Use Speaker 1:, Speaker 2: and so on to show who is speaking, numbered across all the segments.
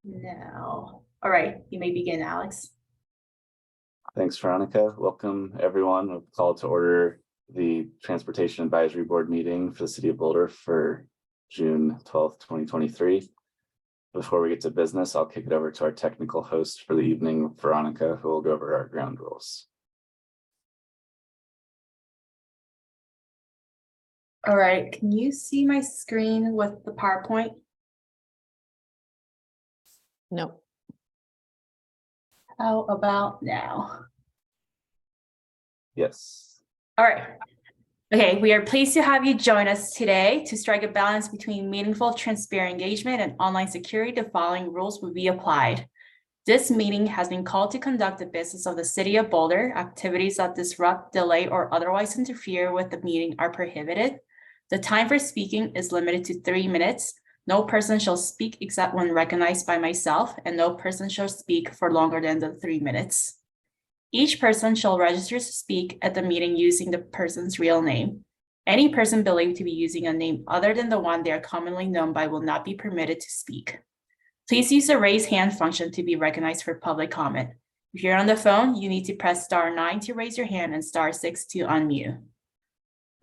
Speaker 1: now. All right, you may begin, Alex.
Speaker 2: Thanks, Veronica. Welcome, everyone. We'll call to order the Transportation Advisory Board meeting for the City of Boulder for June 12th, 2023. Before we get to business, I'll kick it over to our technical host for the evening, Veronica, who will go over our ground rules.
Speaker 1: All right, can you see my screen with the PowerPoint?
Speaker 3: No.
Speaker 1: How about now?
Speaker 2: Yes.
Speaker 1: All right. Okay, we are pleased to have you join us today to strike a balance between meaningful, transparent engagement and online security. The following rules will be applied. This meeting has been called to conduct the business of the City of Boulder. Activities that disrupt, delay, or otherwise interfere with the meeting are prohibited. The time for speaking is limited to 3 minutes. No person shall speak except when recognized by myself, and no person shall speak for longer than the 3 minutes. Each person shall register to speak at the meeting using the person's real name. Any person believed to be using a name other than the one they are commonly known by will not be permitted to speak. Please use the raise hand function to be recognized for public comment. If you're on the phone, you need to press *9 to raise your hand and *6 to unmute.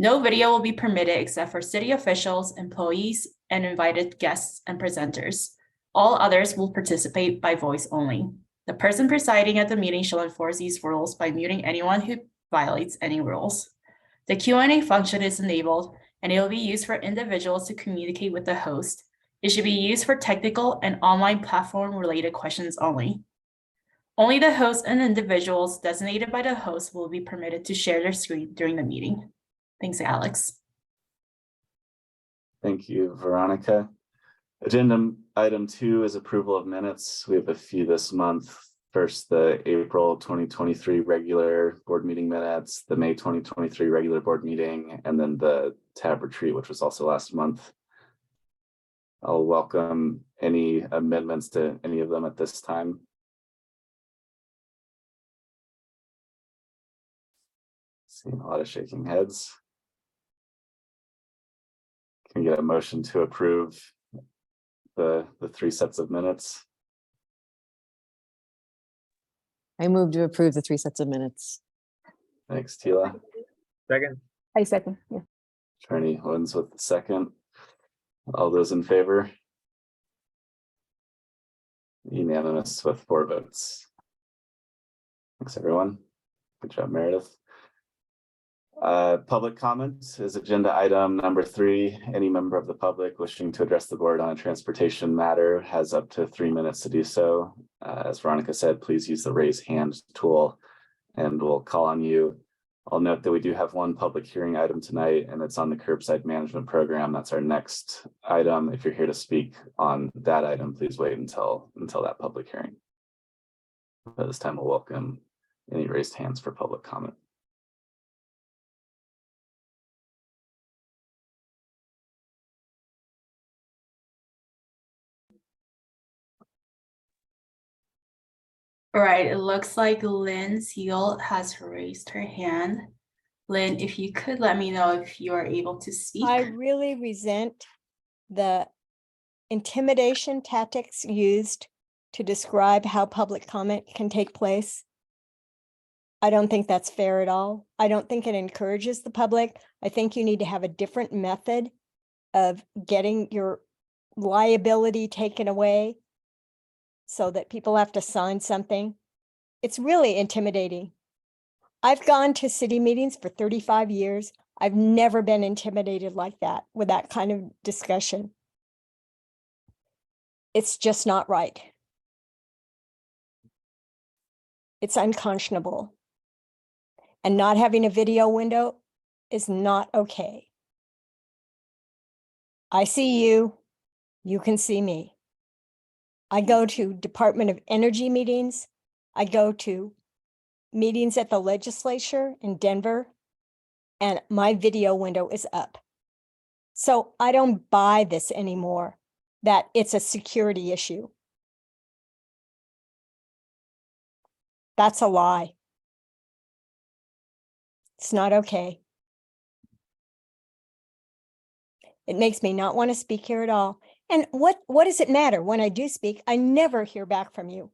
Speaker 1: No video will be permitted except for city officials, employees, and invited guests and presenters. All others will participate by voice only. The person presiding at the meeting shall enforce these rules by muting anyone who violates any rules. The Q&A function is enabled, and it will be used for individuals to communicate with the host. It should be used for technical and online platform-related questions only. Only the host and individuals designated by the host will be permitted to share their screen during the meeting. Thanks, Alex.
Speaker 2: Thank you, Veronica. Agenda item 2 is approval of minutes. We have a few this month. First, the April 2023 regular board meeting minutes, the May 2023 regular board meeting, and then the TAB retreat, which was also last month. I'll welcome any amendments to any of them at this time. Seeing a lot of shaking heads. Can we get a motion to approve the 3 sets of minutes?
Speaker 3: I move to approve the 3 sets of minutes.
Speaker 2: Thanks, Tila.
Speaker 4: Second.
Speaker 3: I second. Yeah.
Speaker 2: Attorney Owens with the second. All those in favor? Unanimous with 4 votes. Thanks, everyone. Good job, Meredith. Public comment is agenda item number 3. Any member of the public wishing to address the board on a transportation matter has up to 3 minutes to do so. As Veronica said, please use the raise hand tool and we'll call on you. I'll note that we do have 1 public hearing item tonight, and it's on the curbside management program. That's our next item. If you're here to speak on that item, please wait until that public hearing. At this time, we'll welcome any raised hands for public comment.
Speaker 1: All right, it looks like Lynn Siegel has raised her hand. Lynn, if you could let me know if you are able to speak.
Speaker 5: I really resent the intimidation tactics used to describe how public comment can take place. I don't think that's fair at all. I don't think it encourages the public. I think you need to have a different method of getting your liability taken away so that people have to sign something. It's really intimidating. I've gone to city meetings for 35 years. I've never been intimidated like that with that kind of discussion. It's just not right. It's unconscionable. And not having a video window is not okay. I see you, you can see me. I go to Department of Energy meetings. I go to meetings at the legislature in Denver, and my video window is up. So I don't buy this anymore, that it's a security issue. That's a lie. It's not okay. It makes me not want to speak here at all. And what does it matter? When I do speak, I never hear back from you,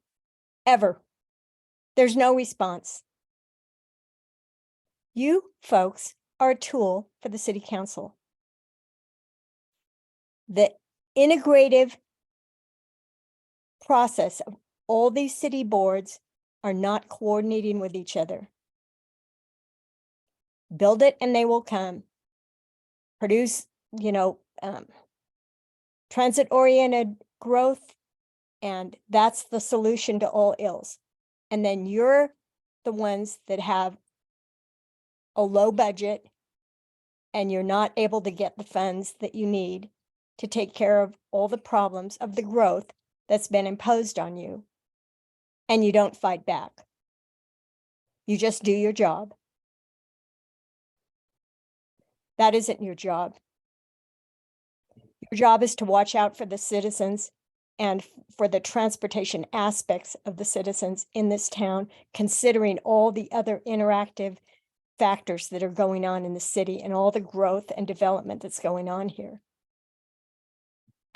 Speaker 5: ever. There's no response. You folks are a tool for the city council. The integrative process of all these city boards are not coordinating with each other. Build it and they will come. Produce, transit-oriented growth, and that's the solution to all ills. And then you're the ones that have a low budget and you're not able to get the funds that you need to take care of all the problems of the growth that's been imposed on you. And you don't fight back. You just do your job. That isn't your job. Your job is to watch out for the citizens and for the transportation aspects of the citizens in this town, considering all the other interactive factors that are going on in the city and all the growth and development that's going on here.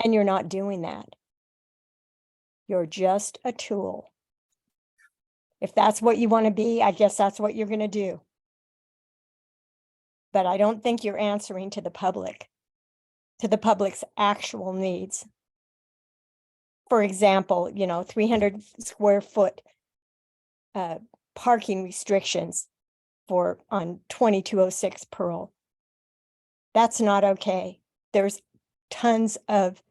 Speaker 5: And you're not doing that. You're just a tool. If that's what you want to be, I guess that's what you're going to do. But I don't think you're answering to the public, to the public's actual needs. For example, 300 square foot parking restrictions on 2206 Pearl. That's not okay. There's tons of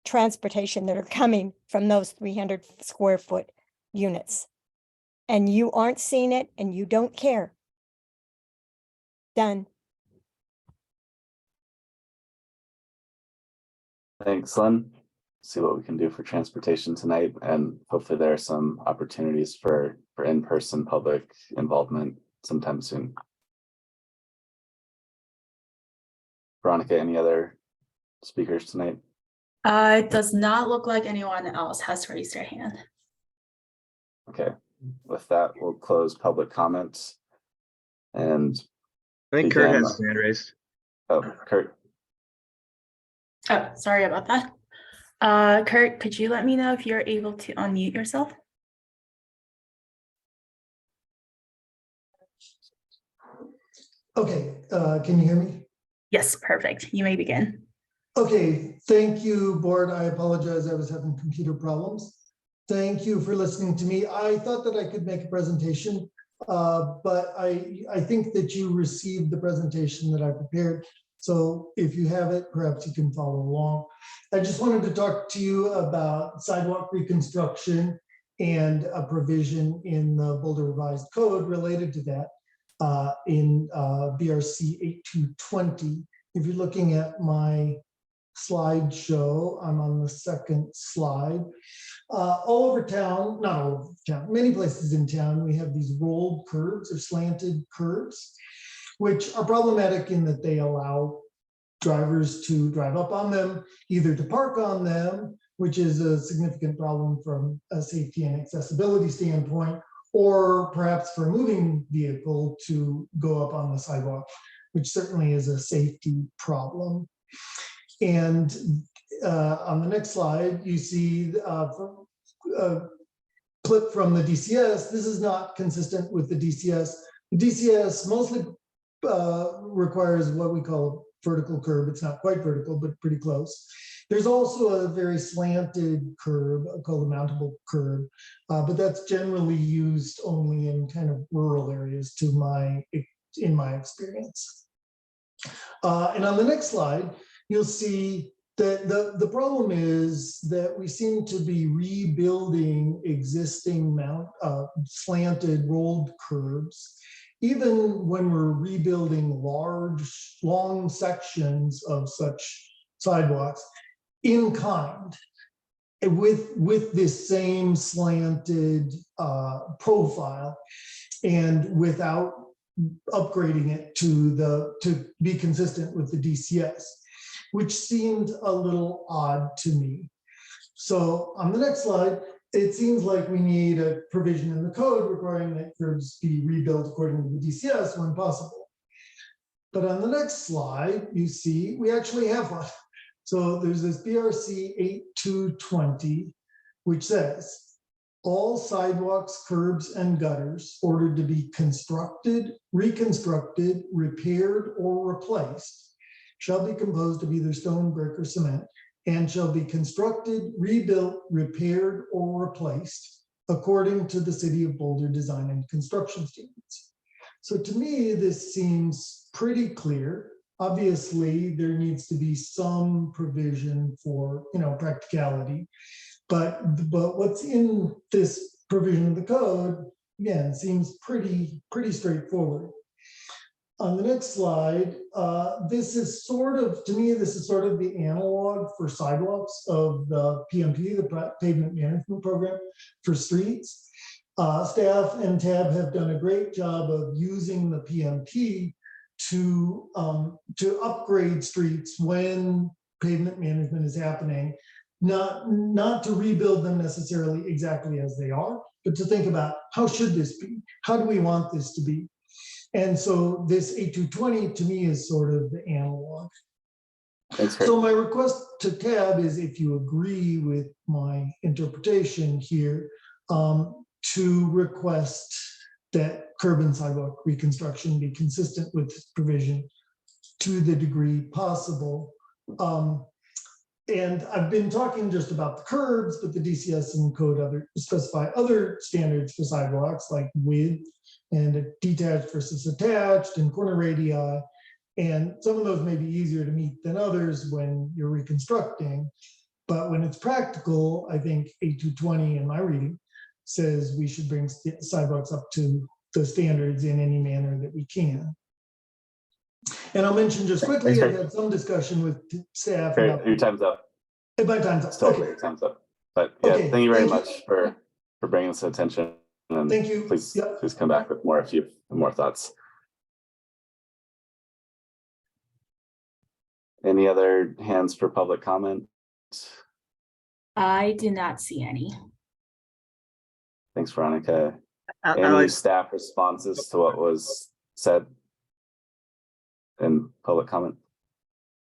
Speaker 5: transportation that are coming from those 300 square foot units. And you aren't seeing it and you don't care. Done.
Speaker 2: Thanks, Lynn. See what we can do for transportation tonight, and hopefully there are some opportunities for in-person public involvement sometime soon. Veronica, any other speakers tonight?
Speaker 1: It does not look like anyone else has raised their hand.
Speaker 2: Okay, with that, we'll close public comments. And
Speaker 4: I think Kurt
Speaker 2: begin-
Speaker 4: has his hand raised.
Speaker 2: Oh, Kurt.
Speaker 1: Oh, sorry about that. Kurt, could you let me know if you're able to unmute yourself?
Speaker 6: Okay, can you hear me?
Speaker 1: Yes, perfect. You may begin.
Speaker 6: Okay, thank you, board. I apologize, I was having computer problems. Thank you for listening to me. I thought that I could make a presentation, but I think that you received the presentation that I prepared. So if you have it, perhaps you can follow along. I just wanted to talk to you about sidewalk reconstruction and a provision in the Boulder Revised Code related to that in BRC 8220. If you're looking at my slideshow, I'm on the second slide. All over town, not all over town, many places in town, we have these rolled curbs or slanted curbs, which are problematic in that they allow drivers to drive up on them, either to park on them, which is a significant problem from a safety and accessibility standpoint, or perhaps for a moving vehicle to go up on the sidewalk, which certainly is a safety problem. And on the next slide, you see a clip from the DCS. This is not consistent with the DCS. The DCS mostly requires what we call a vertical curb. It's not quite vertical, but pretty close. There's also a very slanted curb called a mountable curb, but that's generally used only in kind of rural areas in my experience. And on the next slide, you'll see that the problem is that we seem to be rebuilding existing slanted rolled curbs, even when we're rebuilding long sections of such sidewalks in kind, with this same slanted profile, and without upgrading it to be consistent with the DCS, which seemed a little odd to me. So on the next slide, it seems like we need a provision in the code requiring that curbs be rebuilt according to the DCS when possible. But on the next slide, you see we actually have one. So there's this BRC 8220, which says, all sidewalks, curbs, and gutters ordered to be constructed, reconstructed, repaired, or replaced shall be composed of either stone, brick, or cement, and shall be constructed, rebuilt, repaired, or replaced according to the City of Boulder design and construction standards. So to me, this seems pretty clear. Obviously, there needs to be some provision for, practicality. But what's in this provision of the code, again, seems pretty straightforward. On the next slide, this is sort of the analog for sidewalks of the PMP, the Pavement Management Program for streets. Staff and TAB have done a great job of using the PMP to upgrade streets when pavement management is happening. Not to rebuild them necessarily exactly as they are, but to think about how should this be? How do we want this to be? And so this 8220 to me is sort of the analog.
Speaker 2: Thanks, Kurt.
Speaker 6: So my request to TAB is, if you agree with my interpretation here, to request that curb and sidewalk reconstruction be consistent with this provision to the degree possible. And I've been talking just about the curbs, but the DCS and code specify other standards for sidewalks, like width and detached versus attached and corner radii. And some of those may be easier to meet than others when you're reconstructing. But when it's practical, I think 8220 in my reading says we should bring sidewalks up to the standards in any manner that we can. And I'll mention just quickly, I've had some discussion with staff.
Speaker 2: Great, your time's up.
Speaker 6: My time's up.
Speaker 2: Totally,
Speaker 6: Okay.
Speaker 2: your time's up. But yeah,
Speaker 6: Okay,
Speaker 2: thank you very
Speaker 6: thank
Speaker 2: much for bringing this to attention. And
Speaker 6: Thank you.
Speaker 2: Please,
Speaker 6: Yep.
Speaker 2: please come back with more if you have more thoughts. Any other hands for public comment?
Speaker 1: I did not see any.
Speaker 2: Thanks, Veronica. Any
Speaker 4: Alex,
Speaker 2: staff responses to what was said in public comment?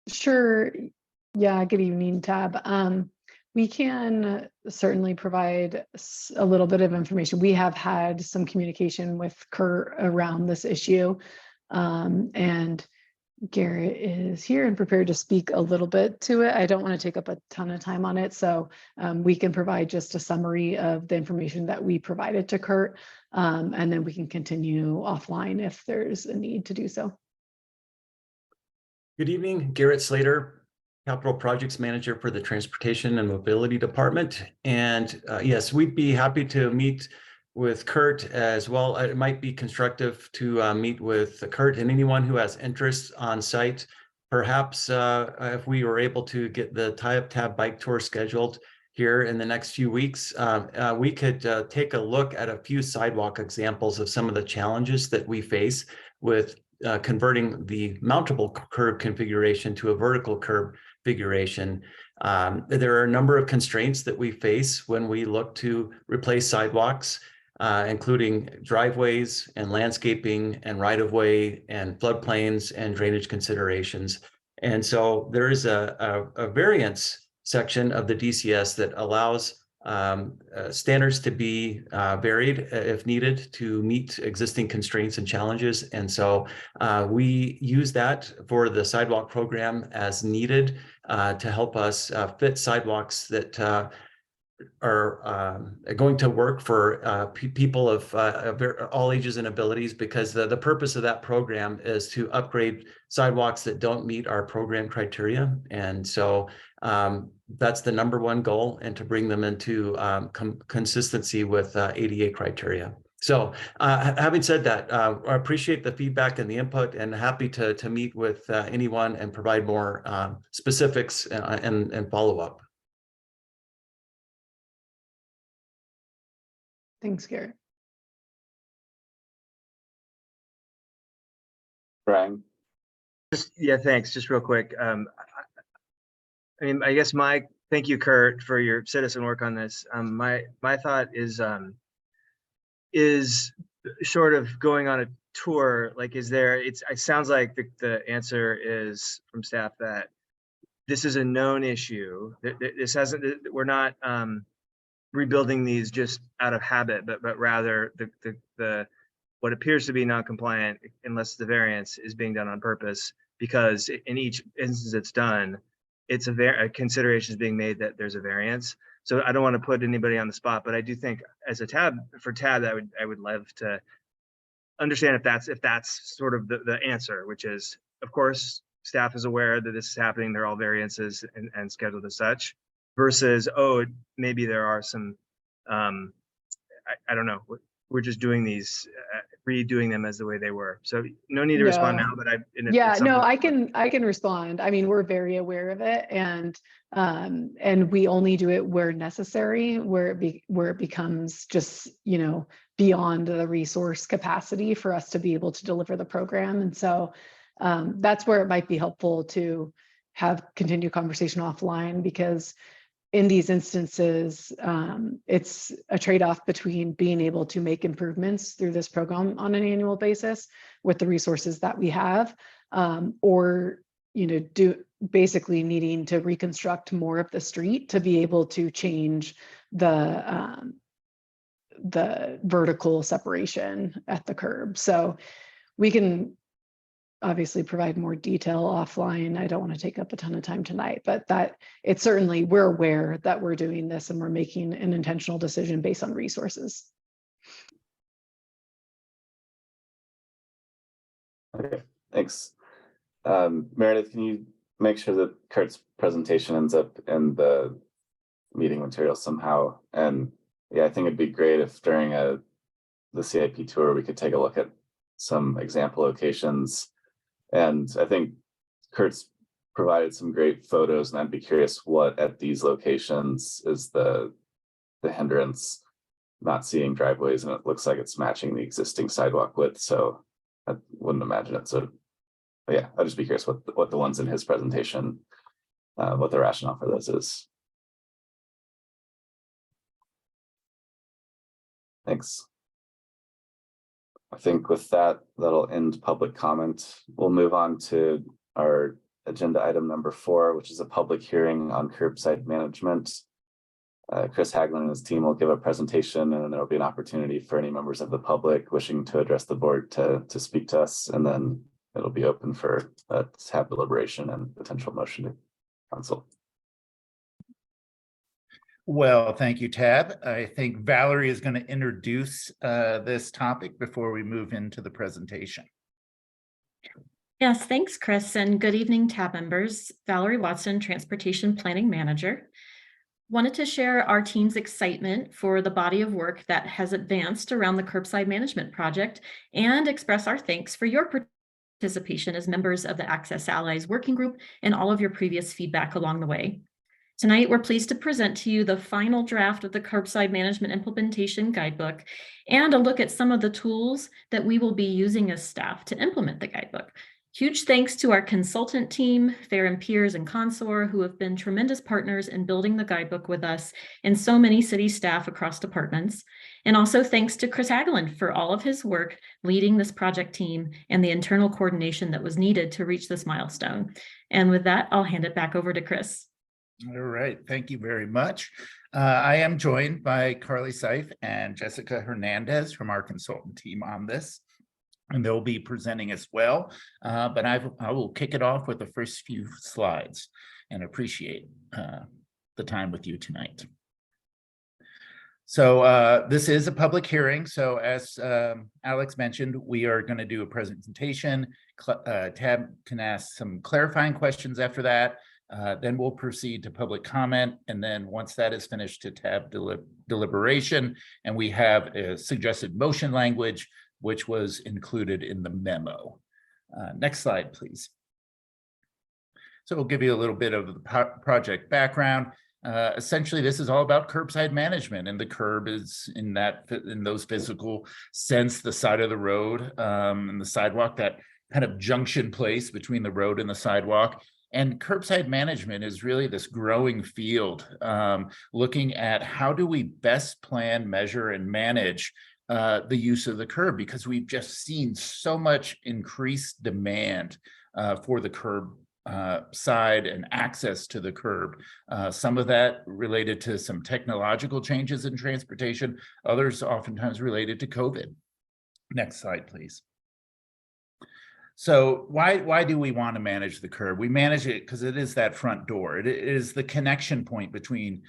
Speaker 7: Sure. Yeah, good evening, Tab. We can certainly provide a little bit of information. We have had some communication with Kurt around this issue. And Garrett is here and prepared to speak a little bit to it. I don't want to take up a ton of time on it. So we can provide just a summary of the information that we provided to Kurt. And then we can continue offline if there's a need to do so.
Speaker 8: Good evening, Garrett Slater, Capital Projects Manager for the Transportation and Mobility Department. And yes, we'd be happy to meet with Kurt as well. It might be constructive to meet with Kurt and anyone who has interest on site. Perhaps if we were able to get the tie-up tab bike tour scheduled here in the next few weeks, we could take a look at a few sidewalk examples of some of the challenges that we face with converting the mountable curb configuration to a vertical curb configuration. There are a number of constraints that we face when we look to replace sidewalks, including driveways and landscaping and right-of-way and floodplains and drainage considerations. And so there is a variance section of the DCS that allows standards to be varied if needed to meet existing constraints and challenges. And so we use that for the sidewalk program as needed to help us fit sidewalks that are going to work for people of all ages and abilities, because the purpose of that program is to upgrade sidewalks that don't meet our program criteria. And so that's the #1 goal, and to bring them into consistency with ADA criteria. So having said that, I appreciate the feedback and the input, and happy to meet with anyone and provide more specifics and follow up.
Speaker 7: Thanks, Garrett.
Speaker 2: Brian?
Speaker 4: yeah, thanks. Just real quick. I mean, I guess thank you, Kurt, for your citizen work on this. My thought is short of going on a tour, like, it sounds like the answer is from staff that this is a known issue. This hasn't, we're not rebuilding these just out of habit, but rather the what appears to be non-compliant, unless the variance is being done on purpose, because in each instance it's done, it's a consideration is being made that there's a variance. So I don't want to put anybody on the spot, but I do think as a tab, I would love to understand if that's sort of the answer, which is, of course, staff is aware that this is happening. They're all variances and scheduled as such, versus, oh, maybe there are some, I don't know, we're just doing these, redoing them as the way they were. So no need to respond
Speaker 7: Yeah.
Speaker 4: now, but
Speaker 7: Yeah, no, I can respond. I mean, we're very aware of it, and we only do it where necessary, where it becomes just, beyond the resource capacity for us to be able to deliver the program. And so that's where it might be helpful to have continued conversation offline, because in these instances, it's a trade-off between being able to make improvements through this program on an annual basis with the resources that we have, or basically needing to reconstruct more of the street to be able to change the vertical separation at the curb. So we can obviously provide more detail offline. I don't want to take up a ton of time tonight, but that it's certainly, we're aware that we're doing this and we're making an intentional decision based on resources.
Speaker 2: Okay, thanks. Meredith, can you make sure that Kurt's presentation ends up in the meeting material somehow? And yeah, I think it'd be great if during the CIP tour, we could take a look at some example locations. And I think Kurt's provided some great photos, and I'd be curious what at these locations is the hindrance. Not seeing driveways, and it looks like it's matching the existing sidewalk width. So I wouldn't imagine it's but yeah, I'd just be curious what the ones in his presentation, what the rationale for those is. Thanks. I think with that, that'll end public comment. We'll move on to our agenda item number 4, which is a public hearing on curbside management. Chris Haglund and his team will give a presentation, and then there will be an opportunity for any members of the public wishing to address the board to speak to us, and then it'll be open for tab deliberation and potential motion to council.
Speaker 9: Well, thank you, Tab. I think Valerie is going to introduce this topic before we move into the presentation.
Speaker 10: Yes, thanks, Chris, and good evening, Tab members. Valerie Watson, Transportation Planning Manager. Wanted to share our team's excitement for the body of work that has advanced around the Curbside Management Project and express our thanks for your participation as members of the Access Allies Working Group and all of your previous feedback along the way. Tonight, we're pleased to present to you the final draft of the Curbside Management Implementation Guidebook and a look at some of the tools that we will be using as staff to implement the guidebook. Huge thanks to our consultant team, Fair and Peers and Consor, who have been tremendous partners in building the guidebook with us and so many city staff across departments. And also thanks to Chris Haglund for all of his work leading this project team and the internal coordination that was needed to reach this milestone. And with that, I'll hand it back over to Chris.
Speaker 9: All right, thank you very much. I am joined by Carly Seif and Jessica Hernandez from our consultant team on this, and they'll be presenting as well. But I will kick it off with the first few slides and appreciate the time with you tonight. So this is a public hearing. So as Alex mentioned, we are going to do a presentation. Tab can ask some clarifying questions after that. Then we'll proceed to public comment. And then once that is finished, to tab deliberation. And we have a suggested motion language, which was included in the memo. Next slide, please. So we'll give you a little bit of the project background. Essentially, this is all about curbside management, and the curb is in those physical sense, the side of the road and the sidewalk, that kind of junction place between the road and the sidewalk. And curbside management is really this growing field, looking at how do we best plan, measure, and manage the use of the curb, because we've just seen so much increased demand for the curb side and access to the curb. Some of that related to some technological changes in transportation, others oftentimes related to COVID. Next slide, please. So why do we want to manage the curb? We manage it because it is that front door. It is the connection point between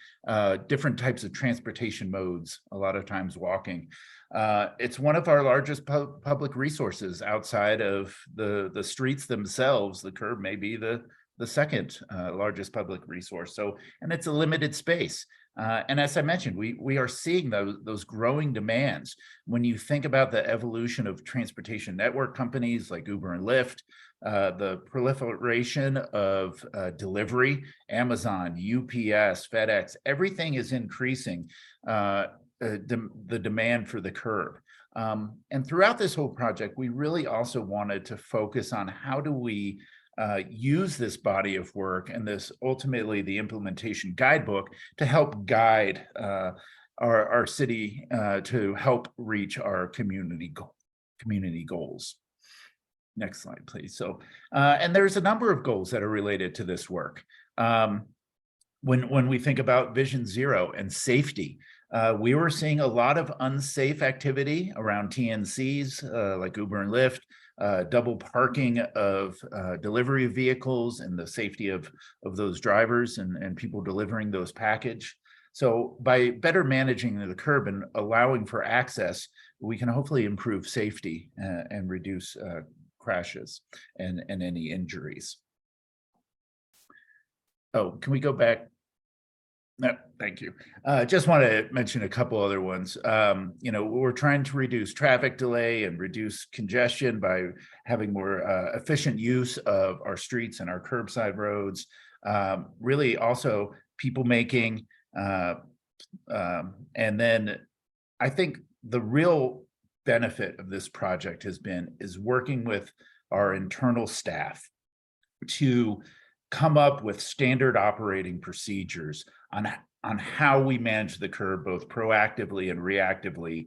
Speaker 9: different types of transportation modes, a lot of times walking. It's one of our largest public resources outside of the streets themselves. The curb may be the second largest public resource. So, and it's a limited space. And as I mentioned, we are seeing those growing demands. When you think about the evolution of transportation network companies like Uber and Lyft, the proliferation of delivery, Amazon, UPS, FedEx, everything is increasing the demand for the curb. And throughout this whole project, we really also wanted to focus on how do we use this body of work and this ultimately the implementation guidebook to help guide our city to help reach our community goals. Next slide, please. So, and there's a number of goals that are related to this work. When we think about Vision Zero and safety, we were seeing a lot of unsafe activity around TNCs like Uber and Lyft, double parking of delivery vehicles and the safety of those drivers and people delivering those package. So by better managing the curb and allowing for access, we can hopefully improve safety and reduce crashes and any injuries. Oh, can we go back? No, thank you. Just want to mention a couple other ones. You know, we're trying to reduce traffic delay and reduce congestion by having more efficient use of our streets and our curbside roads. Really also people making, and then I think the real benefit of this project is working with our internal staff to come up with standard operating procedures on how we manage the curb, both proactively and reactively,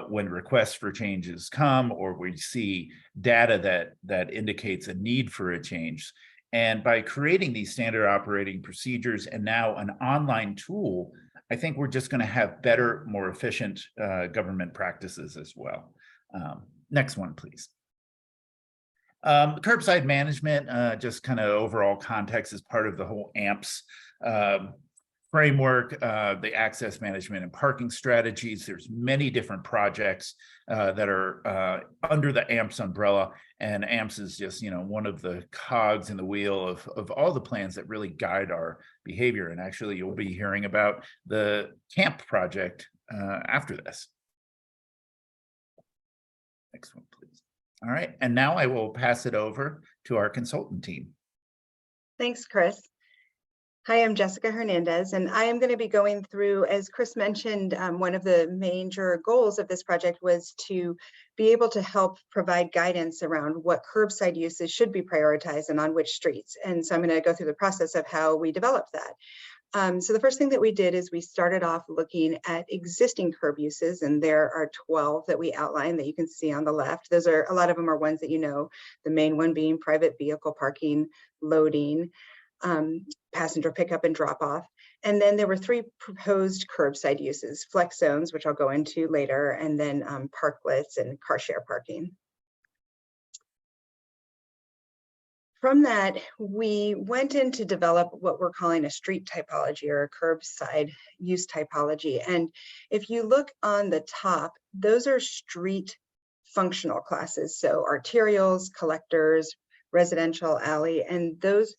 Speaker 9: when requests for changes come or we see data that indicates a need for a change. And by creating these standard operating procedures and now an online tool, I think we're just going to have better, more efficient government practices as well. Next one, please. Curbside management, just kind of overall context is part of the whole AMPS framework, the access management and parking strategies. There's many different projects that are under the AMPS umbrella, and AMPS is just, you know, one of the cogs in the wheel of all the plans that really guide our behavior. And actually, you'll be hearing about the CAMP project after this. Next one, please. All right, and now I will pass it over to our consultant team.
Speaker 11: Thanks, Chris. Hi, I'm Jessica Hernandez, and I am going to be going through, as Chris mentioned, one of the major goals of this project was to be able to help provide guidance around what curbside uses should be prioritized and on which streets. And so I'm going to go through the process of how we developed that. So the first thing that we did is we started off looking at existing curb uses, and there are 12 that we outlined that you can see on the left. Those are, a lot of them are ones that you know, the main one being private vehicle parking, loading, passenger pickup and drop off. And then there were 3 proposed curbside uses, flex zones, which I'll go into later, and then parklets and car share parking. From that, we went in to develop what we're calling a street typology or a curbside use typology. And if you look on the top, those are street functional classes. So arterials, collectors, residential, alley, and those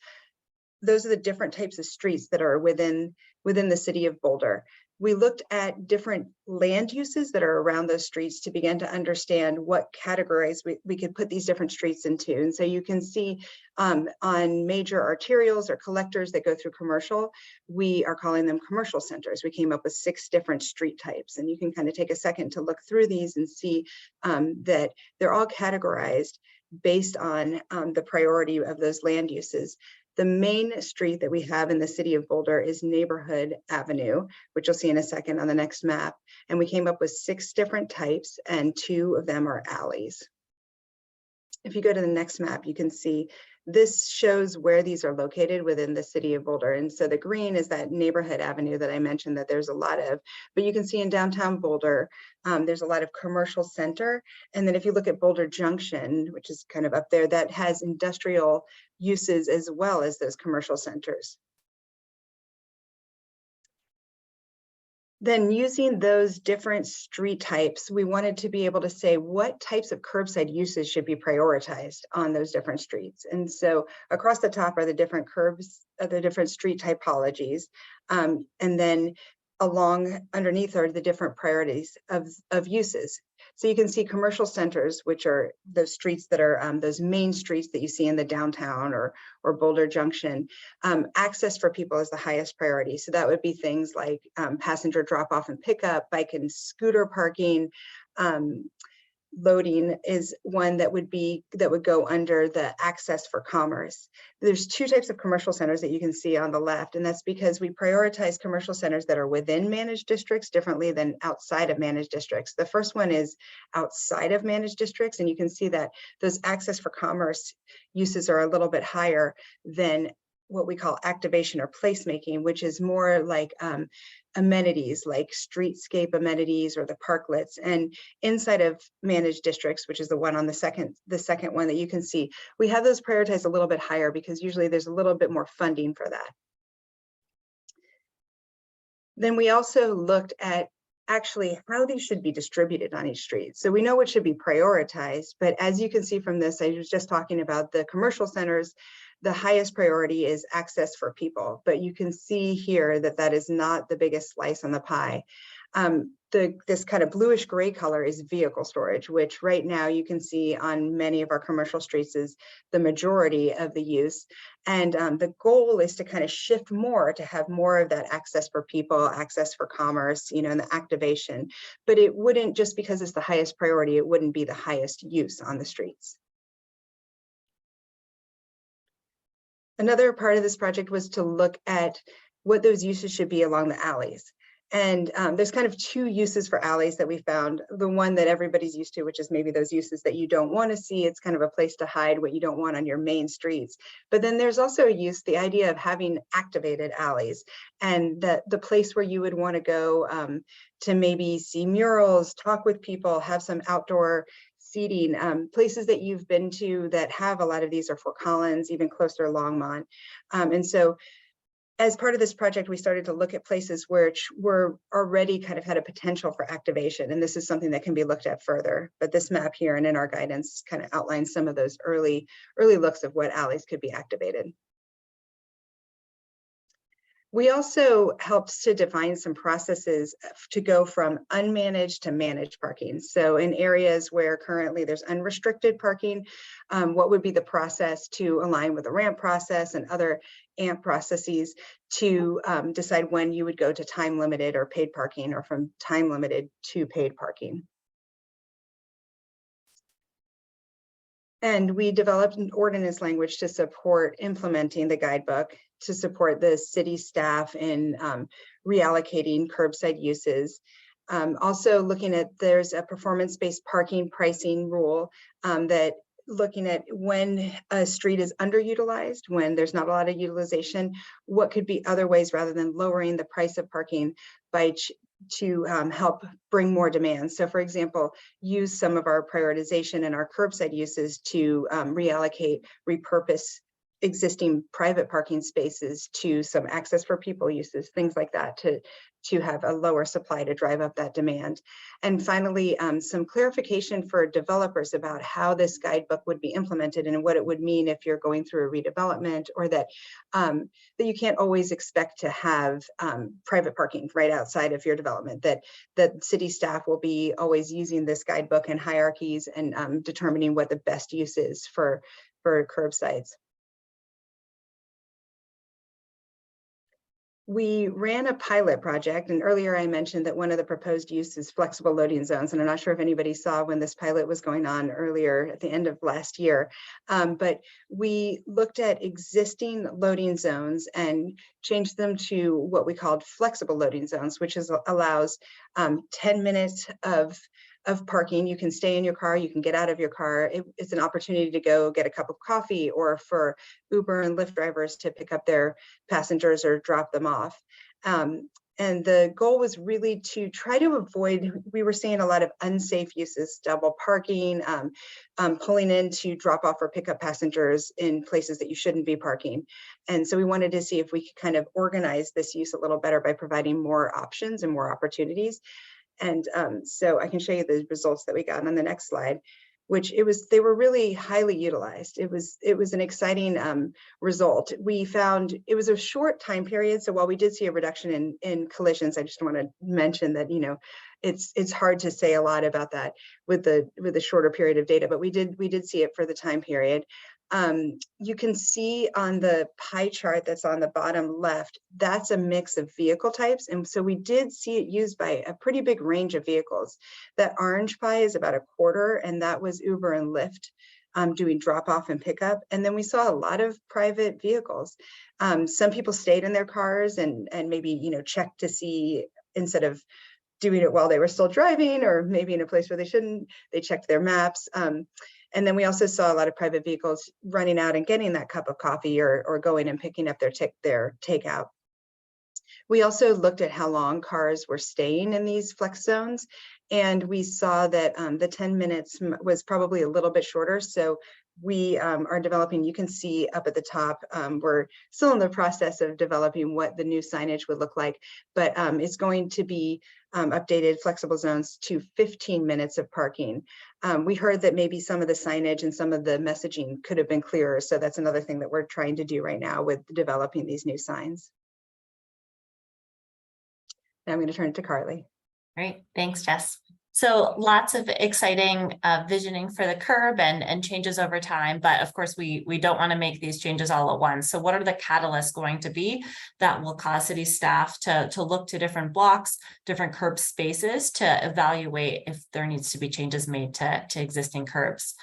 Speaker 11: are the different types of streets that are within the city of Boulder. We looked at different land uses that are around those streets to begin to understand what categories we could put these different streets into. And so you can see on major arterials or collectors that go through commercial, we are calling them commercial centers. We came up with 6 different street types, and you can kind of take a second to look through these and see that they're all categorized based on the priority of those land uses. The main street that we have in the city of Boulder is Neighborhood Avenue, which you'll see in a second on the next map. And we came up with 6 different types, and 2 of them are alleys. If you go to the next map, you can see this shows where these are located within the city of Boulder. And so the green is that neighborhood avenue that I mentioned that there's a lot of, but you can see in downtown Boulder, there's a lot of commercial center. And then if you look at Boulder Junction, which is kind of up there, that has industrial uses as well as those commercial centers. Then using those different street types, we wanted to be able to say what types of curbside uses should be prioritized on those different streets. And so across the top are the different the different street typologies. And then underneath are the different priorities of uses. So you can see commercial centers, which are the streets that are those main streets that you see in the downtown or Boulder Junction. Access for people is the highest priority. So that would be things like passenger drop off and pickup, bike and scooter parking. Loading is one that would go under the access for commerce. There's two types of commercial centers that you can see on the left, and that's because we prioritize commercial centers that are within managed districts differently than outside of managed districts. The first one is outside of managed districts, and you can see that those access for commerce uses are a little bit higher than what we call activation or placemaking, which is more like amenities like streetscape amenities or the parklets. And inside of managed districts, which is the one on the second one that you can see, we have those prioritized a little bit higher because usually there's a little bit more funding for that. Then we also looked at actually how these should be distributed on each street. So we know what should be prioritized, but as you can see from this, I was just talking about the commercial centers. The highest priority is access for people, but you can see here that that is not the biggest slice on the pie. This kind of bluish gray color is vehicle storage, which right now you can see on many of our commercial streets is the majority of the use. And the goal is to kind of shift more to have more of that access for people, access for commerce, and the activation. But it wouldn't, just because it's the highest priority, it wouldn't be the highest use on the streets. Another part of this project was to look at what those uses should be along the alleys. And there's kind of two uses for alleys that we found. The one that everybody's used to, which is maybe those uses that you don't want to see. It's kind of a place to hide what you don't want on your main streets. But then there's also a use, the idea of having activated alleys, and the place where you would want to go to maybe see murals, talk with people, have some outdoor seating. Places that you've been to that have a lot of these are Fort Collins, even closer Longmont. And so as part of this project, we started to look at places which were already kind of had a potential for activation. And this is something that can be looked at further. But this map here and in our guidance kind of outlines some of those early looks of what alleys could be activated. We also helped to define some processes to go from unmanaged to managed parking. So in areas where currently there's unrestricted parking, what would be the process to align with the ramp process and other AMP processes to decide when you would go to time limited or paid parking, or from time limited to paid parking. And we developed an ordinance language to support implementing the guidebook, to support the city staff in reallocating curbside uses. Also looking at, there's a performance-based parking pricing rule that looking at when a street is underutilized, when there's not a lot of utilization, what could be other ways rather than lowering the price of parking to help bring more demand. So for example, use some of our prioritization and our curbside uses to reallocate, repurpose existing private parking spaces to some access for people uses, things like that, to have a lower supply to drive up that demand. And finally, some clarification for developers about how this guidebook would be implemented and what it would mean if you're going through a redevelopment, or that you can't always expect to have private parking right outside of your development, that city staff will be always using this guidebook and hierarchies and determining what the best use is for curbsides. We ran a pilot project, and earlier I mentioned that one of the proposed uses is flexible loading zones, and I'm not sure if anybody saw when this pilot was going on earlier at the end of last year, but we looked at existing loading zones and changed them to what we called flexible loading zones, which allows 10 minutes of of parking. You can stay in your car, you can get out of your car. It's an opportunity to go get a cup of coffee, or for Uber and Lyft drivers to pick up their passengers or drop them off. And the goal was really to try to avoid, we were seeing a lot of unsafe uses, double parking, pulling in to drop off or pick up passengers in places that you shouldn't be parking. And so we wanted to see if we could kind of organize this use a little better by providing more options and more opportunities. And so I can show you the results that we got on the next slide, which they were really highly utilized. It was an exciting result. We found it was a short time period. So while we did see a reduction in collisions, I just want to mention that, you know, it's hard to say a lot about that with the shorter period of data, but we did see it for the time period. You can see on the pie chart that's on the bottom left, that's a mix of vehicle types. And so we did see it used by a pretty big range of vehicles. That orange pie is about a quarter, and that was Uber and Lyft doing drop off and pickup. And then we saw a lot of private vehicles. Some people stayed in their cars and maybe, you know, checked to see, instead of doing it while they were still driving, or maybe in a place where they shouldn't, they checked their maps. And then we also saw a lot of private vehicles running out and getting that cup of coffee, or going and picking up their takeout. We also looked at how long cars were staying in these flex zones, and we saw that the 10 minutes was probably a little bit shorter. So we are developing, you can see up at the top, we're still in the process of developing what the new signage would look like, but it's going to be updated flexible zones to 15 minutes of parking. We heard that maybe some of the signage and some of the messaging could have been clearer. So that's another thing that we're trying to do right now with developing these new signs. Now I'm going to turn it to Carly.
Speaker 1: Great, thanks, Jess. So lots of exciting visioning for the curb and changes over time, but of course we don't want to make these changes all at once. So what are the catalysts going to be that will cause city staff to look to different blocks, different curb spaces to evaluate if there needs to be changes made to existing curbs?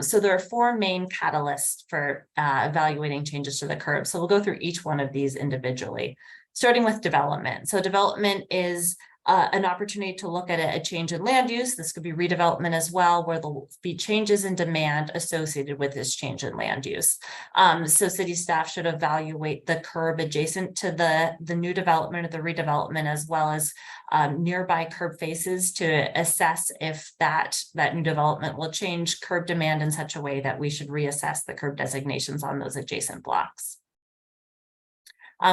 Speaker 1: So there are four main catalysts for evaluating changes to the curb. So we'll go through each one of these individually, starting with development. So development is an opportunity to look at a change in land use. This could be redevelopment as well, where there'll be changes in demand associated with this change in land use. So city staff should evaluate the curb adjacent to the new development or the redevelopment, as well as nearby curb faces, to assess if that new development will change curb demand in such a way that we should reassess the curb designations on those adjacent blocks.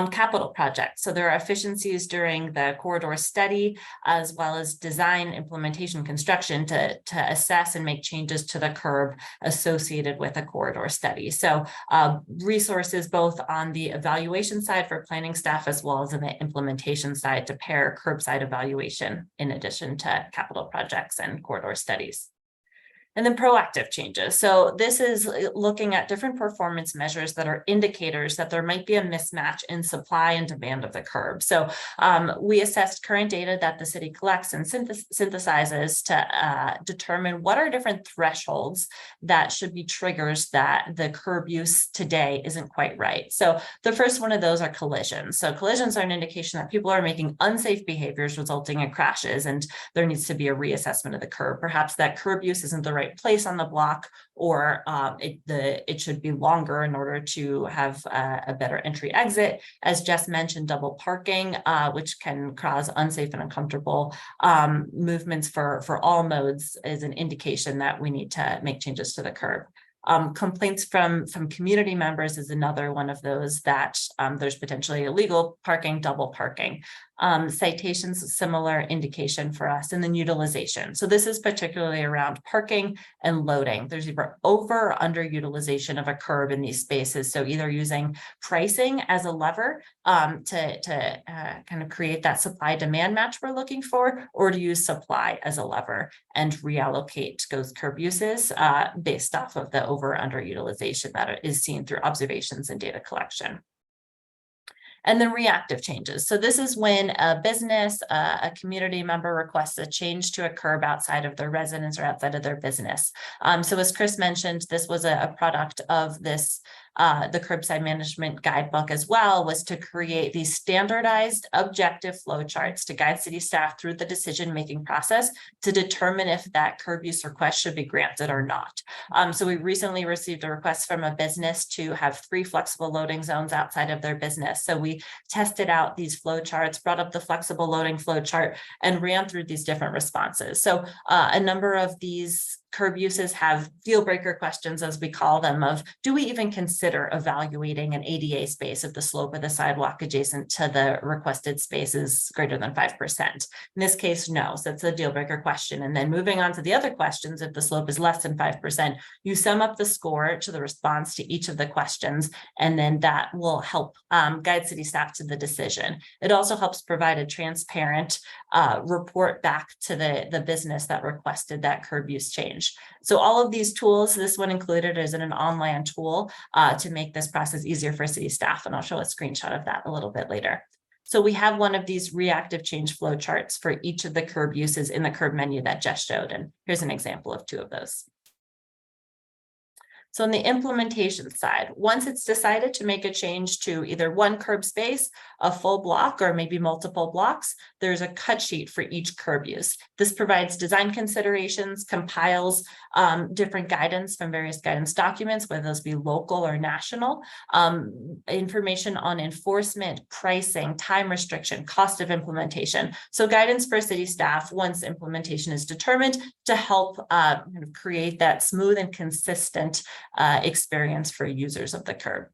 Speaker 1: Capital projects. So there are efficiencies during the corridor study, as well as design, implementation, construction to assess and make changes to the curb associated with a corridor study. So resources both on the evaluation side for planning staff, as well as in the implementation side to pair curbside evaluation in addition to capital projects and corridor studies. And then proactive changes. So this is looking at different performance measures that are indicators that there might be a mismatch in supply and demand of the curb. So we assessed current data that the city collects and synthesizes to determine what are different thresholds that should be triggers that the curb use today isn't quite right. So the first one of those are collisions. So collisions are an indication that people are making unsafe behaviors resulting in crashes, and there needs to be a reassessment of the curb. Perhaps that curb use isn't the right place on the block, or it should be longer in order to have a better entry exit. As Jess mentioned, double parking, which can cause unsafe and uncomfortable movements for all modes, is an indication that we need to make changes to the curb. Complaints from community members is another one of those that there's potentially illegal parking, double parking. Citations, a similar indication for us, and then utilization. So this is particularly around parking and loading. There's either over or underutilization of a curb in these spaces. So either using pricing as a lever to kind of create that supply demand match we're looking for, or to use supply as a lever and reallocate those curb uses based off of the over or underutilization that is seen through observations and data collection. And then reactive changes. So this is when a business, a community member requests a change to a curb outside of their residence or outside of their business. So as Chris mentioned, this was a product of this
Speaker 12: the curbside management guidebook as well, was to create these standardized objective flowcharts to guide city staff through the decision-making process to determine if that curb use request should be granted or not. So we recently received a request from a business to have 3 flexible loading zones outside of their business. So we tested out these flowcharts, brought up the flexible loading flowchart, and ran through these different responses. So a number of these curb uses have deal breaker questions, as we call them, of do we even consider evaluating an ADA space if the slope of the sidewalk adjacent to the requested space is greater than 5%? In this case, no. So it's a deal breaker question. And then moving on to the other questions, if the slope is less than 5%, you sum up the score to the response to each of the questions, and then that will help guide city staff to the decision. It also helps provide a transparent report back to the business that requested that curb use change. So all of these tools, this one included, is in an online tool to make this process easier for city staff. And I'll show a screenshot of that a little bit later. So we have one of these reactive change flow charts for each of the curb uses in the curb menu that Jess showed. And here's an example of 2 of those. So on the implementation side, once it's decided to make a change to either one curb space, a full block, or maybe multiple blocks, there's a cut sheet for each curb use. This provides design considerations, compiles different guidance from various guidance documents, whether those be local or national, information on enforcement, pricing, time restriction, cost of implementation. So guidance for city staff once implementation is determined to help kind of create that smooth and consistent experience for users of the curb.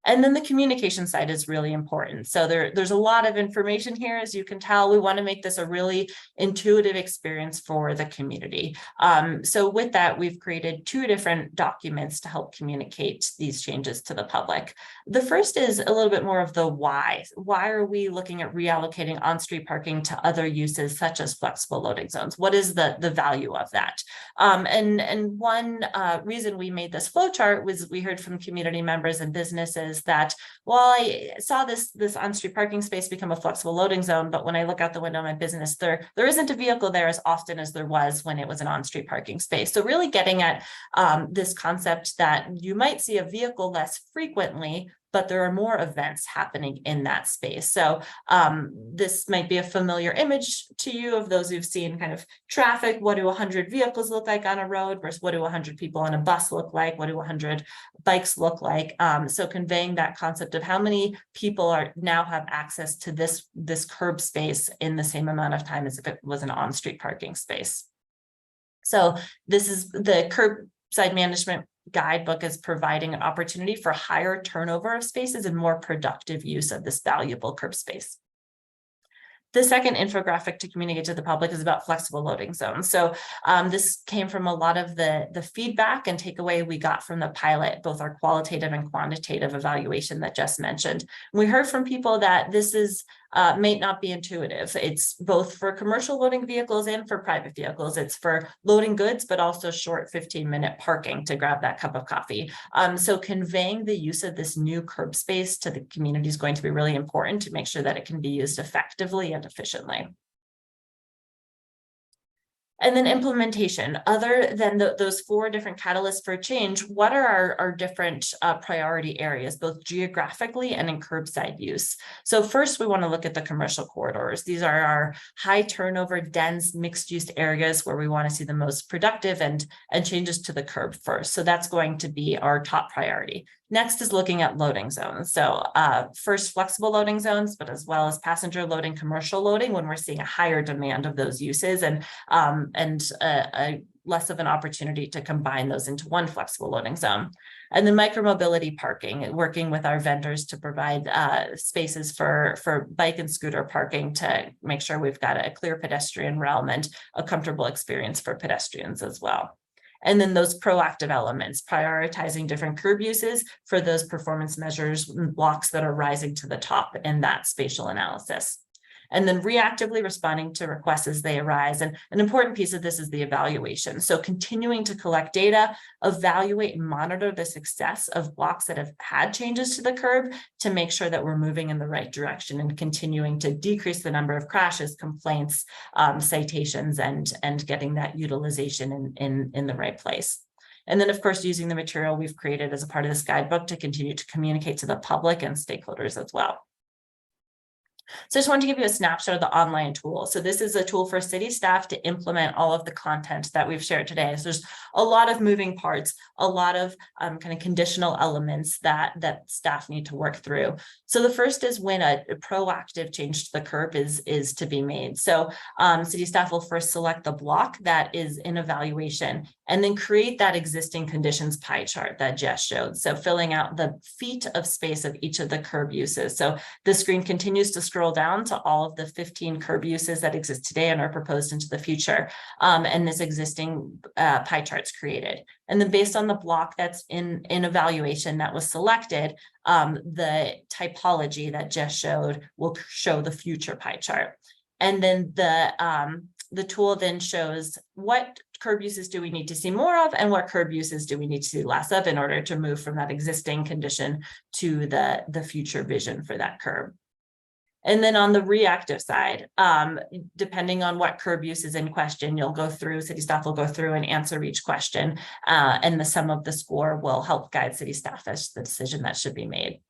Speaker 12: And then the communication side is really important. So there's a lot of information here. As you can tell, we want to make this a really intuitive experience for the community. So with that, we've created 2 different documents to help communicate these changes to the public. The first is a little bit more of the why. Why are we looking at reallocating on-street parking to other uses such as flexible loading zones? What is the value of that? And one reason we made this flowchart was we heard from community members and businesses that, well, I saw this on-street parking space become a flexible loading zone, but when I look out the window of my business, there isn't a vehicle there as often as there was when it was an on-street parking space. So really getting at this concept that you might see a vehicle less frequently, but there are more events happening in that space. So this might be a familiar image to you of those who've seen kind of traffic. What do 100 vehicles look like on a road versus what do 100 people on a bus look like? What do 100 bikes look like? So conveying that concept of how many people now have access to this curb space in the same amount of time as if it was an on-street parking space. So this is the curbside management guidebook is providing an opportunity for higher turnover of spaces and more productive use of this valuable curb space. The second infographic to communicate to the public is about flexible loading zones. So this came from a lot of the feedback and takeaway we got from the pilot, both our qualitative and quantitative evaluation that Jess mentioned. We heard from people that this is may not be intuitive. It's both for commercial loading vehicles and for private vehicles. It's for loading goods, but also short 15-minute parking to grab that cup of coffee. So conveying the use of this new curb space to the community is going to be really important to make sure that it can be used effectively and efficiently. And then implementation, other than those 4 different catalysts for change, what are our different priority areas, both geographically and in curbside use? So first, we want to look at the commercial corridors. These are our high turnover, dense, mixed use areas where we want to see the most productive and changes to the curb first. So that's going to be our top priority. Next is looking at loading zones. So first flexible loading zones, but as well as passenger loading, commercial loading when we're seeing a higher demand of those uses and a less of an opportunity to combine those into one flexible loading zone. And then micromobility parking, working with our vendors to provide spaces for bike and scooter parking to make sure we've got a clear pedestrian realm and a comfortable experience for pedestrians as well. And then those proactive elements, prioritizing different curb uses for those performance measures, blocks that are rising to the top in that spatial analysis. And then reactively responding to requests as they arise. And an important piece of this is the evaluation. So continuing to collect data, evaluate and monitor the success of blocks that have had changes to the curb to make sure that we're moving in the right direction and continuing to decrease the number of crashes, complaints, citations, and getting that utilization in the right place. And then, of course, using the material we've created as a part of this guidebook to continue to communicate to the public and stakeholders as well. So I just wanted to give you a snapshot of the online tool. So this is a tool for city staff to implement all of the content that we've shared today. So there's a lot of moving parts, a lot of kind of conditional elements that staff need to work through. So the first is when a proactive change to the curb is to be made. So city staff will first select the block that is in evaluation and then create that existing conditions pie chart that Jess showed. So filling out the feet of space of each of the curb uses. So the screen continues to scroll down to all of the 15 curb uses that exist today and are proposed into the future. And this existing pie chart's created. And then based on the block that's in evaluation that was selected, the typology that Jess showed will show the future pie chart. And then the tool then shows what curb uses do we need to see more of and what curb uses do we need to see less of in order to move from that existing condition to the future vision for that curb. And then on the reactive side, depending on what curb use is in question, you'll go through, city staff will go through and answer each question, and the sum of the score will help guide city staff as the decision that should be made.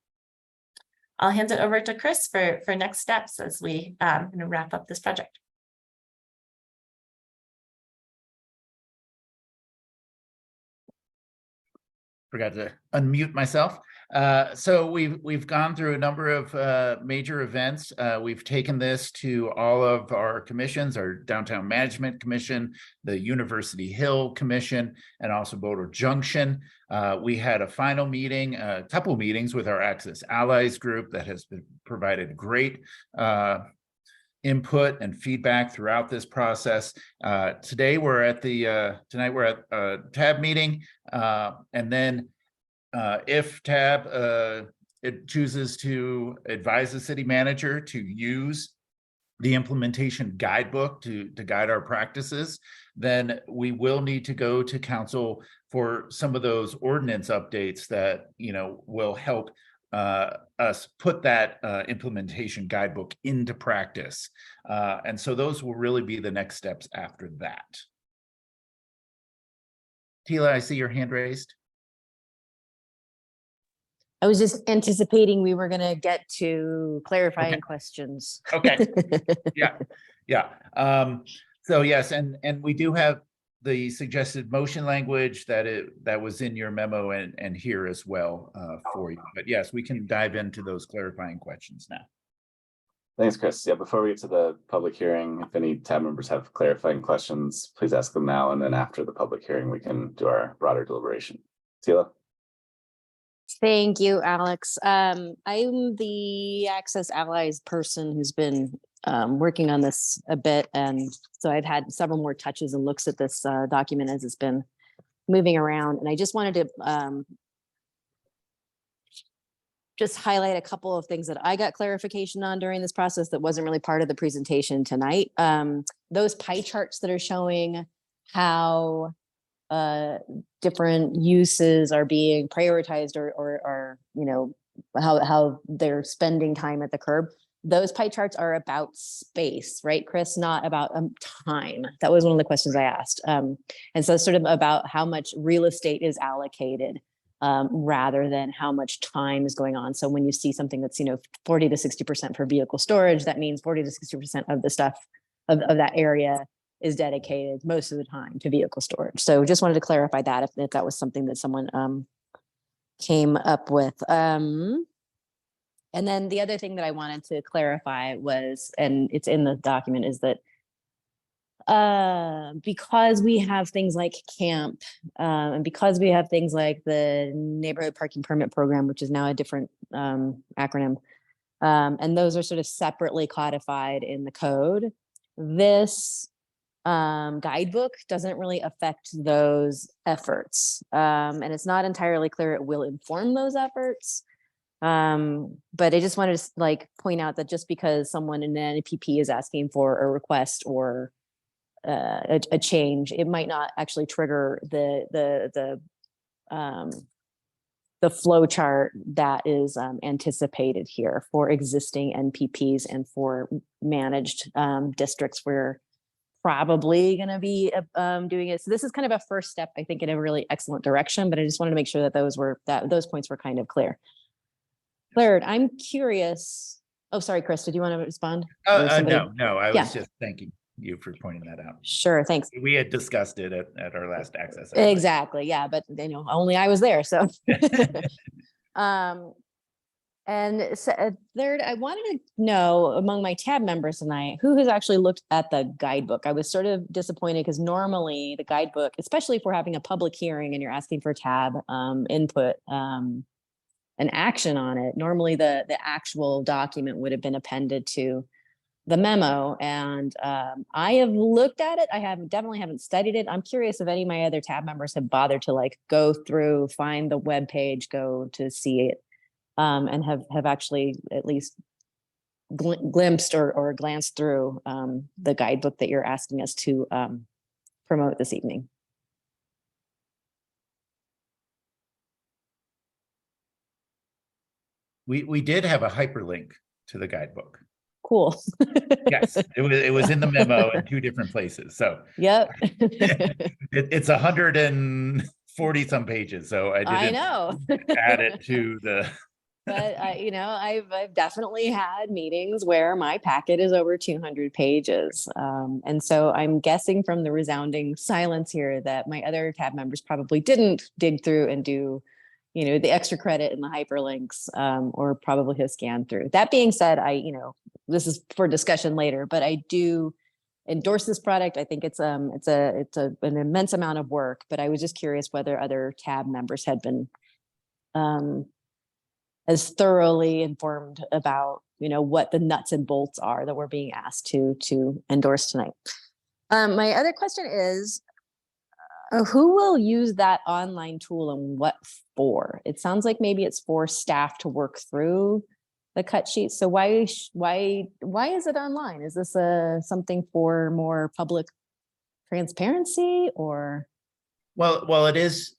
Speaker 12: I'll hand it over to Chris for next steps as we wrap up this project.
Speaker 9: Forgot to unmute myself. So we've gone through a number of major events. We've taken this to all of our commissions, our Downtown Management Commission, the University Hill Commission, and also Boulder Junction. We had a final meeting, a couple meetings with our Access Allies group that has been provided great input and feedback throughout this process. Tonight we're at a TAB meeting, and then if TAB it chooses to advise the city manager to use the implementation guidebook to guide our practices, then we will need to go to council for some of those ordinance updates that will help us put that implementation guidebook into practice. And so those will really be the next steps after that. Tila, I see your hand raised.
Speaker 3: I was just anticipating we were going to get to clarifying questions.
Speaker 9: Okay. Yeah. So yes, and we do have the suggested motion language that was in your memo and here as well for you. But yes, we can dive into those clarifying questions now.
Speaker 2: Thanks, Chris. Yeah, before we get to the public hearing, if any TAB members have clarifying questions, please ask them now. And then after the public hearing, we can do our broader deliberation. Tila?
Speaker 3: Thank you, Alex. I'm the Access Allies person who's been working on this a bit. And so I've had several more touches and looks at this document as it's been moving around. And I just wanted to just highlight a couple of things that I got clarification on during this process that wasn't really part of the presentation tonight. Those pie charts that are showing how different uses are being prioritized or how they're spending time at the curb. Those pie charts are about space, right, Chris? Not about time. That was one of the questions I asked. And so sort of about how much real estate is allocated rather than how much time is going on. So when you see something that's, 40 to 60% for vehicle storage, that means 40 to 60% of the stuff of that area is dedicated most of the time to vehicle storage. So just wanted to clarify that if that was something that someone came up with. And then the other thing that I wanted to clarify was, and it's in the document, is that because we have things like CAMP, and because we have things like the Neighborhood Parking Permit Program, which is now a different acronym, and those are sort of separately codified in the code, this guidebook doesn't really affect those efforts. And it's not entirely clear it will inform those efforts. But I just wanted to point out that just because someone in an NPP is asking for a request or a change, it might not actually trigger the flow chart that is anticipated here for existing NPPs and for managed districts where probably going to be doing it. So this is kind of a first step, I think, in a really excellent direction, but I just wanted to make sure that those points were kind of clear. Third, I'm curious. Oh, sorry, Chris, did you want to respond? Or somebody-
Speaker 9: No, I
Speaker 3: Yeah.
Speaker 9: was just thanking you for pointing that out.
Speaker 3: Sure, thanks.
Speaker 9: We had discussed it at our last access. hour.
Speaker 3: Exactly, yeah, but only I was there, so. Third, I wanted to know among my tab members tonight, who has actually looked at the guidebook? I was sort of disappointed because normally the guidebook, especially if we're having a public hearing and you're asking for tab input, an action on it, normally the actual document would have been appended to the memo. And I have looked at it. I definitely haven't studied it. I'm curious if any of my other tab members have bothered to like go through, find the web page, go to see it, and have actually at least glimpsed or glanced through the guidebook that you're asking us to promote this evening.
Speaker 9: We did have a hyperlink to the guidebook.
Speaker 3: Cool.
Speaker 9: Yes, it was in the memo in 2 different places. So
Speaker 3: Yep.
Speaker 9: it's 140 some pages. So I
Speaker 3: I
Speaker 9: didn't
Speaker 3: know.
Speaker 9: add it to the.
Speaker 3: But I've definitely had meetings where my packet is over 200 pages. And so I'm guessing from the resounding silence here that my other tab members probably didn't dig through and do, the extra credit and the hyperlinks, or probably have scanned through. That being said, this is for discussion later, but I do endorse this product. I think it's an immense amount of work, but I was just curious whether other tab members had been as thoroughly informed about, what the nuts and bolts are that we're being asked to endorse tonight. My other question is, who will use that online tool and what for? It sounds like maybe it's for staff to work through the cut sheet. So why is it online? Is this something for more public transparency or?
Speaker 9: Well, it is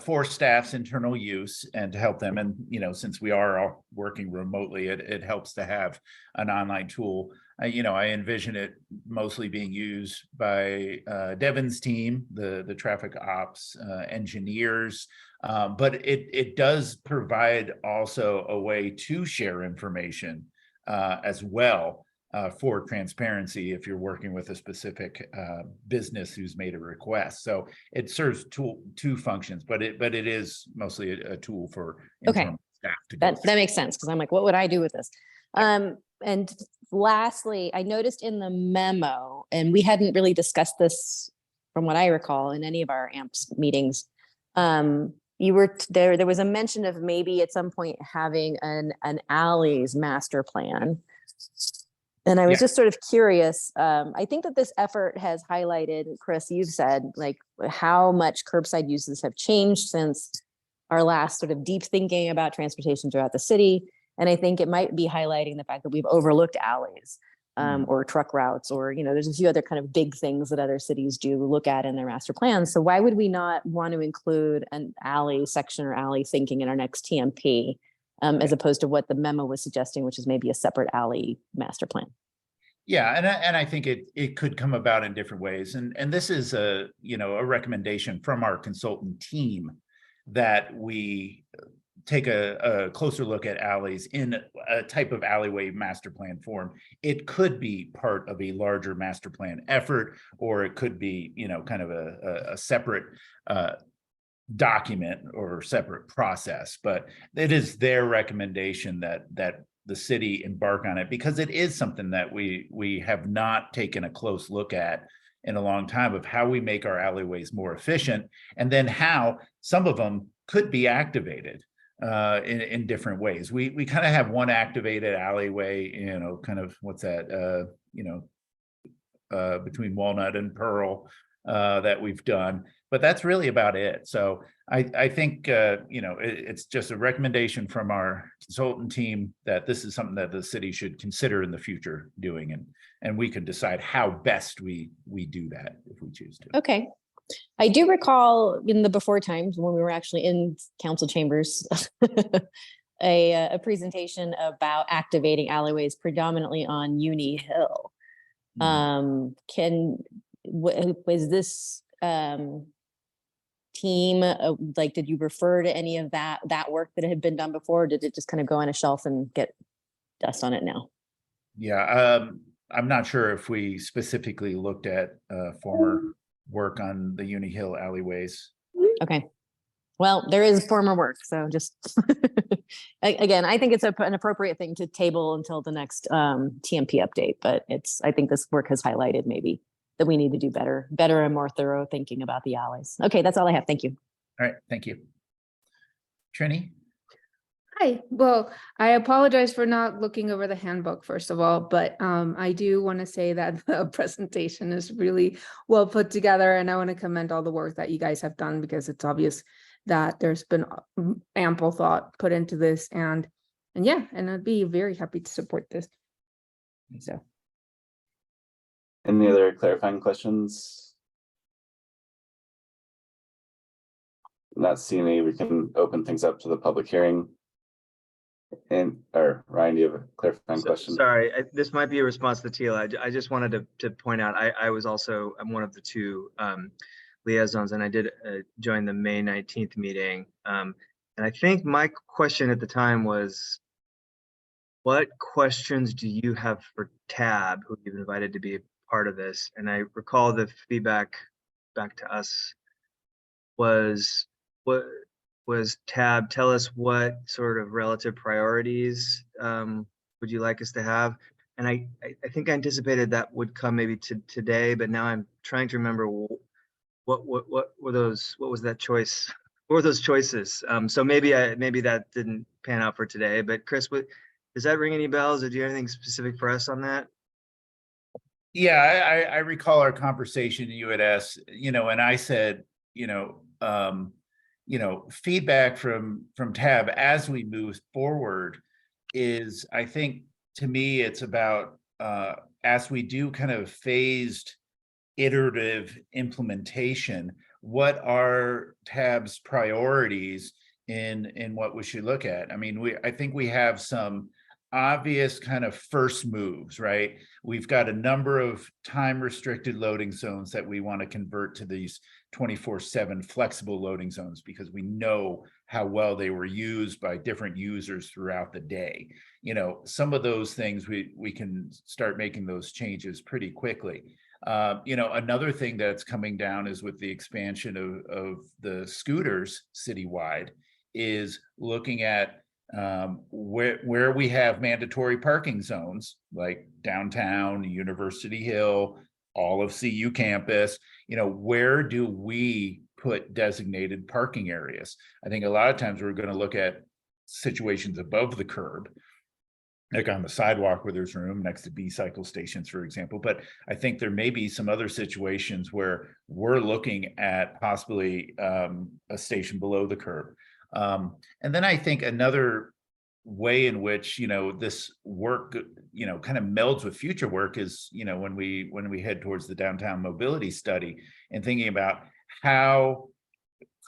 Speaker 9: for staff's internal use and to help them. And, since we are all working remotely, it helps to have an online tool. I envision it mostly being used by Devin's team, the traffic ops engineers, but it does provide also a way to share information as well for transparency if you're working with a specific business who's made a request. So it serves two functions, but it is mostly a tool for internal staff to go
Speaker 3: that makes sense, because I'm like, what would I do with this? And lastly, I noticed in the memo, and we hadn't really discussed this from what I recall in any of our AMPS meetings. You were there was a mention of maybe at some point having an alleys master plan. And I was just sort of curious. I think that this effort has highlighted, Chris, you've said, like how much curbside uses have changed since our last sort of deep thinking about transportation throughout the city. And I think it might be highlighting the fact that we've overlooked alleys or truck routes, or, there's a few other kind of big things that other cities do look at in their master plans. So why would we not want to include an alley section or alley thinking in our next TMP, as opposed to what the memo was suggesting, which is maybe a separate alley master plan?
Speaker 9: Yeah, and I think it could come about in different ways. And this is a recommendation from our consultant team that we take a closer look at alleys in a type of alleyway master plan form. It could be part of a larger master plan effort, or it could be, kind of a separate document or separate process. But it is their recommendation that the city embark on it, because it is something that we have not taken a close look at in a long time, of how we make our alleyways more efficient, and then how some of them could be activated in different ways. We kind of have one activated alleyway, kind of what's that, between Walnut and Pearl that we've done, but that's really about it. So I think, it's just a recommendation from our consultant team that this is something that the city should consider in the future doing, and we can decide how best we do that if we choose to.
Speaker 3: Okay. I do recall in the before times when we were actually in council chambers, a presentation about activating alleyways predominantly on Uni Hill. was this team, like, did you refer to any of that work that had been done before? Or did it just kind of go on a shelf and get dust on it now?
Speaker 9: Yeah, I'm not sure if we specifically looked at former work on the Uni Hill alleyways.
Speaker 3: Okay. Well, there is former work, so just again, I think it's an appropriate thing to table until the next TMP update. But I think this work has highlighted maybe that we need to do better and more thorough thinking about the alleys. Okay, that's all I have. Thank you.
Speaker 9: All right, thank you. Trini?
Speaker 13: Hi, well, I apologize for not looking over the handbook, first of all, but I do want to say that the presentation is really well put together, and I want to commend all the work that you guys have done, because it's obvious that there's been ample thought put into this, and yeah, and I'd be very happy to support this. So.
Speaker 2: Any other clarifying questions? Not seeing any, we can open things up to the public hearing. Or Ryan, do you have a clarifying question?
Speaker 4: Sorry, this might be a response to Teal. I just wanted to point out, I'm one of the two liaisons, and I did join the May 19th meeting. And I think my question at the time was, what questions do you have for Tab, who you've invited to be a part of this? And I recall the feedback back to us was, what was Tab, tell us what sort of relative priorities would you like us to have? And I think I anticipated that would come maybe today, but now I'm trying to remember what were those, what was that choice? What were those choices? So maybe that didn't pan out for today, but Chris, does that ring any bells, or do you have anything specific for us on that?
Speaker 9: Yeah, I recall our conversation. You had asked, and I said, feedback from Tab as we move forward is, I think, to me, it's about as we do kind of phased iterative implementation, what are Tab's priorities in what we should look at? I mean, I think we have some obvious kind of first moves, right? We've got a number of time restricted loading zones that we want to convert to these 24/7 flexible loading zones, because we know how well they were used by different users throughout the day. Some of those things we can start making those changes pretty quickly. Another thing that's coming down is with the expansion of the scooters citywide, is looking at where we have mandatory parking zones, like downtown, University Hill, all of CU campus, where do we put designated parking areas? I think a lot of times we're going to look at situations above the curb, like on the sidewalk where there's room next to B-cycle stations, for example. But I think there may be some other situations where we're looking at possibly a station below the curb. And then I think another way in which this work kind of melds with future work is when we head towards the downtown mobility study, and thinking about how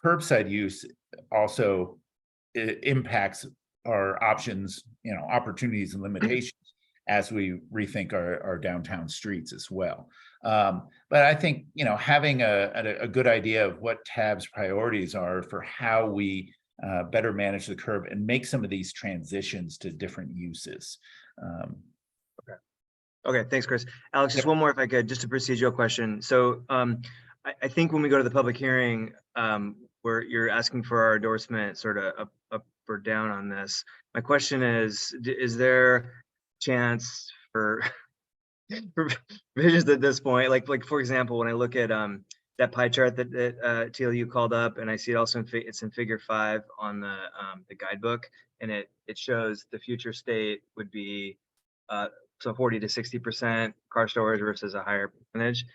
Speaker 9: curbside use also impacts our options, opportunities and limitations as we rethink our downtown streets as well. But I think having a good idea of what Tab's priorities are for how we better manage the curb and make some of these transitions to different uses.
Speaker 4: Okay, thanks, Chris. Alex, just one more if I could, just a procedural question. So I think when we go to the public hearing, where you're asking for our endorsement sort of up or down on this, my question is there chance for revisions at this point? Like for example, when I look at that pie chart that TLU called up, and I see it also it's in figure 5 on the guidebook, and it shows the future state would be so 40 to 60% car storage versus a higher percentage.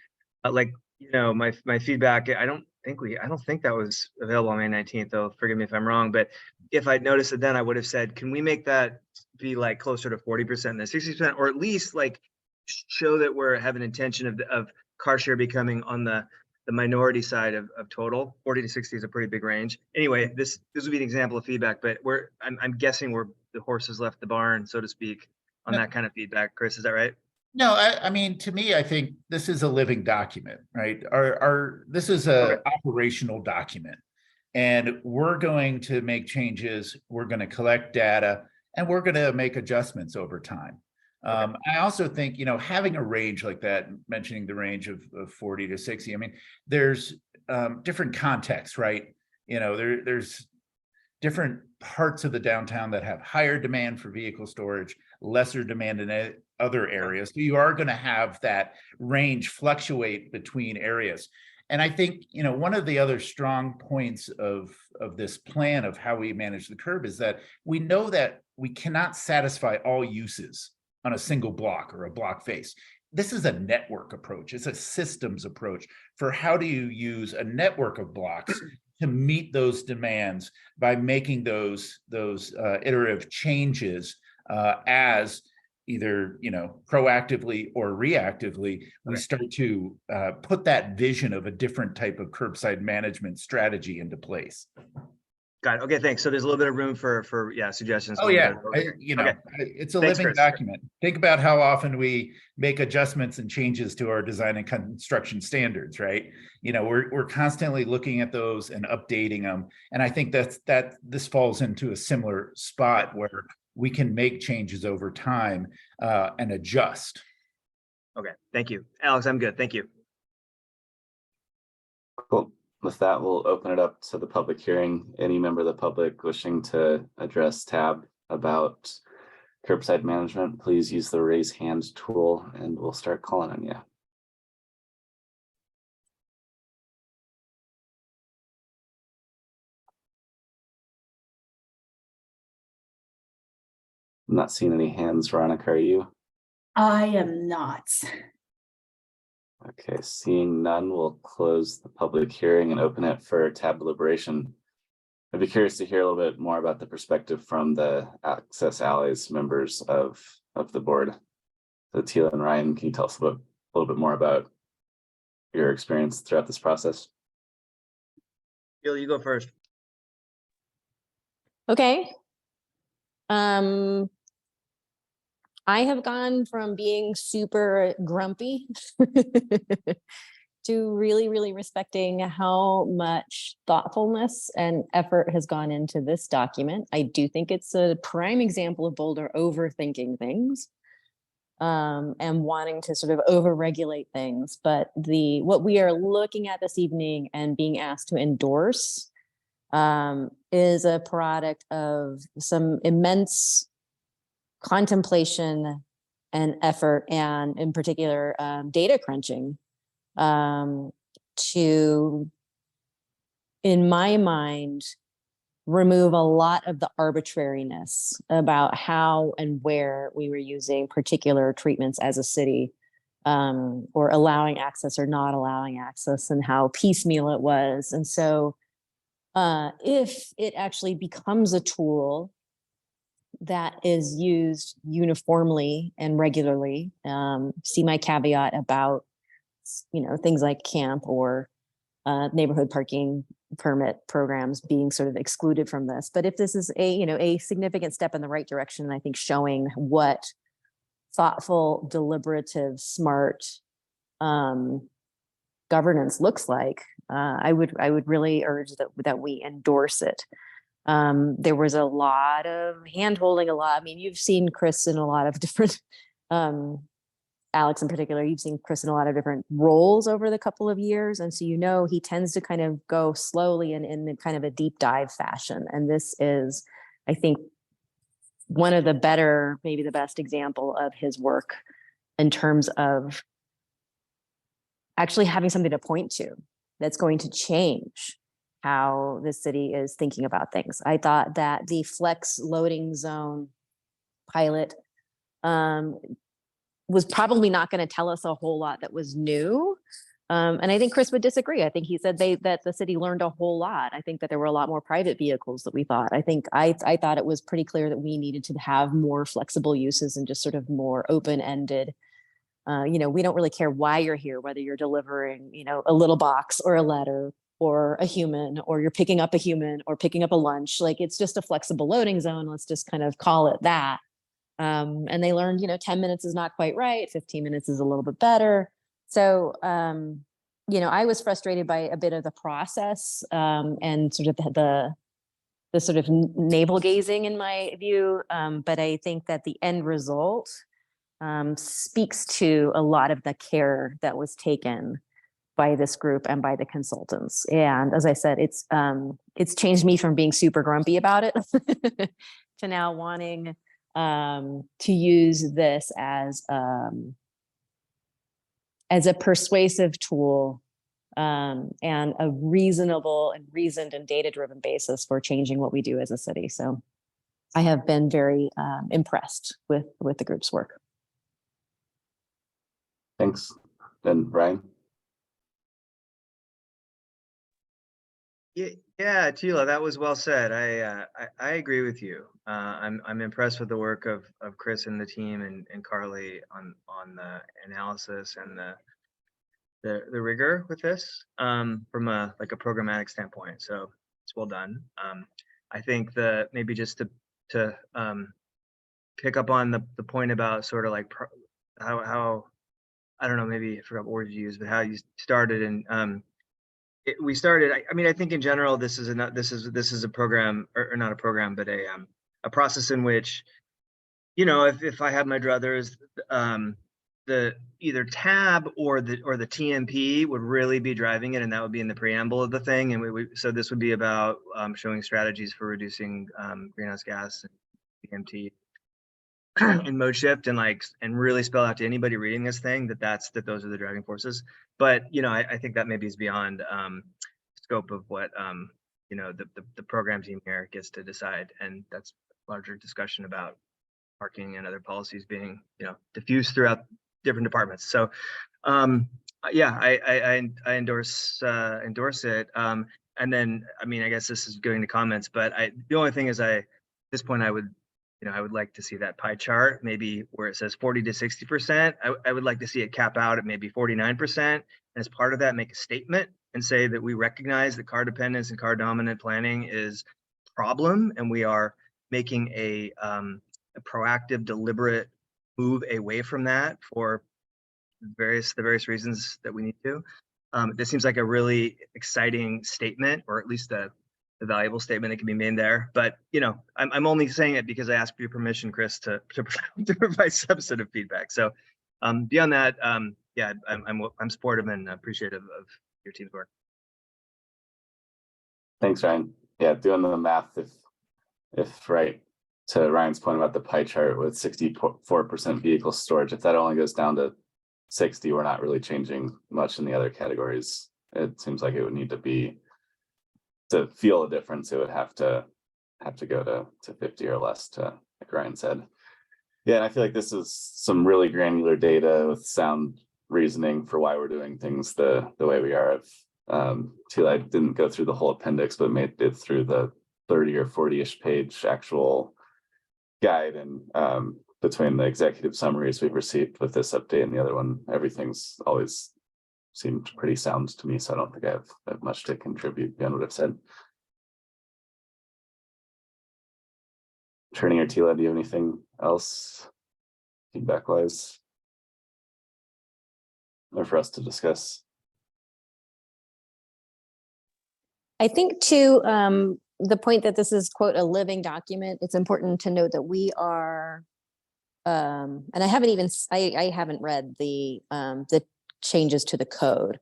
Speaker 4: My feedback, I don't think that was available on May 19th, though. Forgive me if I'm wrong, but if I'd noticed it then, I would have said, can we make that be like closer to 40% than 60%, or at least like show that we're having intention of car share becoming on the minority side of total. 40 to 60 is a pretty big range. Anyway, this would be an example of feedback, but I'm guessing the horses left the barn, so to speak, on that kind of feedback. Chris, is that right?
Speaker 9: No, I mean, to me, I think this is a living document, right? This is
Speaker 4: Okay.
Speaker 9: a operational document. And we're going to make changes, we're going to collect data, and we're going to make adjustments over time. I also think, having a range like that, mentioning the range of 40 to 60, I mean, there's different contexts, right? There's different parts of the downtown that have higher demand for vehicle storage, lesser demand in other areas. So you are going to have that range fluctuate between areas. And I think, one of the other strong points of this plan of how we manage the curb is that we know that we cannot satisfy all uses on a single block or a block face. This is a network approach. It's a systems approach for how do you use a network of blocks to meet those demands by making those iterative changes as either proactively or reactively we start to put that vision of a different type of curbside management strategy into place.
Speaker 4: Got it. Okay, thanks. So there's a little bit of room for suggestions.
Speaker 9: Oh yeah,
Speaker 4: Okay.
Speaker 9: it's a
Speaker 4: Thanks,
Speaker 9: living
Speaker 4: Chris.
Speaker 9: document. Think about how often we make adjustments and changes to our design and construction standards, right? We're constantly looking at those and updating them, and I think that this falls into a similar spot where we can make changes over time and adjust.
Speaker 4: Okay, thank you. Alex, I'm good. Thank you.
Speaker 2: Cool. With that, we'll open it up to the public hearing. Any member of the public wishing to address Tab about curbside management, please use the raise hand tool and we'll start calling on you. I'm not seeing any hands. Veronica, are you?
Speaker 1: I am not.
Speaker 2: Okay, seeing none, we'll close the public hearing and open it for tab deliberation. I'd be curious to hear a little bit more about the perspective from the Access Allies members of the board. So Tila and Ryan, can you tell us a little bit more about your experience throughout this process?
Speaker 4: Bill, you go first.
Speaker 3: Okay. I have gone from being super grumpy to really, really respecting how much thoughtfulness and effort has gone into this document. I do think it's a prime example of Boulder overthinking things and wanting to sort of overregulate things. But what we are looking at this evening and being asked to endorse is a product of some immense contemplation and effort, and in particular data crunching to, in my mind, remove a lot of the arbitrariness about how and where we were using particular treatments as a city, or allowing access or not allowing access, and how piecemeal it was. And so if it actually becomes a tool that is used uniformly and regularly, see my caveat about, things like camp or neighborhood parking permit programs being sort of excluded from this. But if this is a significant step in the right direction, I think showing what thoughtful, deliberative, smart governance looks like, I would really urge that we endorse it. There was a lot of hand-holding, I mean, you've seen Chris in a lot of different, Alex in particular, you've seen Chris in a lot of different roles over the couple of years. And so, he tends to kind of go slowly and in kind of a deep dive fashion. And this is, I think, one of the better, maybe the best example of his work in terms of actually having something to point to that's going to change how the city is thinking about things. I thought that the flex loading zone pilot was probably not going to tell us a whole lot that was new. And I think Chris would disagree. I think he said that the city learned a whole lot. I think that there were a lot more private vehicles that we thought. I think I thought it was pretty clear that we needed to have more flexible uses and just sort of more open-ended. We don't really care why you're here, whether you're delivering, a little box or a letter or a human, or you're picking up a human or picking up a lunch. Like, it's just a flexible loading zone. Let's just kind of call it that. And they learned, 10 minutes is not quite right. 15 minutes is a little bit better. So, I was frustrated by a bit of the process, and sort of the sort of navel gazing in my view. But I think that the end result speaks to a lot of the care that was taken by this group and by the consultants. And as I said, it's changed me from being super grumpy about it to now wanting to use this as a persuasive tool and a reasonable and reasoned and data-driven basis for changing what we do as a city. So I have been very impressed with the group's work.
Speaker 2: Thanks. Then Ryan.
Speaker 4: Yeah, Tila, that was well said. I agree with you. I'm impressed with the work of Chris and the team and Carly on the analysis and the rigor with this from a programmatic standpoint. So it's well done. I think maybe just to pick up on the point about sort of like how I don't know, maybe I forgot what word you used, but how you started and we started. I think in general this is a program or not a program, but a process in which, if I had my druthers, the either TAB or the TMP would really be driving it, and that would be in the preamble of the thing. And so this would be about showing strategies for reducing greenhouse gas and PMT in mode shift, and really spell out to anybody reading this thing that those are the driving forces. But I think that maybe is beyond scope of what the program team here gets to decide, and that's larger discussion about parking and other policies being diffused throughout different departments. So yeah, I endorse it. And then I guess this is going to comments, but the only thing is at this point I would like to see that pie chart, maybe where it says 40 to 60%. I would like to see it cap out at maybe 49%. And as part of that, make a statement and say that we recognize that car dependence and car dominant planning is a problem, and we are making a proactive, deliberate move away from that for the various reasons that we need to. This seems like a really exciting statement, or at least a valuable statement that can be made there. But I'm only saying it because I asked for your permission, Chris, to provide substantive feedback. So beyond that, yeah, I'm supportive and appreciative of your team's work.
Speaker 2: Thanks, Ryan. Yeah, doing the math, if right, to Ryan's point about the pie chart with 64% vehicle storage, if that only goes down to 60, we're not really changing much in the other categories. It seems like it would need to feel a difference, it would have to go to 50 or less, to like Ryan said. Yeah, and I feel like this is some really granular data with sound reasoning for why we're doing things the way we are. I didn't go through the whole appendix, but made it through the 30 or 40-ish page actual guide, and between the executive summaries we've received with this update and the other one, everything's always seemed pretty sound to me, so I don't think I have much to contribute beyond what I've said. Turning or Tila, do you have anything else feedback wise or for us to discuss?
Speaker 3: I think to the point that this is, quote, a living document, it's important to note that we are, and I haven't read the changes to the code,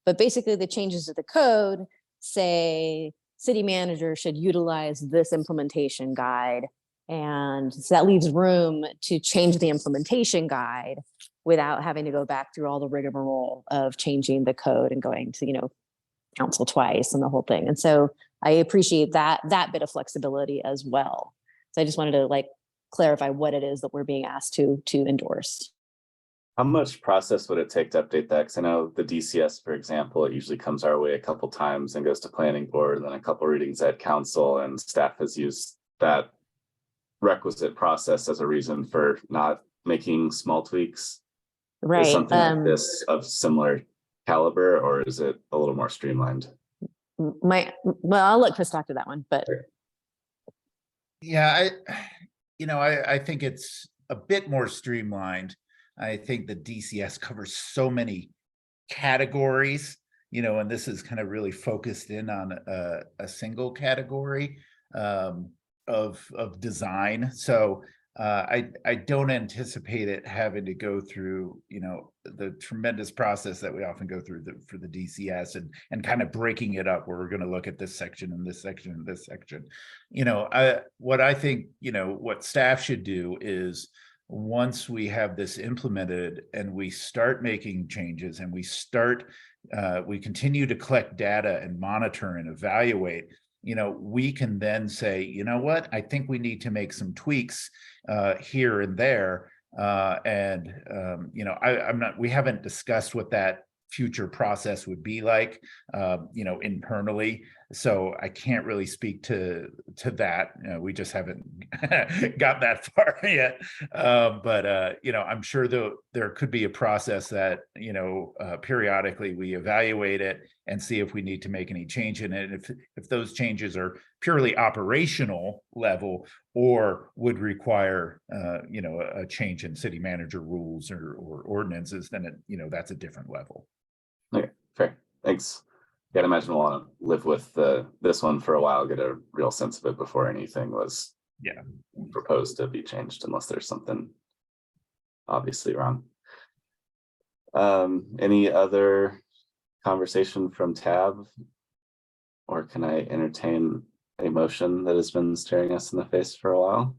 Speaker 3: but basically the changes to the code say city manager should utilize this implementation guide. And so that leaves room to change the implementation guide without having to go back through all the rigmarole of changing the code and going to, council twice and the whole thing. And so I appreciate that bit of flexibility as well. So I just wanted to clarify what it is that we're being asked to endorse.
Speaker 2: How much process would it take to update that? Because I know the DCS, for example, it usually comes our way a couple times and goes to planning board and then a couple readings at council, and staff has used that requisite process as a reason for not making small tweaks.
Speaker 3: Right.
Speaker 2: Is something like this of similar caliber, or is it a little more streamlined?
Speaker 3: I'll let Chris talk to that one, but
Speaker 9: yeah, I think it's a bit more streamlined. I think the DCS covers so many categories, and this is kind of really focused in on a single category of design. So I don't anticipate it having to go through, the tremendous process that we often go through for the DCS and kind of breaking it up where we're going to look at this section and this section and this section. What I think, what staff should do is, once we have this implemented and we start making changes and we continue to collect data and monitor and evaluate, we can then say, you know what, I think we need to make some tweaks here and there. We haven't discussed what that future process would be like, internally. So I can't really speak to that. We just haven't got that far yet. I'm sure there could be a process that, periodically we evaluate it and see if we need to make any change in it. If those changes are purely operational level or would require, a change in city manager rules or ordinances, then that's a different level.
Speaker 2: Okay, fair. Thanks. Yeah, I'd imagine we'll want to live with this one for a while, get a real sense of it before anything was proposed to be changed, unless there's something obviously wrong. Any other conversation from Tab? Or can I entertain a motion that has been staring us in the face for a while?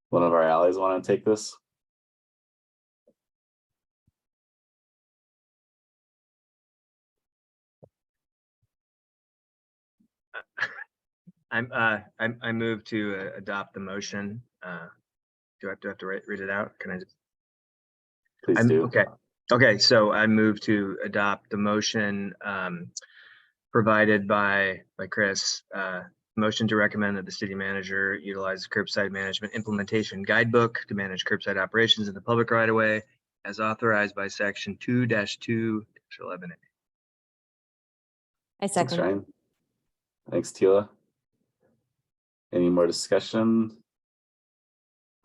Speaker 2: One of our allies want to take this?
Speaker 4: I move to adopt the motion. Do I have to read it out? Can I just?
Speaker 2: Please do.
Speaker 4: Okay. So I move to adopt the motion provided by Chris. Motion to recommend that the city manager utilize curbside management implementation guidebook to manage curbside operations in the public right of way, as authorized by section 2-2-11A.
Speaker 3: I
Speaker 2: Thanks,
Speaker 3: second.
Speaker 2: Ryan. Thanks, Tila. Any more discussion?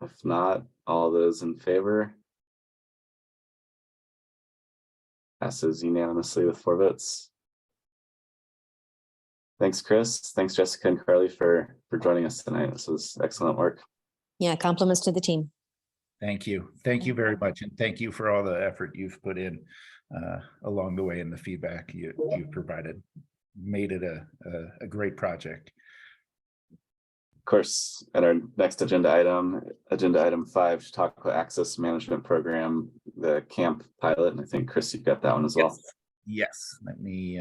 Speaker 2: If not, all those in favor? Passes unanimously with 4 votes. Thanks, Chris. Thanks, Jessica and Carly, for joining us tonight. This was excellent work.
Speaker 3: Yeah, compliments to the team.
Speaker 9: Thank you. Thank you very much. And thank you for all the effort you've put in along the way and the feedback you've provided. Made it a great project.
Speaker 2: Of course, at our next agenda item 5, Chautauqua Access Management Program, the CAMP pilot. And I think, Chris, you've got that one as well.
Speaker 9: Yes. Let me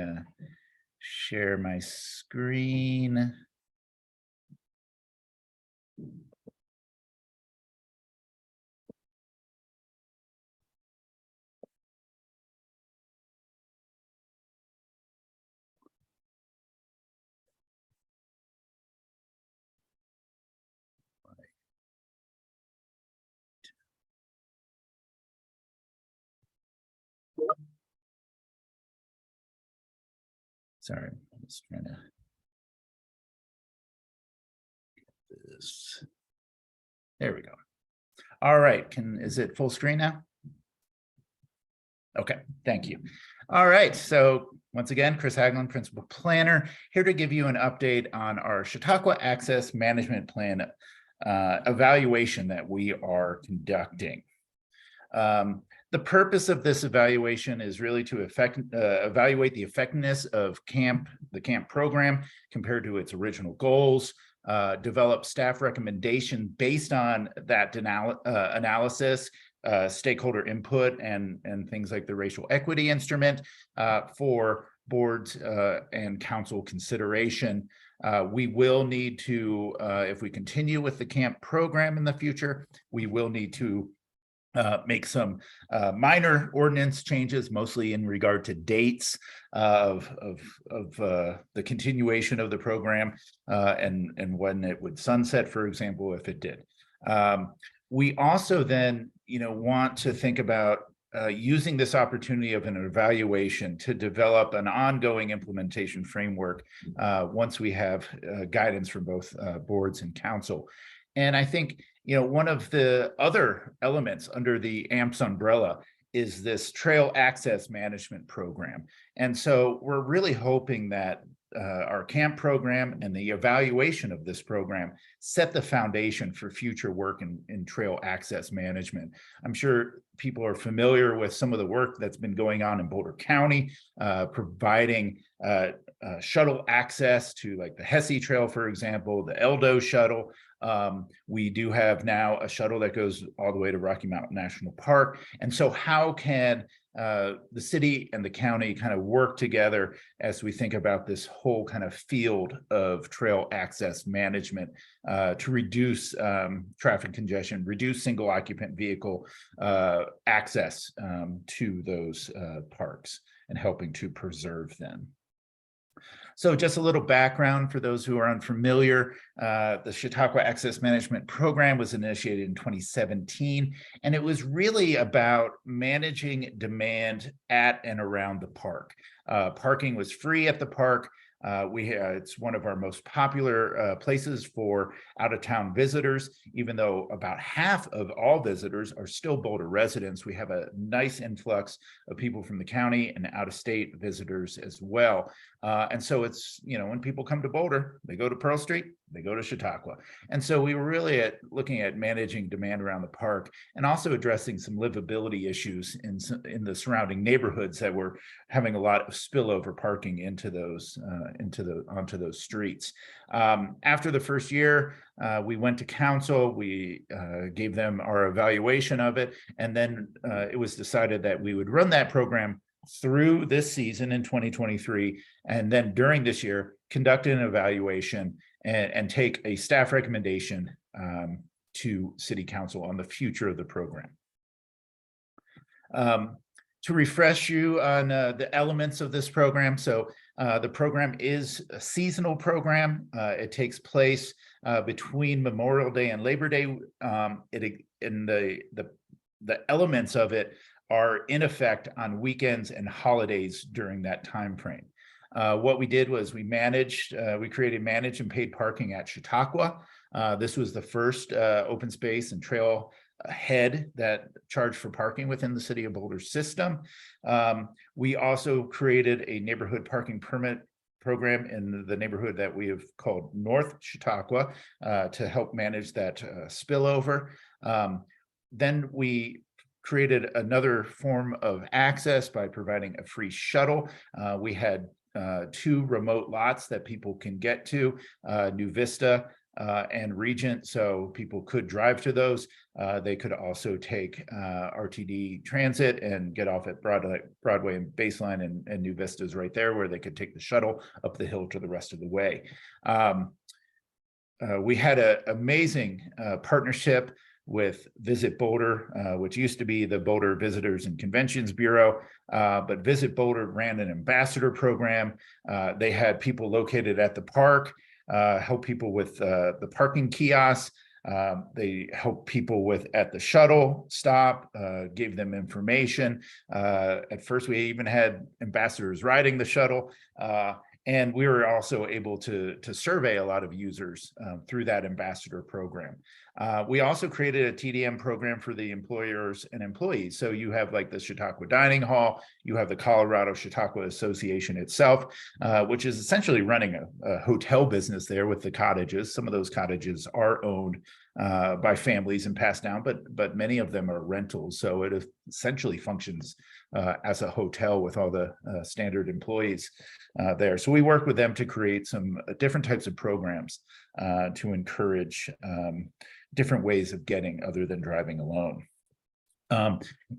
Speaker 9: share my screen. Sorry, I'm just trying to get this. There we go. All right, is it full screen now? Okay, thank you. All right, so once again, Chris Haglund, Principal Planner, here to give you an update on our Chautauqua Access Management Plan evaluation that we are conducting. The purpose of this evaluation is really to evaluate the effectiveness of the CAMP program compared to its original goals, develop staff recommendation based on that analysis, stakeholder input, and things like the racial equity instrument for boards and council consideration. We will need to, if we continue with the CAMP program in the future, we will need to make some minor ordinance changes, mostly in regard to dates of the continuation of the program and when it would sunset, for example, if it did. We also then, want to think about using this opportunity of an evaluation to develop an ongoing implementation framework once we have guidance from both boards and council. And I think, one of the other elements under the AMPS umbrella is this trail access management program. And so we're really hoping that our camp program and the evaluation of this program set the foundation for future work in trail access management. I'm sure people are familiar with some of the work that's been going on in Boulder County, providing shuttle access to like the Hesse Trail, for example, the Eldo shuttle. We do have now a shuttle that goes all the way to Rocky Mountain National Park. And so how can the city and the county kind of work together as we think about this whole kind of field of trail access management to reduce traffic congestion, reduce single occupant vehicle access to those parks and helping to preserve them. So just a little background for those who are unfamiliar, the Chautauqua Access Management Program was initiated in 2017, and it was really about managing demand at and around the park. Parking was free at the park. It's one of our most popular places for out-of-town visitors, even though about half of all visitors are still Boulder residents. We have a nice influx of people from the county and out-of-state visitors as well. And so it's, when people come to Boulder, they go to Pearl Street, they go to Chautauqua. And so we were really looking at managing demand around the park and also addressing some livability issues in the surrounding neighborhoods that were having a lot of spillover parking into those onto those streets. After the first year, we went to council, we gave them our evaluation of it, and then it was decided that we would run that program through this season in 2023, and then during this year, conduct an evaluation and take a staff recommendation to City Council on the future of the program. To refresh you on the elements of this program, so the program is a seasonal program. It takes place between Memorial Day and Labor Day. The elements of it are in effect on weekends and holidays during that time frame. What we did was we created managed and paid parking at Chautauqua. This was the first open space and trail head that charged for parking within the City of Boulder system. We also created a neighborhood parking permit program in the neighborhood that we have called North Chautauqua to help manage that spillover. Then we created another form of access by providing a free shuttle. We had 2 remote lots that people can get to, New Vista and Regent, so people could drive to those. They could also take RTD Transit and get off at Broadway and Baseline, and New Vista is right there where they could take the shuttle up the hill to the rest of the way. We had an amazing partnership with Visit Boulder, which used to be the Boulder Visitors and Conventions Bureau, but Visit Boulder ran an ambassador program. They had people located at the park, help people with the parking kiosks. They helped people at the shuttle stop, gave them information. At first, we even had ambassadors riding the shuttle. And we were also able to survey a lot of users through that ambassador program. We also created a TDM program for the employers and employees. So you have like the Chautauqua Dining Hall, you have the Colorado Chautauqua Association itself, which is essentially running a hotel business there with the cottages. Some of those cottages are owned by families and passed down, but many of them are rentals. So it essentially functions as a hotel with all the standard employees there. So we work with them to create some different types of programs to encourage different ways of getting other than driving alone.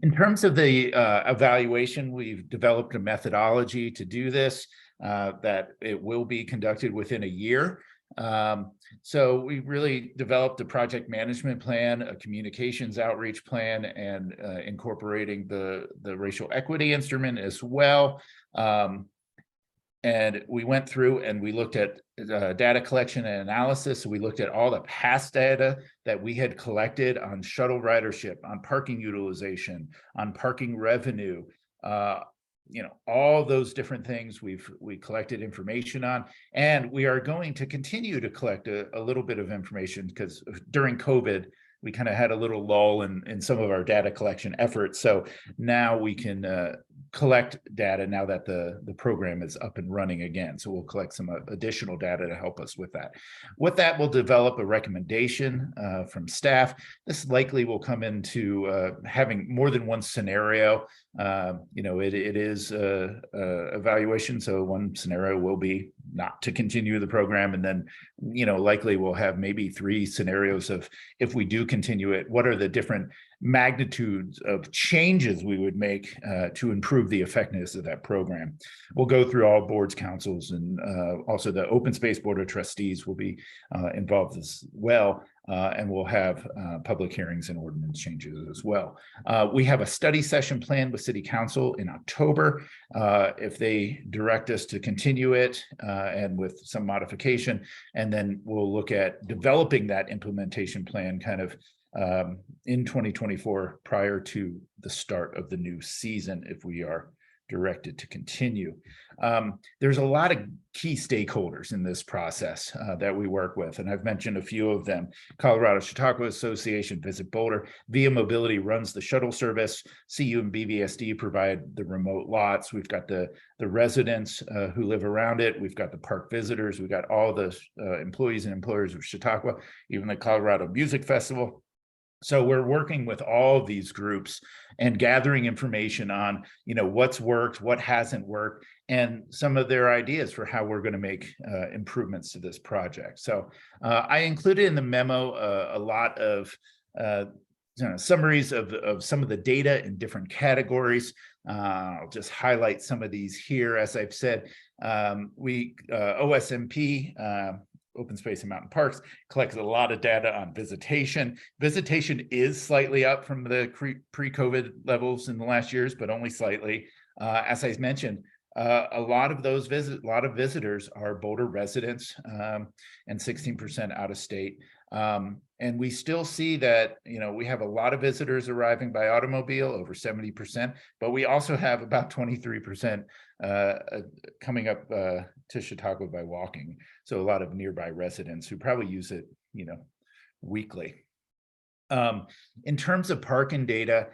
Speaker 9: In terms of the evaluation, we've developed a methodology to do this that it will be conducted within a year. So we really developed a project management plan, a communications outreach plan, and incorporating the racial equity instrument as well. And we went through and we looked at data collection and analysis. So we looked at all the past data that we had collected on shuttle ridership, on parking utilization, on parking revenue, all those different things we collected information on, and we are going to continue to collect a little bit of information because during COVID, we kind of had a little lull in some of our data collection efforts. So now we can collect data now that the program is up and running again. So we'll collect some additional data to help us with that. With that, we'll develop a recommendation from staff. This likely will come into having more than one scenario. It is a evaluation. So one scenario will be not to continue the program. And then, likely we'll have maybe 3 scenarios of if we do continue it, what are the different magnitudes of changes we would make to improve the effectiveness of that program. We'll go through all boards, councils, and also the Open Space Board of Trustees will be involved as well. And we'll have public hearings and ordinance changes as well. We have a study session planned with City Council in October. If they direct us to continue it and with some modification, and then we'll look at developing that implementation plan kind of in 2024 prior to the start of the new season if we are directed to continue. There's a lot of key stakeholders in this process that we work with, and I've mentioned a few of them. Colorado Chautauqua Association, Visit Boulder, Via Mobility runs the shuttle service, CU and BVSD provide the remote lots. We've got the residents who live around it. We've got the park visitors. We've got all the employees and employers of Chautauqua, even the Colorado Music Festival. So we're working with all of these groups and gathering information on, what's worked, what hasn't worked, and some of their ideas for how we're going to make improvements to this project. So I included in the memo a lot of summaries of some of the data in different categories. I'll just highlight some of these here. As I've said, OSMP, Open Space and Mountain Parks, collects a lot of data on visitation. Visitation is slightly up from the pre-COVID levels in the last years, but only slightly. As I mentioned, a lot of visitors are Boulder residents, and 16% out of state. And we still see that, we have a lot of visitors arriving by automobile, over 70%, but we also have about 23% coming up to Chautauqua by walking. So a lot of nearby residents who probably use it, weekly. In terms of parking data,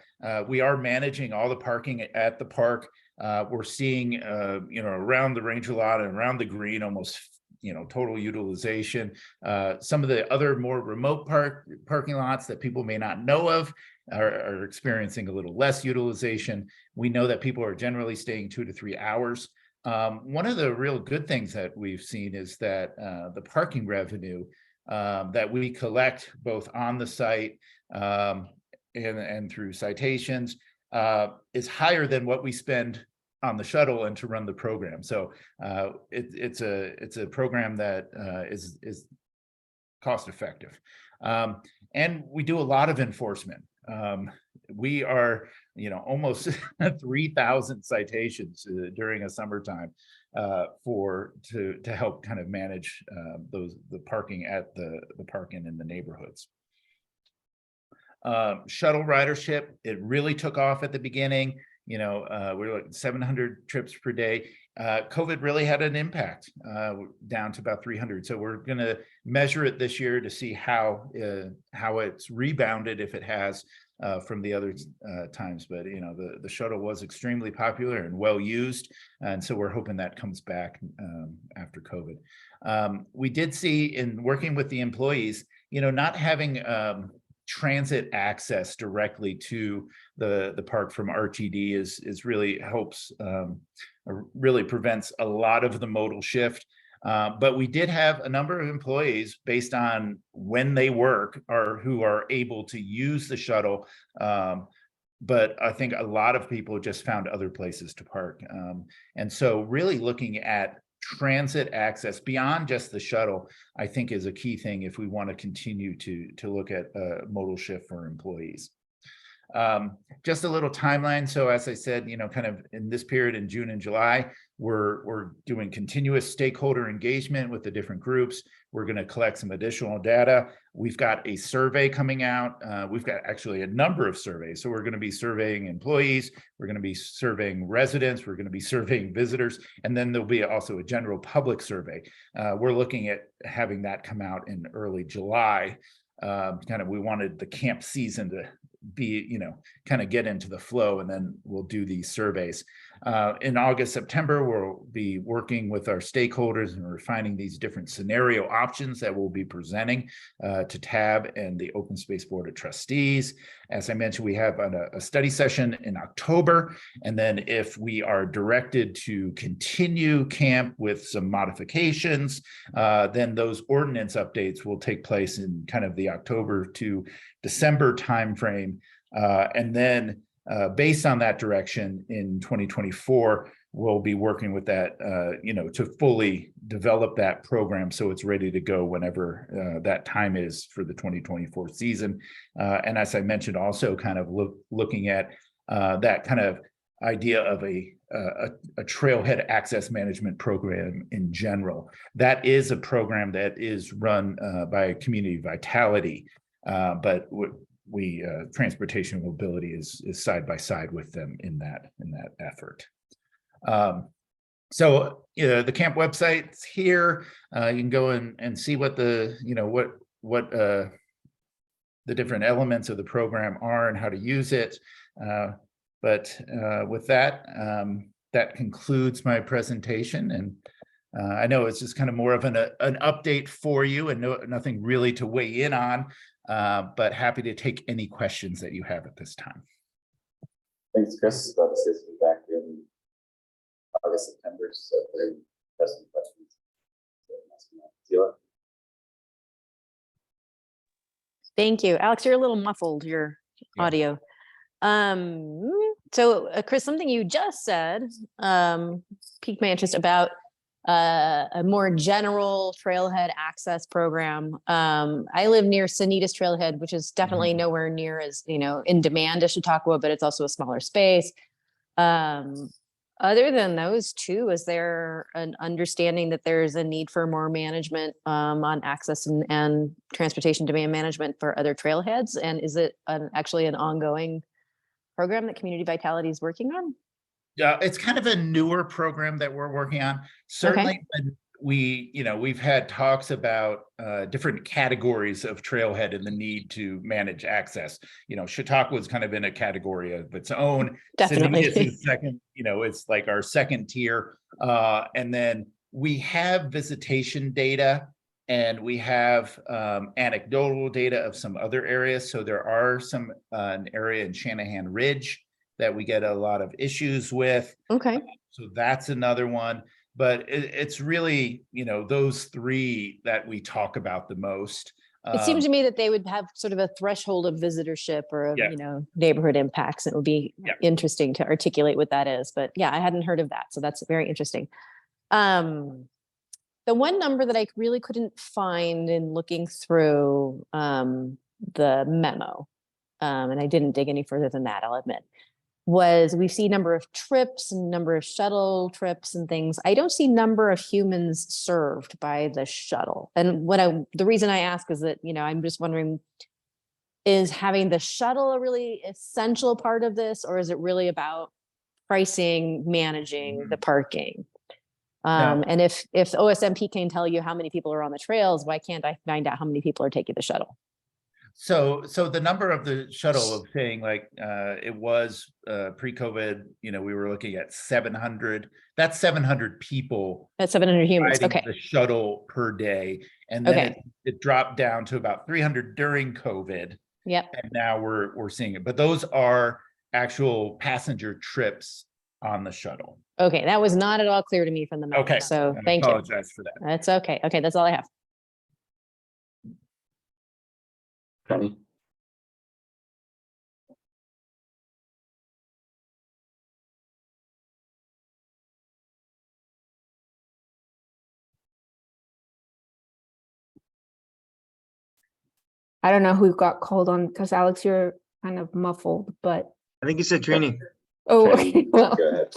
Speaker 9: we are managing all the parking at the park. We're seeing, around the Ranger lot and around the green, almost total utilization. Some of the other more remote parking lots that people may not know of are experiencing a little less utilization. We know that people are generally staying 2 to 3 hours. One of the real good things that we've seen is that the parking revenue that we collect both on the site and through citations is higher than what we spend on the shuttle and to run the program. So it's a program that is cost effective. And we do a lot of enforcement. We are, almost 3,000 citations during a summertime to help kind of manage the parking at the parking in the neighborhoods. Shuttle ridership, it really took off at the beginning. We were like 700 trips per day. COVID really had an impact down to about 300. So we're going to measure it this year to see how it's rebounded, if it has, from the other times. But the shuttle was extremely popular and well used, and so we're hoping that comes back after COVID. We did see, in working with the employees, not having transit access directly to the park from RTD is really helps, really prevents a lot of the modal shift. But we did have a number of employees, based on when they work, who are able to use the shuttle. But I think a lot of people just found other places to park. And so really looking at transit access beyond just the shuttle, I think, is a key thing if we want to continue to look at modal shift for employees. Just a little timeline. So as I said, you know, kind of in this period in June and July, we're doing continuous stakeholder engagement with the different groups. We're going to collect some additional data. We've got a survey coming out. We've got actually a number of surveys. So we're going to be surveying employees. We're going to be surveying residents. We're going to be surveying visitors. And then there'll be also a general public survey. We're looking at having that come out in early July. We wanted the camp season to be, you know, kind of get into the flow, and then we'll do these surveys. In August, September, we'll be working with our stakeholders and refining these different scenario options that we'll be presenting to TAB and the Open Space Board of Trustees. As I mentioned, we have a study session in October, and then if we are directed to continue camp with some modifications, then those ordinance updates will take place in kind of the October to December timeframe. And then based on that direction in 2024, we'll be working with that, you know, to fully develop that program so it's ready to go whenever that time is for the 2024 season. And as I mentioned, also kind of looking at that kind of idea of a trailhead access management program in general. That is a program that is run by Community Vitality, but we transportation mobility is side by side with them in that effort. So the camp website's here. You can go and see what the, you know, what the different elements of the program are and how to use it. But with that, that concludes my presentation. And I know it's just kind of more of an update for you and nothing really to weigh in on, but happy to take any questions that you have at this time.
Speaker 2: Thanks, Chris. Glad to see you back in August, September. So very pressing questions. Tila?
Speaker 3: Thank you. Alex, you're a little muffled, your audio. So Chris, something you just said piqued my interest about a more general trailhead access program. I live near Sanitas Trailhead, which is definitely nowhere near as, you know, in demand as Chautauqua, but it's also a smaller space. Other than those two, is there an understanding that there's a need for more management on access and transportation demand management for other trailheads? And is it actually an ongoing program that Community Vitality is working on?
Speaker 9: Yeah, it's kind of a newer program that we're working on. Certainly, when we've had talks about different categories of trailhead and the need to manage access. You know, Chautauqua was kind of in a category of its own.
Speaker 3: Definitely.
Speaker 9: Sanitas is second, you know, it's like our second tier. And then we have visitation data and we have anecdotal data of some other areas. So there are some an area in Shanahan Ridge that we get a lot of issues with.
Speaker 3: Okay.
Speaker 9: So that's another one. But it's really, you know, those three that we talk about the most.
Speaker 3: It seems to me that they would have sort of a threshold of visitorship or of,
Speaker 9: Yeah.
Speaker 3: you know, neighborhood impacts. It would be
Speaker 9: Yeah.
Speaker 3: interesting to articulate what that is. But yeah, I hadn't heard of that. So that's very interesting. The one number that I really couldn't find in looking through the memo, and I didn't dig any further than that, I'll admit, was we see number of trips and number of shuttle trips and things. I don't see number of humans served by the shuttle. And the reason I ask is that, you know, I'm just wondering, is having the shuttle a really essential part of this, or is it really about pricing, managing the parking? And if OSMP can tell you how many people are on the trails, why can't I find out how many people are taking the shuttle?
Speaker 9: So the number of the shuttle of saying like it was pre-COVID, you know, we were looking at 700. That's 700 people.
Speaker 3: That's 700 humans.
Speaker 9: riding
Speaker 3: Okay.
Speaker 9: the shuttle per day, and then it dropped down to about 300 during COVID.
Speaker 3: Yep.
Speaker 9: And now we're seeing it, but those are actual passenger trips on the shuttle.
Speaker 3: Okay, that was not at all clear to me from the memo.
Speaker 9: Okay.
Speaker 3: So
Speaker 9: I
Speaker 3: thank you.
Speaker 9: apologize for that.
Speaker 3: That's okay. Okay, that's all I have.
Speaker 2: Penny?
Speaker 13: I don't know who got called on because Alex, you're kind of muffled, but,
Speaker 4: I think you said Trini.
Speaker 13: oh,
Speaker 2: Trini,
Speaker 13: okay, well,
Speaker 2: go ahead.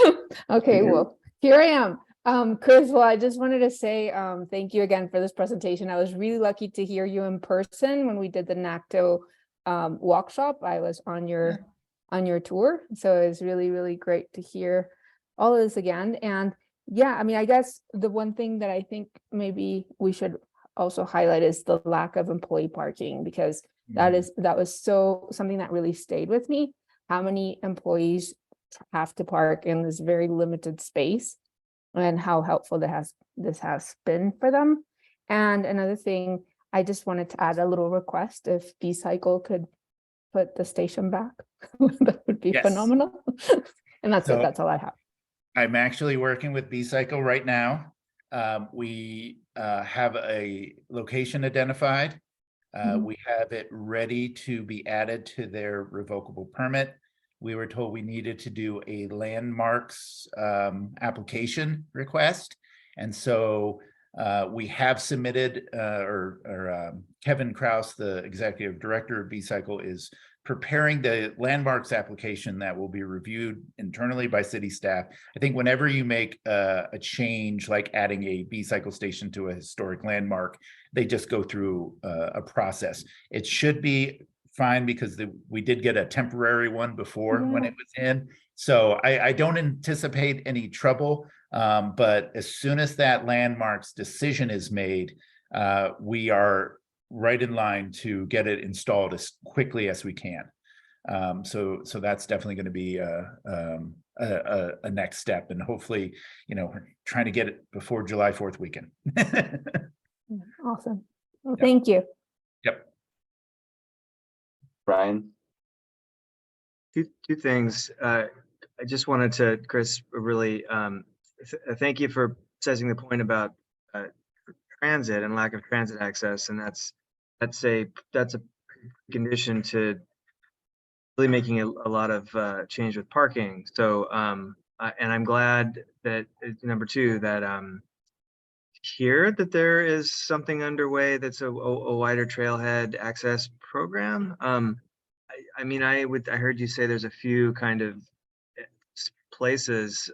Speaker 13: okay,
Speaker 2: Mhm.
Speaker 13: well, here I am. Chris, well, I just wanted to say, thank you again for this presentation. I was really lucky to hear you in person when we did the NACTO workshop. I was on your tour, so it was really, really great to hear all of this again. And yeah, I mean, I guess the one thing that I think maybe we should also highlight is the lack of employee parking, because that was something that really stayed with me. How many employees have to park in this very limited space, and how helpful this has been for them. And another thing, I just wanted to add a little request: if B-Cycle could put the station back, that would be
Speaker 9: Yes.
Speaker 13: phenomenal. And that's it.
Speaker 9: So-
Speaker 13: That's all I have.
Speaker 9: I'm actually working with B-Cycle right now. We have a location identified. We have it ready to be added to their revocable permit. We were told we needed to do a landmarks application request. And so we have submitted, Kevin Kraus, the executive director of B-Cycle, is preparing the landmarks application that will be reviewed internally by city staff. I think whenever you make a change, like adding a B-Cycle station to a historic landmark, they just go through a process. It should be fine because we did get a temporary one before when it was in. So I don't anticipate any trouble, but as soon as that landmarks decision is made, we are right in line to get it installed as quickly as we can. So that's definitely going to be a next step, and hopefully, we're trying to get it before July 4th weekend.
Speaker 13: Awesome. Well,
Speaker 9: Yep.
Speaker 13: thank you.
Speaker 9: Yep.
Speaker 2: Brian?
Speaker 4: Two things. I just wanted to, Chris, really thank you for setting the point about transit and lack of transit access, and that's a condition to really making a lot of change with parking. So and I'm glad that number two, that hear that there is something underway that's a wider trailhead access program. I mean, I heard you say there's a few kind of places.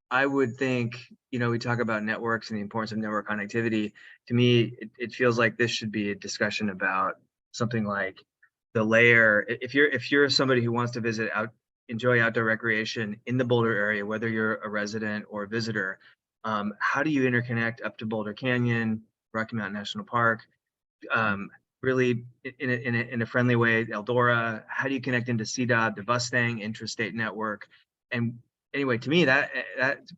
Speaker 4: I would think, we talk about networks and the importance of network connectivity. To me, it feels like this should be a discussion about something like the layer. If you're somebody who wants to enjoy outdoor recreation in the Boulder area, whether you're a resident or a visitor, how do you interconnect up to Boulder Canyon, Rocky Mountain National Park? Really in a friendly way, Eldora? How do you connect into CDOT, the Mustang intrastate network? And anyway, to me, that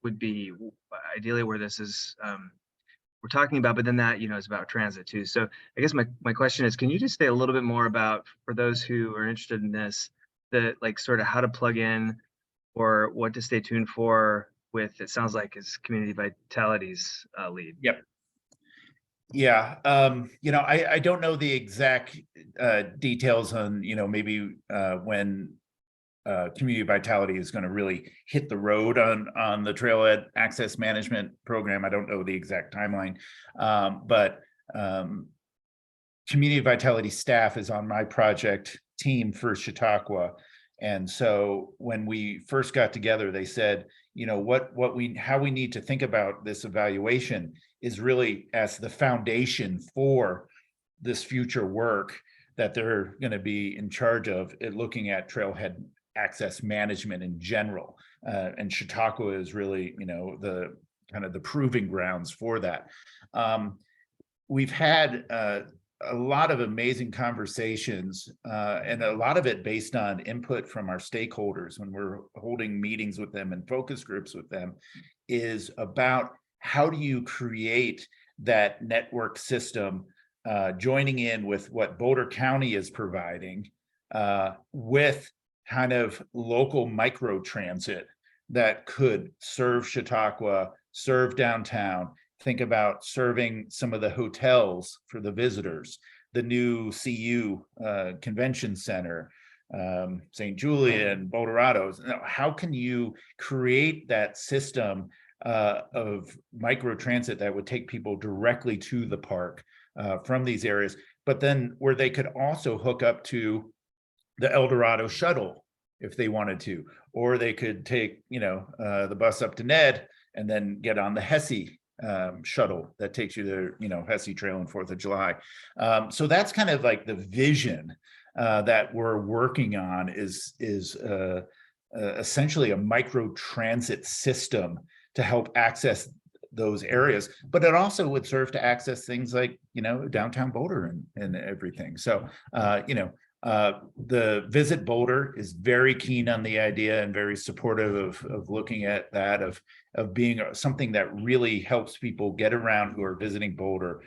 Speaker 4: would be ideally where this is we're talking about, but then that is about transit too. So I guess my question is, can you just say a little bit more about, for those who are interested in this, the sort of how to plug in or what to stay tuned for with, it sounds like, is Community Vitality's lead.
Speaker 9: Yep. Yeah, I don't know the exact details on, maybe when Community Vitality is going to really hit the road on the trailhead access management program. I don't know the exact timeline, but Community Vitality staff is on my project team for Chautauqua. And so when we first got together, they said, how we need to think about this evaluation is really as the foundation for this future work that they're going to be in charge of, looking at trailhead access management in general. And Chautauqua is really, the kind of the proving grounds for that. We've had a lot of amazing conversations, and a lot of it based on input from our stakeholders when we're holding meetings with them and focus groups with them, is about how do you create that network system, joining in with what Boulder County is providing, with kind of local micro transit that could serve Chautauqua, serve downtown. Think about serving some of the hotels for the visitors, the new CU Convention Center, St. Julian, Boulderado. How can you create that system of micro transit that would take people directly to the park from these areas, but then where they could also hook up to the El Dorado shuttle if they wanted to, or they could take, the bus up to Ned and then get on the Hesse shuttle that takes you to, Hesse Trail and 4th of July. So that's kind of like the vision that we're working on is essentially a micro transit system to help access those areas, but it also would serve to access things like, downtown Boulder and everything. So, the Visit Boulder is very keen on the idea and very supportive of looking at that, of being something that really helps people get around who are visiting Boulder,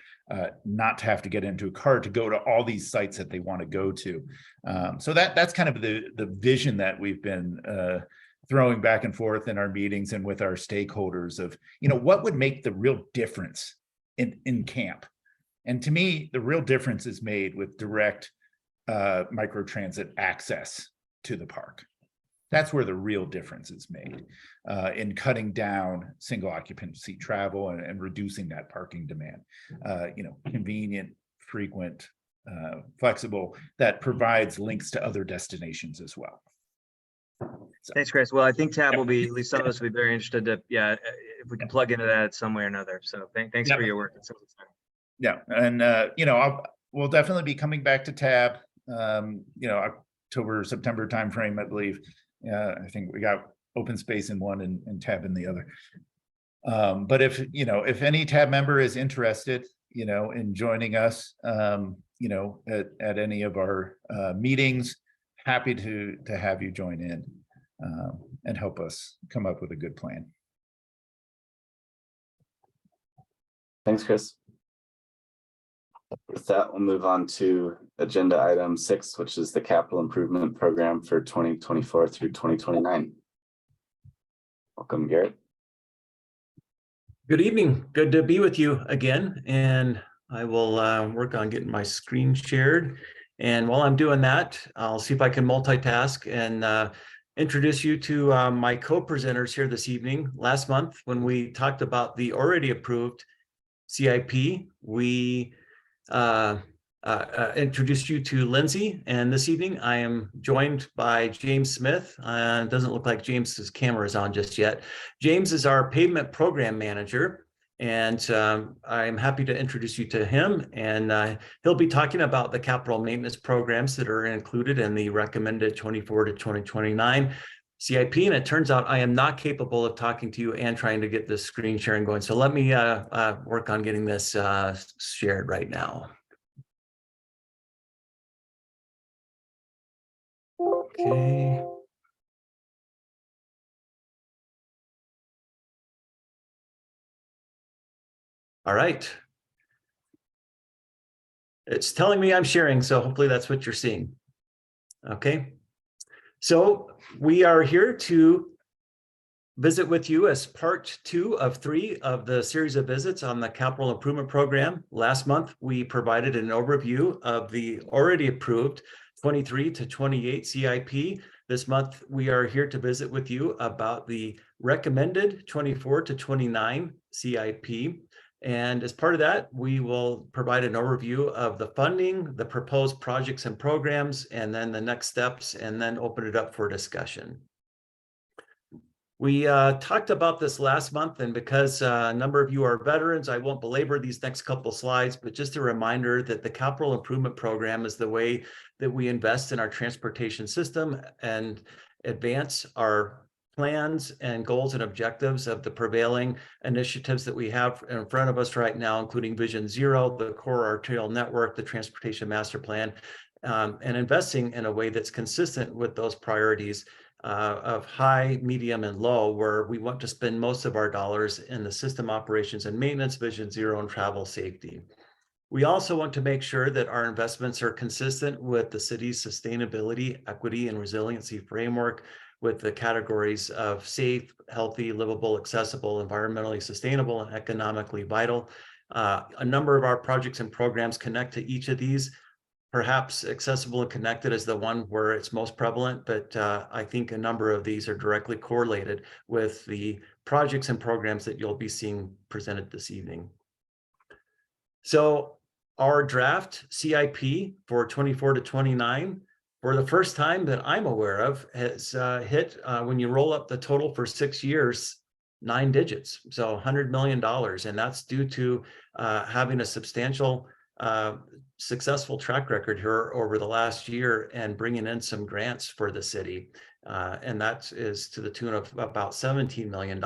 Speaker 9: not to have to get into a car to go to all these sites that they want to go to. So that's kind of the vision that we've been throwing back and forth in our meetings and with our stakeholders of, what would make the real difference in camp. And to me, the real difference is made with direct microtransit access to the park. That's where the real difference is made in cutting down single occupancy travel and reducing that parking demand. Convenient, frequent, flexible, that provides links to other destinations as well. So.
Speaker 4: Thanks, Chris. Well, I think Tab will be, at least some of us will be very interested to, if we can plug into that some way or another. So thanks for your work.
Speaker 9: Yeah, and we'll definitely be coming back to Tab. October, September timeframe, I believe. I think we got open space in one and Tab in the other. But if any Tab member is interested, in joining us, at any of our meetings, happy to have you join in and help us come up with a good plan.
Speaker 2: Thanks, Chris. With that, we'll move on to agenda item 6, which is the capital improvement program for 2024 through 2029. Welcome, Garrett.
Speaker 8: Good evening. Good to be with you again. And I will work on getting my screen shared. And while I'm doing that, I'll see if I can multitask and introduce you to my co-presenters here this evening. Last month, when we talked about the already approved CIP, we introduced you to Lindsay, and this evening I am joined by James Smith. It doesn't look like James's camera is on just yet. James is our pavement program manager, and I'm happy to introduce you to him, and he'll be talking about the capital maintenance programs that are included in the recommended 24 to 2029 CIP. And it turns out I am not capable of talking to you and trying to get this screen sharing going. So let me work on getting this shared right now. Okay. All right. It's telling me I'm sharing, so hopefully that's what you're seeing. Okay. So we are here to visit with you as part 2 of 3 of the series of visits on the capital improvement program. Last month, we provided an overview of the already approved 23 to 28 CIP. This month, we are here to visit with you about the recommended 24 to 29 CIP. And as part of that, we will provide an overview of the funding, the proposed projects and programs, and then the next steps, and then open it up for discussion. We talked about this last month, and because a number of you are veterans, I won't belabor these next couple slides, but just a reminder that the capital improvement program is the way that we invest in our transportation system and advance our plans and goals and objectives of the prevailing initiatives that we have in front of us right now, including Vision Zero, the Core Arterial Network, the Transportation Master Plan, and investing in a way that's consistent with those priorities of high, medium, and low, where we want to spend most of our dollars in the system operations and maintenance, Vision Zero, and travel safety. We also want to make sure that our investments are consistent with the city's sustainability, equity, and resiliency framework, with the categories of safe, healthy, livable, accessible, environmentally sustainable, and economically vital. A number of our projects and programs connect to each of these. Perhaps accessible and connected is the one where it's most prevalent, but I think a number of these are directly correlated with the projects and programs that you'll be seeing presented this evening. So our draft CIP for 24 to 29 for the first time that I'm aware of, has hit, when you roll up the total for 6 years, 9 digits, so $100 million. And that's due to having a substantial successful track record here over the last year and bringing in some grants for the city. And that is to the tune of about $17 million.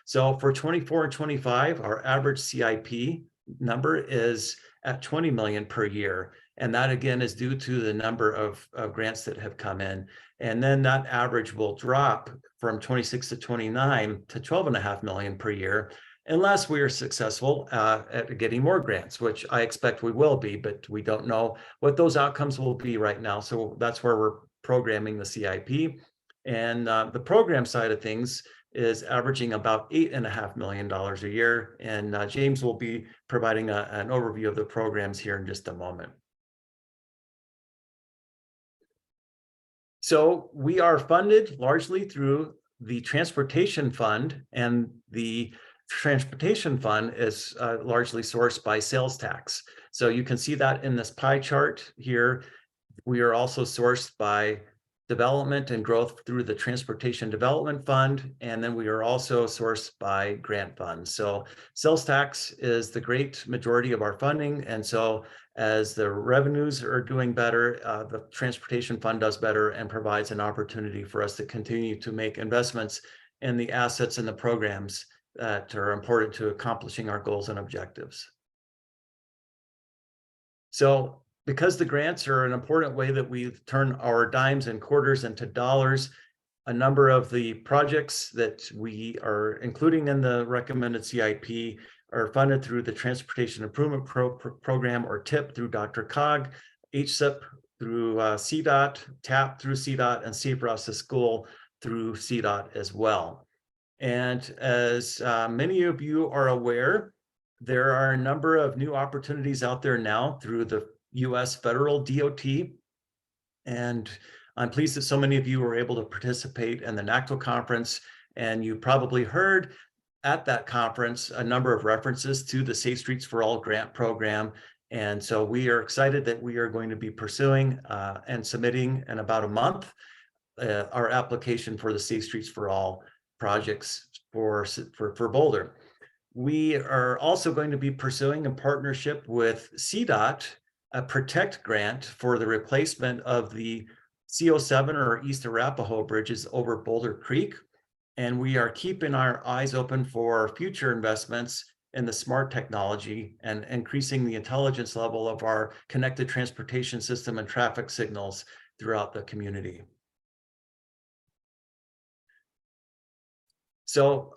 Speaker 8: So for 24 and 25, our average CIP number is at 20 million per year. And that again is due to the number of grants that have come in. And then that average will drop from 26 to 29 to 12.5 million per year, unless we are successful at getting more grants, which I expect we will be, but we don't know what those outcomes will be right now. So that's where we're programming the CIP. And the program side of things is averaging about $8.5 million a year. And James will be providing an overview of the programs here in just a moment. So we are funded largely through the transportation fund, and the transportation fund is largely sourced by sales tax. So you can see that in this pie chart here. We are also sourced by development and growth through the Transportation Development Fund, and then we are also sourced by grant funds. So sales tax is the great majority of our funding, and so as the revenues are doing better, the Transportation Fund does better and provides an opportunity for us to continue to make investments in the assets and the programs that are important to accomplishing our goals and objectives. So because the grants are an important way that we turn our dimes and quarters into dollars, a number of the projects that we are including in the recommended CIP are funded through the Transportation Improvement Program, or TIP, through DRCOG, HSIP through CDOT, TAP through CDOT, and Safe Routes to School through CDOT as well. And as many of you are aware, there are a number of new opportunities out there now through the U.S. federal DOT. And I'm pleased that so many of you were able to participate in the NACTO conference. And you probably heard at that conference a number of references to the Safe Streets for All grant program. And so we are excited that we are going to be pursuing and submitting in about a month our application for the Safe Streets for All projects for Boulder. We are also going to be pursuing, in partnership with CDOT, a Protect grant for the replacement of the CO7 or East Arapahoe bridges over Boulder Creek. And we are keeping our eyes open for future investments in the smart technology and increasing the intelligence level of our connected transportation system and traffic signals throughout the community. So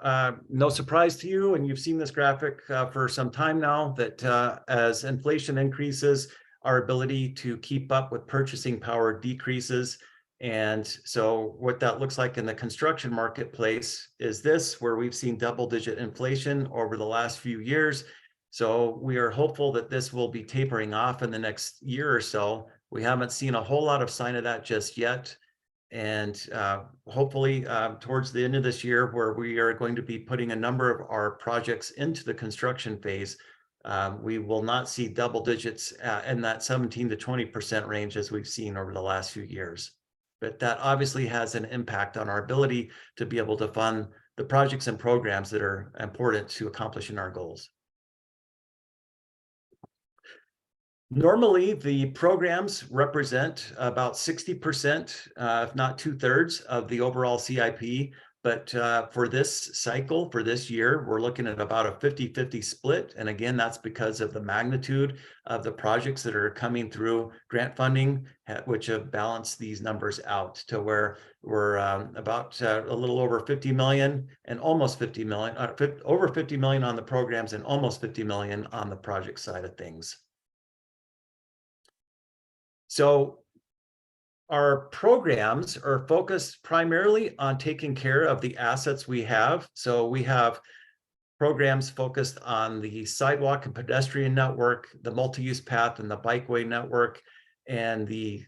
Speaker 8: no surprise to you, and you've seen this graphic for some time now, that as inflation increases, our ability to keep up with purchasing power decreases. And so what that looks like in the construction marketplace is this, where we've seen double-digit inflation over the last few years. So we are hopeful that this will be tapering off in the next year or so. We haven't seen a whole lot of sign of that just yet. And hopefully towards the end of this year, where we are going to be putting a number of our projects into the construction phase, we will not see double digits in that 17 to 20% range as we've seen over the last few years. But that obviously has an impact on our ability to be able to fund the projects and programs that are important to accomplishing our goals. Normally, the programs represent about 60%, if not 2/3 of the overall CIP. But for this cycle, for this year, we're looking at about a 50-50 split. And again, that's because of the magnitude of the projects that are coming through grant funding, which have balanced these numbers out to where we're about a little over 50 million and almost 50 million, over 50 million on the programs and almost 50 million on the project side of things. So our programs are focused primarily on taking care of the assets we have. So we have programs focused on the sidewalk and pedestrian network, the multi-use path and the bikeway network, and the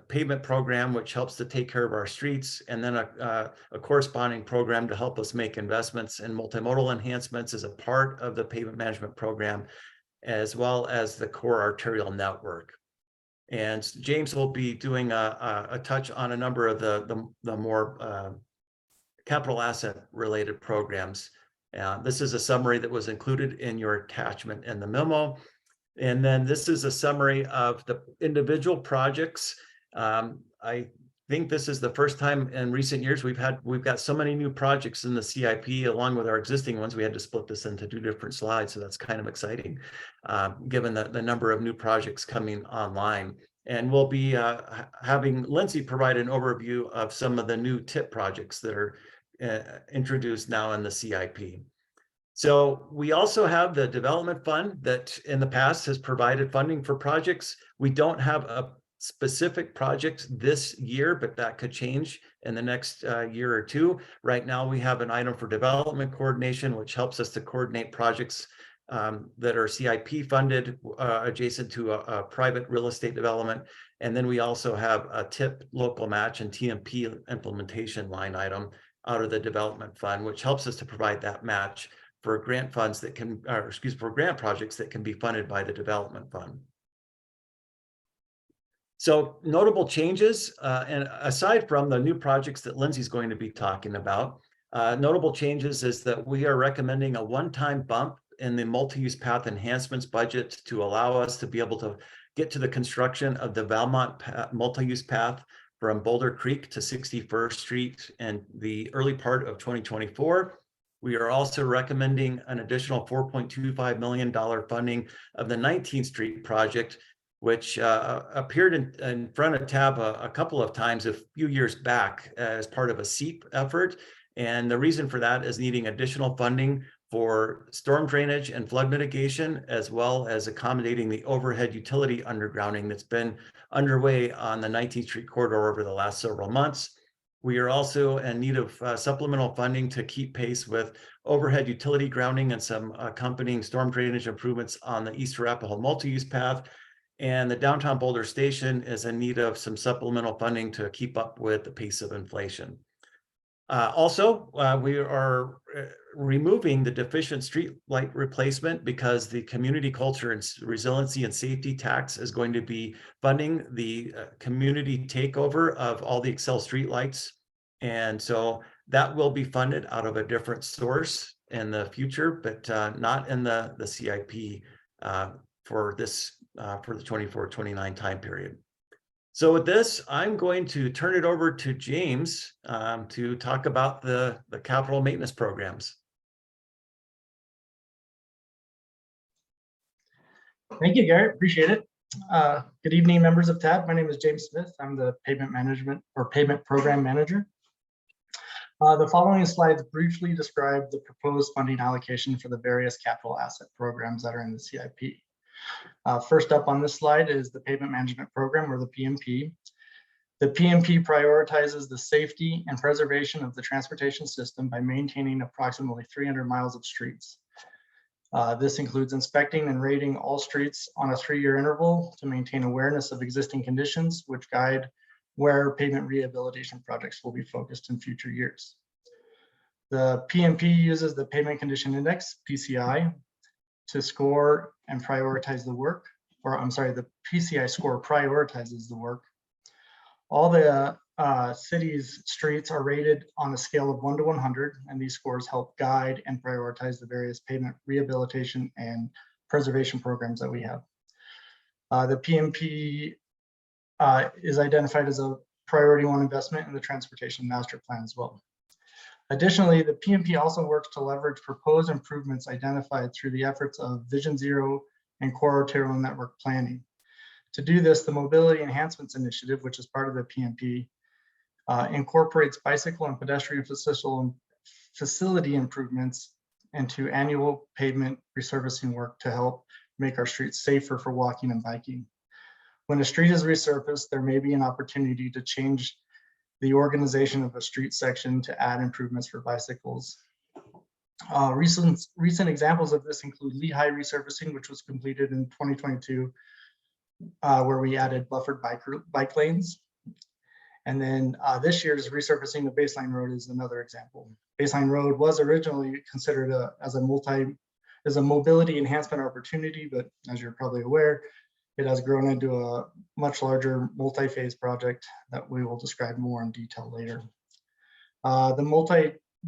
Speaker 8: pavement program, which helps to take care of our streets, and then a corresponding program to help us make investments in multimodal enhancements as a part of the pavement management program, as well as the core arterial network. And James will be doing a touch on a number of the more capital asset related programs. This is a summary that was included in your attachment in the memo. And then this is a summary of the individual projects. I think this is the first time in recent years we've got so many new projects in the CIP along with our existing ones. We had to split this into 2 different slides, so that's kind of exciting, given the number of new projects coming online. And we'll be having Lindsay provide an overview of some of the new TIP projects that are introduced now in the CIP. So we also have the development fund that in the past has provided funding for projects. We don't have a specific project this year, but that could change in the next year or two. Right now, we have an item for development coordination, which helps us to coordinate projects that are CIP funded adjacent to a private real estate development. And then we also have a TIP local match and TMP implementation line item out of the development fund, which helps us to provide that match for grant funds that can, for grant projects that can be funded by the development fund. So notable changes, and aside from the new projects that Lindsay's going to be talking about, notable changes is that we are recommending a one-time bump in the multi-use path enhancements budget to allow us to be able to get to the construction of the Valmont multi-use path from Boulder Creek to 61st Street in the early part of 2024. We are also recommending an additional $4.25 million funding of the 19th Street project, which appeared in front of TAB a couple of times a few years back as part of a SEEP effort. And the reason for that is needing additional funding for storm drainage and flood mitigation, as well as accommodating the overhead utility undergrounding that's been underway on the 19th Street corridor over the last several months. We are also in need of supplemental funding to keep pace with overhead utility grounding and some accompanying storm drainage improvements on the East Arapahoe multi-use path. And the downtown Boulder station is in need of some supplemental funding to keep up with the pace of inflation. We are removing the deficient street light replacement because the community culture and resiliency and safety tax is going to be funding the community takeover of all the Excel street lights. And so that will be funded out of a different source in the future, but not in the CIP for this for the 24-29 time period. So with this, I'm going to turn it over to James to talk about the capital maintenance programs.
Speaker 14: Thank you, Garrett. Appreciate it. Good evening, members of TAB. My name is James Smith. I'm the pavement management or pavement program manager. The following slides briefly describe the proposed funding allocation for the various capital asset programs that are in the CIP. First up on this slide is the pavement management program, or the PMP. The PMP prioritizes the safety and preservation of the transportation system by maintaining approximately 300 miles of streets. This includes inspecting and rating all streets on a 3-year interval to maintain awareness of existing conditions, which guide where pavement rehabilitation projects will be focused in future years. The PMP uses the Pavement Condition Index, PCI, to score and prioritize the work, or I'm sorry, the PCI score prioritizes the work. All the city's streets are rated on a scale of 1 to 100, and these scores help guide and prioritize the various pavement rehabilitation and preservation programs that we have. The PMP is identified as a priority 1 investment in the transportation master plan as well. Additionally, the PMP also works to leverage proposed improvements identified through the efforts of Vision Zero and Core Arterial Network planning. To do this, the Mobility Enhancements Initiative, which is part of the PMP, incorporates bicycle and pedestrian facility improvements into annual pavement resurfacing work to help make our streets safer for walking and biking. When a street is resurfaced, there may be an opportunity to change the organization of a street section to add improvements for bicycles. Recent examples of this include Lehigh resurfacing, which was completed in 2022, where we added buffered bike lanes. And then this year's resurfacing of Baseline Road is another example. Baseline Road was originally considered as a mobility enhancement opportunity, but as you're probably aware, it has grown into a much larger multi-phase project that we will describe more in detail later. The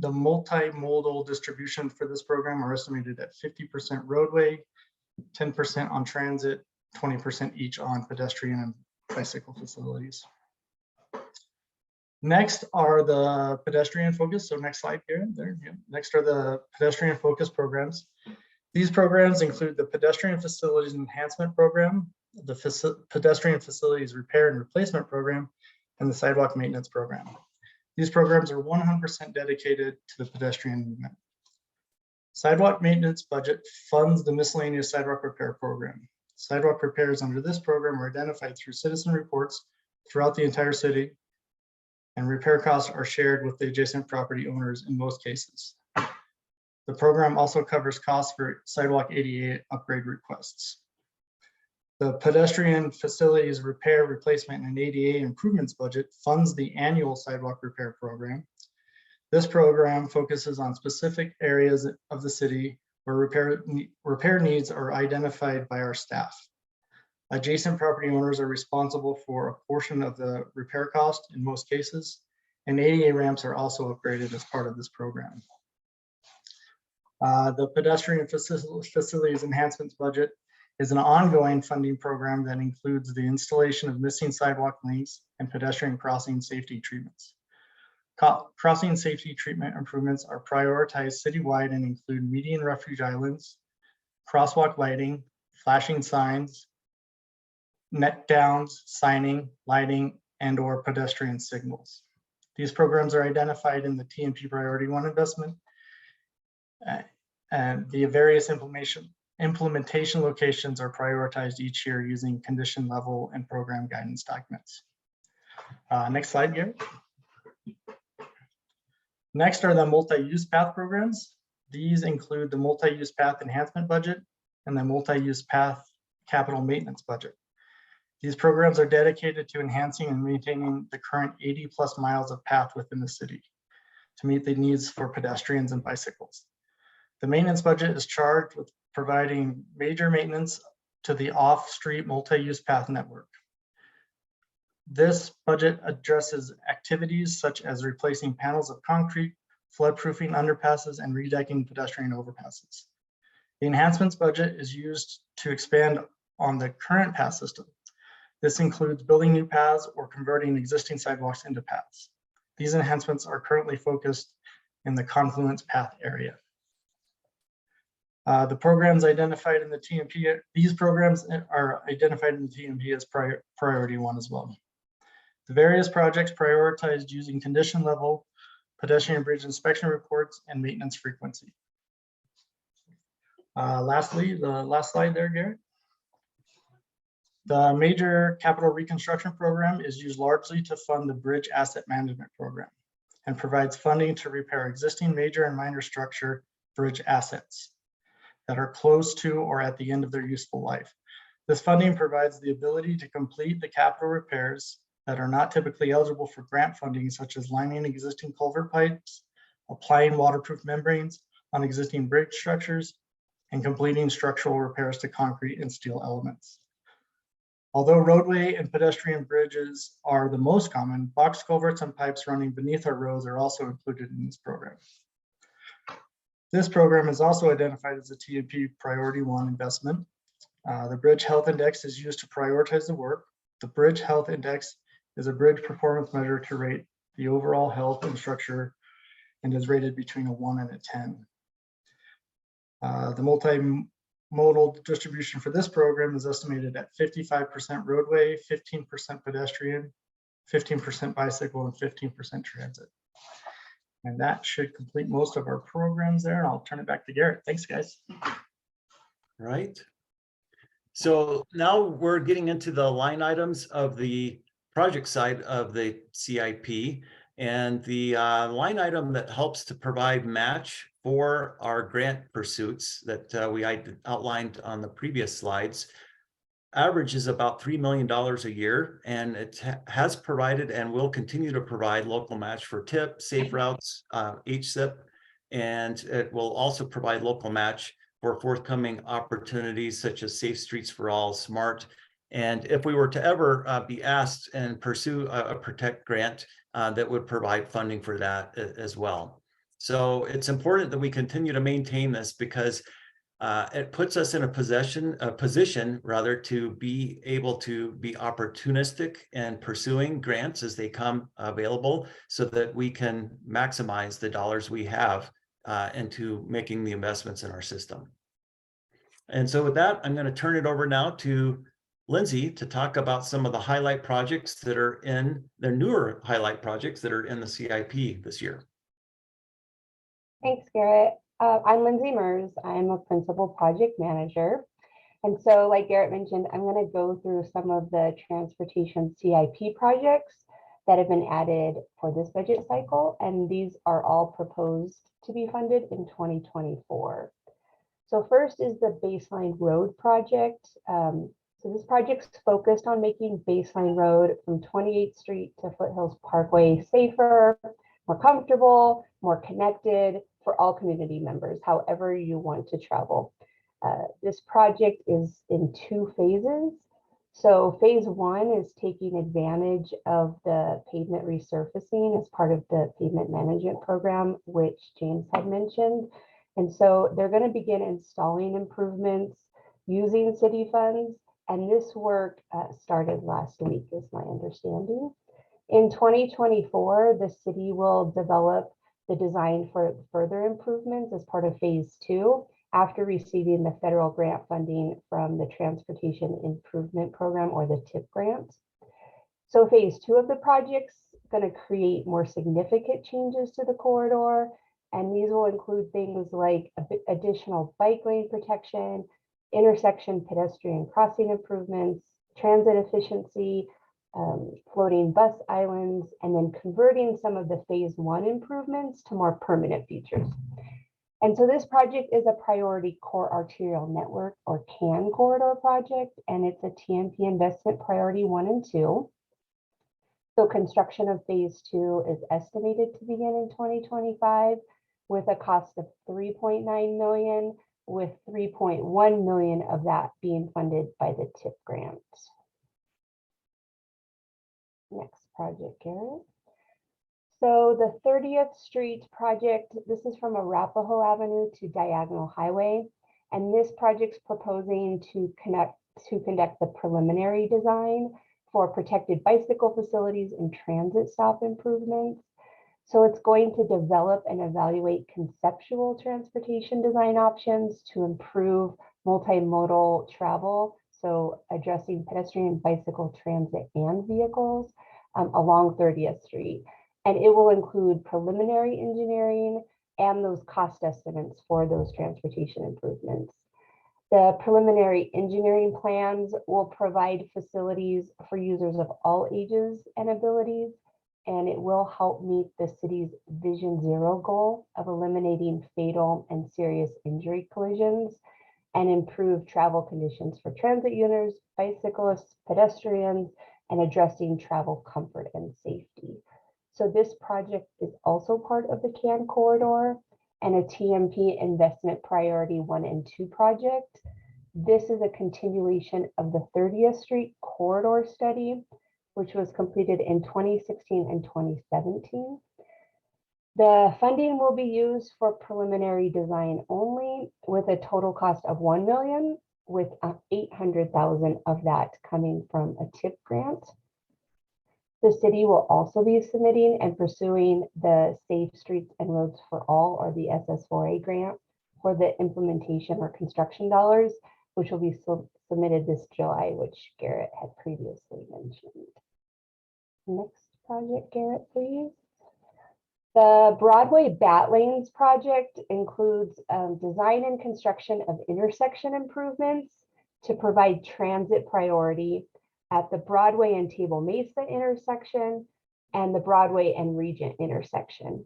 Speaker 14: multimodal distribution for this program are estimated at 50% roadway, 10% on transit, 20% each on pedestrian and bicycle facilities. Next are the pedestrian focus. So next slide here. There. Yeah. Next are the pedestrian focus programs. These programs include the Pedestrian Facilities Enhancement Program, the Pedestrian Facilities Repair and Replacement Program, and the Sidewalk Maintenance Program. These programs are 100% dedicated to the pedestrian movement. Sidewalk maintenance budget funds the miscellaneous sidewalk repair program. Sidewalk repairs under this program are identified through citizen reports throughout the entire city, and repair costs are shared with the adjacent property owners in most cases. The program also covers costs for sidewalk ADA upgrade requests. The Pedestrian Facilities Repair, Replacement, and ADA Improvements budget funds the annual sidewalk repair program. This program focuses on specific areas of the city where repair needs are identified by our staff. Adjacent property owners are responsible for a portion of the repair cost in most cases, and ADA ramps are also upgraded as part of this program. The Pedestrian Facilities Enhancements budget is an ongoing funding program that includes the installation of missing sidewalk links and pedestrian crossing safety treatments. Crossing safety treatment improvements are prioritized citywide and include median refuge islands, crosswalk lighting, flashing signs, net downs, signing, lighting, and/or pedestrian signals. These programs are identified in the TMP Priority 1 investment, and the various implementation locations are prioritized each year using condition level and program guidance documents. Next slide, Gary. Next are the multi-use path programs. These include the multi-use path enhancement budget and the multi-use path capital maintenance budget. These programs are dedicated to enhancing and maintaining the current 80+ miles of path within the city to meet the needs for pedestrians and bicycles. The maintenance budget is charged with providing major maintenance to the off-street multi-use path network. This budget addresses activities such as replacing panels of concrete, floodproofing underpasses, and redecking pedestrian overpasses. The enhancements budget is used to expand on the current path system. This includes building new paths or converting existing sidewalks into paths. These enhancements are currently focused in the Confluence Path area. The programs identified in the TMP, these programs are identified in the TMP as priority 1 as well. The various projects prioritized using condition level, pedestrian bridge inspection reports, and maintenance frequency. Lastly, the last slide there, Garrett. The major capital reconstruction program is used largely to fund the bridge asset management program and provides funding to repair existing major and minor structure bridge assets that are close to or at the end of their useful life. This funding provides the ability to complete the capital repairs that are not typically eligible for grant funding, such as lining existing culvert pipes, applying waterproof membranes on existing bridge structures, and completing structural repairs to concrete and steel elements. Although roadway and pedestrian bridges are the most common, box culverts and pipes running beneath our roads are also included in this program. This program is also identified as a TMP Priority 1 investment. The Bridge Health Index is used to prioritize the work. The Bridge Health Index is a bridge performance measure to rate the overall health and structure and is rated between a 1 and a 10. The multimodal distribution for this program is estimated at 55% roadway, 15% pedestrian, 15% bicycle, and 15% transit. And that should complete most of our programs there. And I'll turn it back to Garrett. Thanks, guys.
Speaker 8: Right. So now we're getting into the line items of the project side of the CIP, and the line item that helps to provide match for our grant pursuits that we outlined on the previous slides averages about $3 million a year, and it has provided and will continue to provide local match for TIP, Safe Routes, HSIP, and it will also provide local match for forthcoming opportunities such as Safe Streets for All, SMART, And if we were to ever be asked and pursue a Protect grant, that would provide funding for that as well. So it's important that we continue to maintain this because it puts us in a position rather to be able to be opportunistic and pursuing grants as they come available so that we can maximize the dollars we have into making the investments in our system. And so with that, I'm going to turn it over now to Lindsay to talk about some of the highlight projects that are in the newer highlight projects that are in the CIP this year.
Speaker 15: Thanks, Garrett. I'm Lindsay Mers. I'm a principal project manager. And so like Garrett mentioned, I'm going to go through some of the transportation CIP projects that have been added for this budget cycle. And these are all proposed to be funded in 2024. So first is the Baseline Road project. So this project's focused on making Baseline Road from 28th Street to Foothills Parkway safer, more comfortable, more connected for all community members, however you want to travel. This project is in 2 phases. So phase 1 is taking advantage of the pavement resurfacing as part of the pavement management program, which James had mentioned. And so they're going to begin installing improvements using city funds. And this work started last week, is my understanding. In 2024, the city will develop the design for further improvements as part of phase 2 after receiving the federal grant funding from the Transportation Improvement Program, or the TIP grant. So phase 2 of the project's going to create more significant changes to the corridor. And these will include things like additional bike lane protection, intersection pedestrian crossing improvements, transit efficiency, floating bus islands, and then converting some of the phase 1 improvements to more permanent features. And so this project is a priority core arterial network, or CAN corridor project, and it's a TMP investment priority 1 and 2. So construction of phase 2 is estimated to begin in 2025 with a cost of $3.9 million, with $3.1 million of that being funded by the TIP grant. Next project, Garrett. So the 30th Street project, this is from Arapahoe Avenue to Diagonal Highway. And this project's proposing to conduct the preliminary design for protected bicycle facilities and transit stop improvements. So it's going to develop and evaluate conceptual transportation design options to improve multimodal travel. So addressing pedestrian, bicycle, transit, and vehicles along 30th Street. And it will include preliminary engineering and those cost estimates for those transportation improvements. The preliminary engineering plans will provide facilities for users of all ages and abilities, and it will help meet the city's Vision Zero goal of eliminating fatal and serious injury collisions and improve travel conditions for transit users, bicyclists, pedestrians, and addressing travel comfort and safety. So this project is also part of the CAN corridor and a TMP investment priority 1 and 2 project. This is a continuation of the 30th Street corridor study, which was completed in 2016 and 2017. The funding will be used for preliminary design only, with a total cost of $1 million, with $800,000 of that coming from a TIP grant. The city will also be submitting and pursuing the Safe Streets and Roads for All, or the SS4A grant, for the implementation or construction dollars, which will be submitted this July, which Garrett had previously mentioned. Next project, Garrett, please. The Broadway Bat Lanes project includes design and construction of intersection improvements to provide transit priority at the Broadway and Table Mesa intersection and the Broadway and Regent intersection.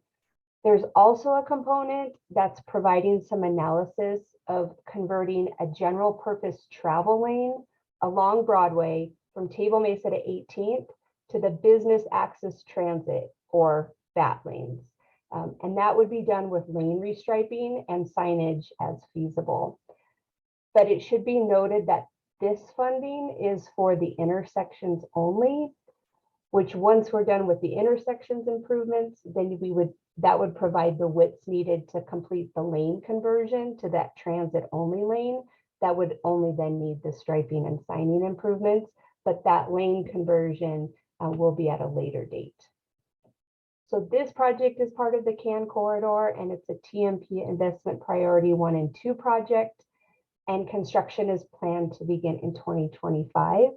Speaker 15: There's also a component that's providing some analysis of converting a general purpose travel lane along Broadway from Table Mesa to 18th to the business access transit, or BAT lanes. And that would be done with lane restriping and signage as feasible. But it should be noted that this funding is for the intersections only, which once we're done with the intersections improvements, then that would provide the widths needed to complete the lane conversion to that transit only lane. That would only then need the striping and signing improvements, but that lane conversion will be at a later date. So this project is part of the CAN corridor, and it's a TMP investment priority 1 and 2 project, and construction is planned to begin in 2025.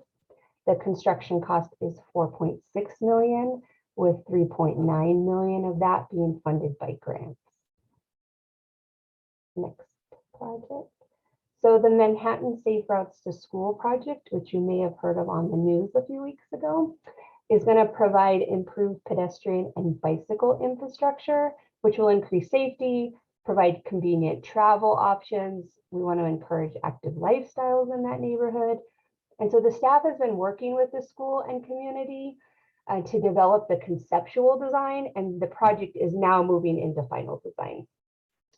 Speaker 15: The construction cost is 4.6 million, with 3.9 million of that being funded by grants. Next project. So the Manhattan Safe Routes to School project, which you may have heard of on the news a few weeks ago, is going to provide improved pedestrian and bicycle infrastructure, which will increase safety, provide convenient travel options. We want to encourage active lifestyles in that neighborhood. And so the staff has been working with the school and community to develop the conceptual design, and the project is now moving into final design.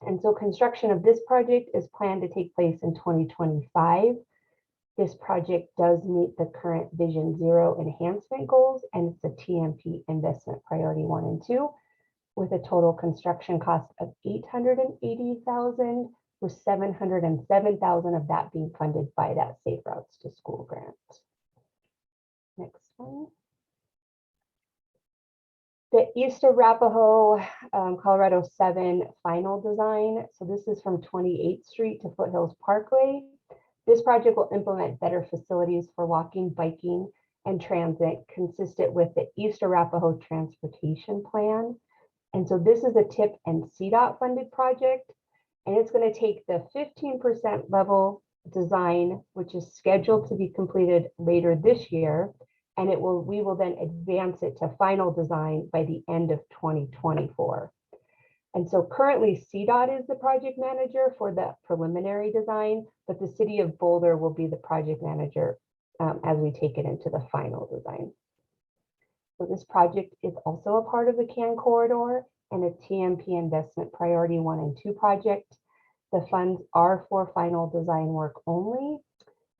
Speaker 15: And so construction of this project is planned to take place in 2025. This project does meet the current Vision Zero enhancement goals, and it's a TMP investment priority 1 and 2, with a total construction cost of $880,000, with $707,000 of that being funded by that Safe Routes to School grant. Next one. The East Arapahoe, Colorado 7 final design. So this is from 28th Street to Foothills Parkway. This project will implement better facilities for walking, biking, and transit consistent with the East Arapahoe Transportation Plan. And so this is a TIP and CDOT funded project, and it's going to take the 15% level design, which is scheduled to be completed later this year, and we will then advance it to final design by the end of 2024. And so currently CDOT is the project manager for the preliminary design, but the city of Boulder will be the project manager as we take it into the final design. So this project is also a part of the CAN corridor and a TMP investment priority 1 and 2 project. The funds are for final design work only.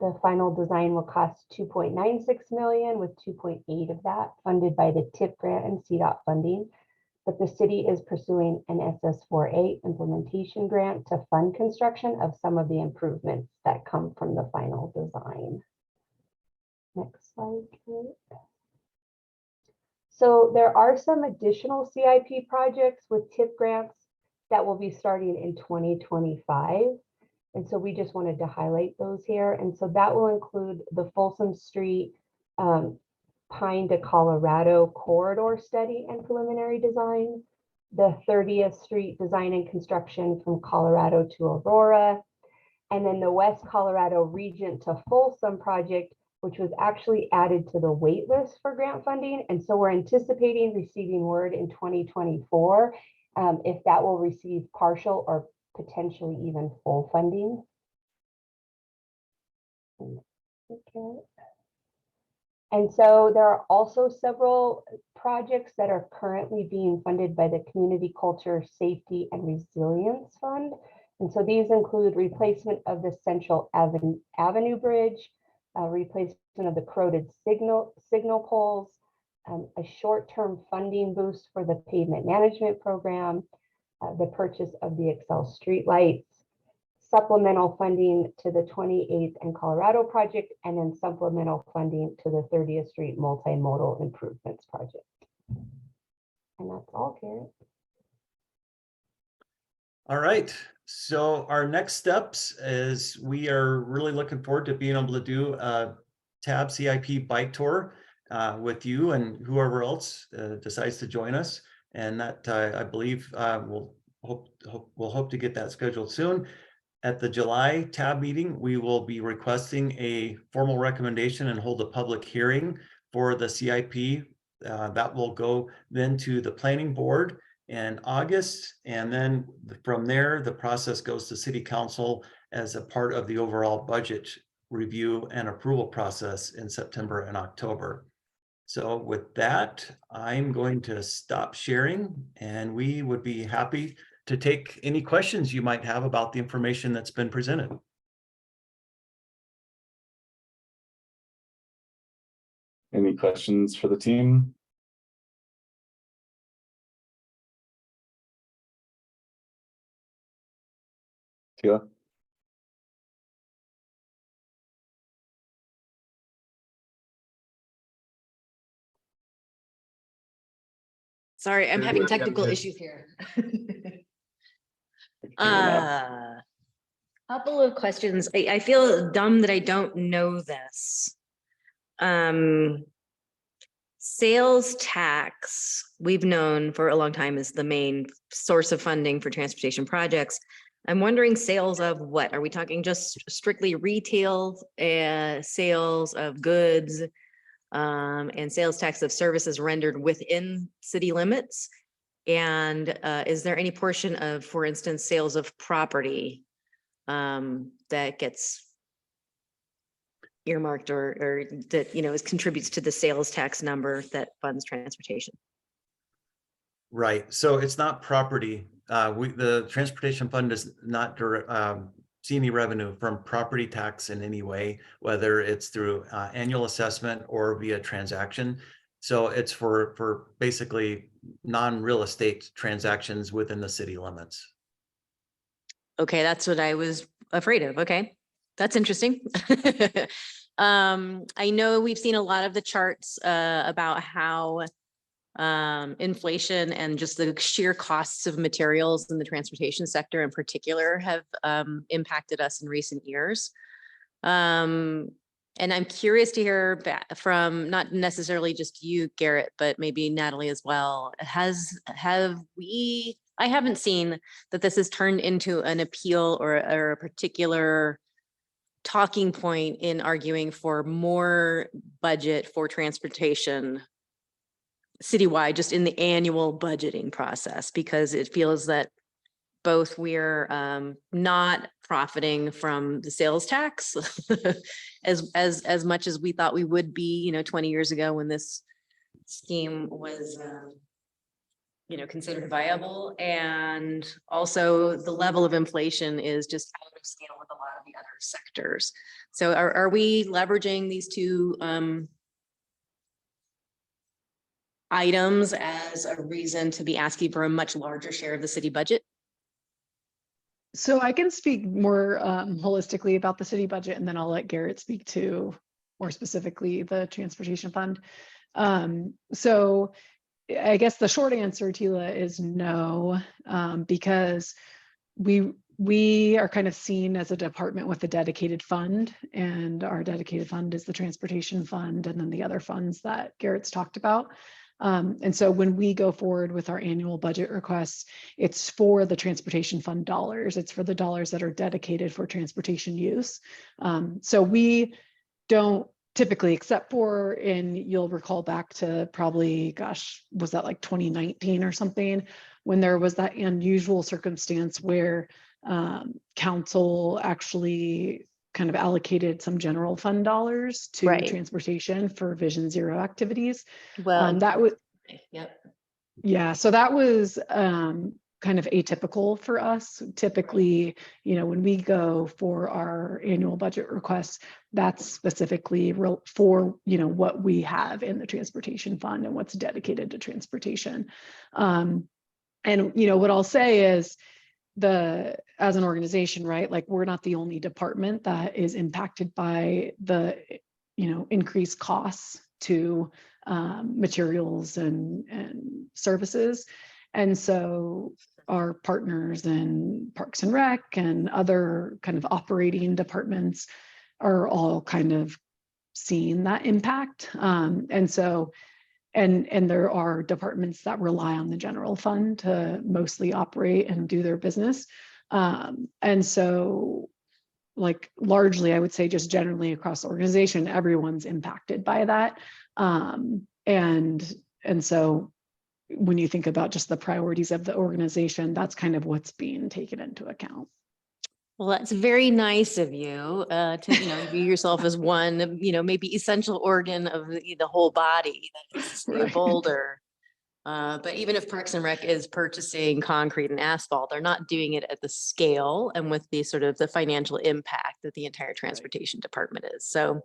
Speaker 15: The final design will cost 2.96 million, with 2.8 of that funded by the TIP grant and CDOT funding. But the city is pursuing an SS4A implementation grant to fund construction of some of the improvements that come from the final design. Next slide, please. So there are some additional CIP projects with TIP grants that will be starting in 2025. And so we just wanted to highlight those here. And so that will include the Folsom Street Pine to Colorado corridor study and preliminary design, the 30th Street design and construction from Colorado to Aurora, and then the West Colorado Regent to Folsom project, which was actually added to the wait list for grant funding. And so we're anticipating receiving word in 2024 if that will receive partial or potentially even full funding. Okay. And so there are also several projects that are currently being funded by the Community Culture Safety and Resilience Fund. And so these include replacement of the Central Avenue Bridge, replacement of the corroded signal poles, a short-term funding boost for the pavement management program, the purchase of the Excel streetlights, supplemental funding to the 28th and Colorado project, and then supplemental funding to the 30th Street multimodal improvements project. And that's all, Garrett.
Speaker 8: All right. So our next steps is we are really looking forward to being able to do a TAB CIP bike tour with you and whoever else decides to join us. And that I believe we'll hope to get that scheduled soon. At the July TAB meeting, we will be requesting a formal recommendation and hold a public hearing for the CIP. That will go then to the planning board in August. And then from there, the process goes to city council as a part of the overall budget review and approval process in September and October. So with that, I'm going to stop sharing, and we would be happy to take any questions you might have about the information that's been presented.
Speaker 2: Any questions for the team? Tila?
Speaker 3: Sorry, I'm
Speaker 4: Yeah,
Speaker 3: having
Speaker 4: yeah,
Speaker 3: technical
Speaker 4: good.
Speaker 3: issues here.
Speaker 2: now.
Speaker 3: Couple of questions. I feel dumb that I don't know this. Sales tax, we've known for a long time is the main source of funding for transportation projects. I'm wondering sales of what? Are we talking just strictly retail sales of goods and sales tax of services rendered within city limits? And is there any portion of, for instance, sales of property that gets earmarked or that, you know, contributes to the sales tax number that funds transportation?
Speaker 8: Right. So it's not property. The transportation fund does not see any revenue from property tax in any way, whether it's through annual assessment or via transaction. So it's for basically non-real estate transactions within the city limits.
Speaker 3: Okay, that's what I was afraid of. Okay, that's interesting. I know we've seen a lot of the charts about how inflation and just the sheer costs of materials in the transportation sector in particular have impacted us in recent years. And I'm curious to hear back from not necessarily just you, Garrett, but maybe Natalie as well. I haven't seen that this has turned into an appeal or a particular talking point in arguing for more budget for transportation citywide, just in the annual budgeting process, because it feels that both we're not profiting from the sales tax as much as we thought we would be, 20 years ago when this scheme was, considered viable. And also the level of inflation is just out of scale with a lot of the other sectors. So are we leveraging these two items as a reason to be asking for a much larger share of the city budget?
Speaker 7: So I can speak more holistically about the city budget, and then I'll let Garrett speak to more specifically the transportation fund. So I guess the short answer, Tila, is no, because we are kind of seen as a department with a dedicated fund, and our dedicated fund is the transportation fund, and then the other funds that Garrett's talked about. And so when we go forward with our annual budget requests, it's for the transportation fund dollars. It's for the dollars that are dedicated for transportation use. So we don't typically, except for, and you'll recall back to probably, gosh, was that like 2019 or something, when there was that unusual circumstance where council actually kind of allocated some general fund dollars to transportation for Vision Zero activities.
Speaker 3: Well,
Speaker 7: that was,
Speaker 3: yep.
Speaker 7: Yeah, so that was kind of atypical for us. Typically, when we go for our annual budget requests, that's specifically for, what we have in the transportation fund and what's dedicated to transportation. And, what I'll say is, as an organization, right, like we're not the only department that is impacted by the increased costs to materials and services. And so our partners in Parks and Rec and other kind of operating departments are all kind of seeing that impact. And so and there are departments that rely on the general fund to mostly operate and do their business. And so, like, largely, I would say just generally across the organization, everyone's impacted by that. And so when you think about just the priorities of the organization, that's kind of what's being taken into account.
Speaker 3: Well, that's very nice of you to view yourself as one, maybe essential organ of the whole body that is the Boulder. But even if Parks and Rec is purchasing concrete and asphalt, they're not doing it at the scale and with the sort of the financial impact that the entire transportation department is. So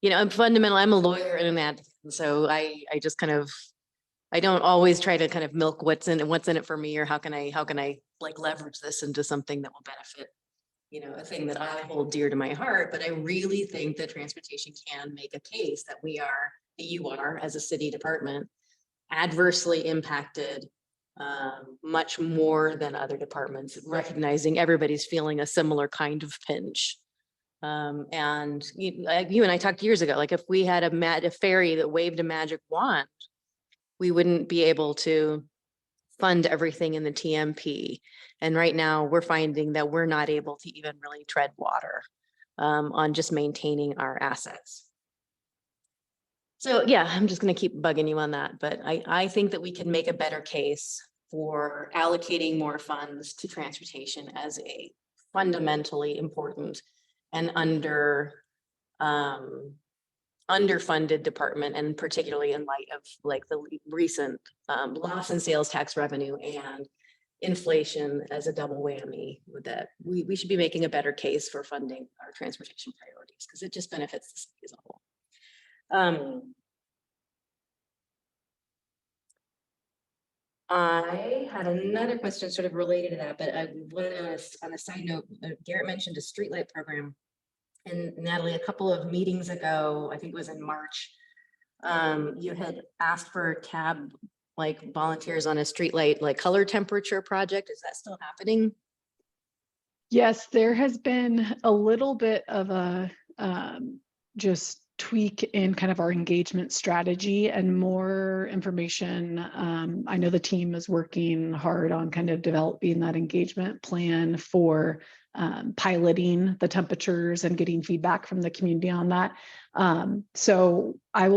Speaker 3: you know, I'm a lawyer and an advocate, so I just kind of, I don't always try to kind of milk what's in it for me, or how can I like leverage this into something that will benefit, you know, a thing that I hold dear to my heart. But I really think that transportation can make a case that you are, as a city department, adversely impacted much more than other departments, recognizing everybody's feeling a similar kind of pinch. And you and I talked years ago, like if we had a fairy that waved a magic wand, we wouldn't be able to fund everything in the TMP. And right now we're finding that we're not able to even really tread water on just maintaining our assets. So yeah, I'm just going to keep bugging you on that, but I think that we can make a better case for allocating more funds to transportation as a fundamentally important and underfunded department, and particularly in light of like the recent loss in sales tax revenue and inflation as a double whammy, with that we should be making a better case for funding our transportation priorities, because it just benefits the city as a whole. I had another question sort of related to that, but I wanted on a side note, Garrett mentioned a streetlight program. And Natalie, a couple of meetings ago, I think it was in March, you had asked for TAB like volunteers on a streetlight like color temperature project. Is that still happening?
Speaker 7: Yes, there has been a little bit of a just tweak in kind of our engagement strategy and more information. I know the team is working hard on kind of developing that engagement plan for piloting the temperatures and getting feedback from the community on that. So I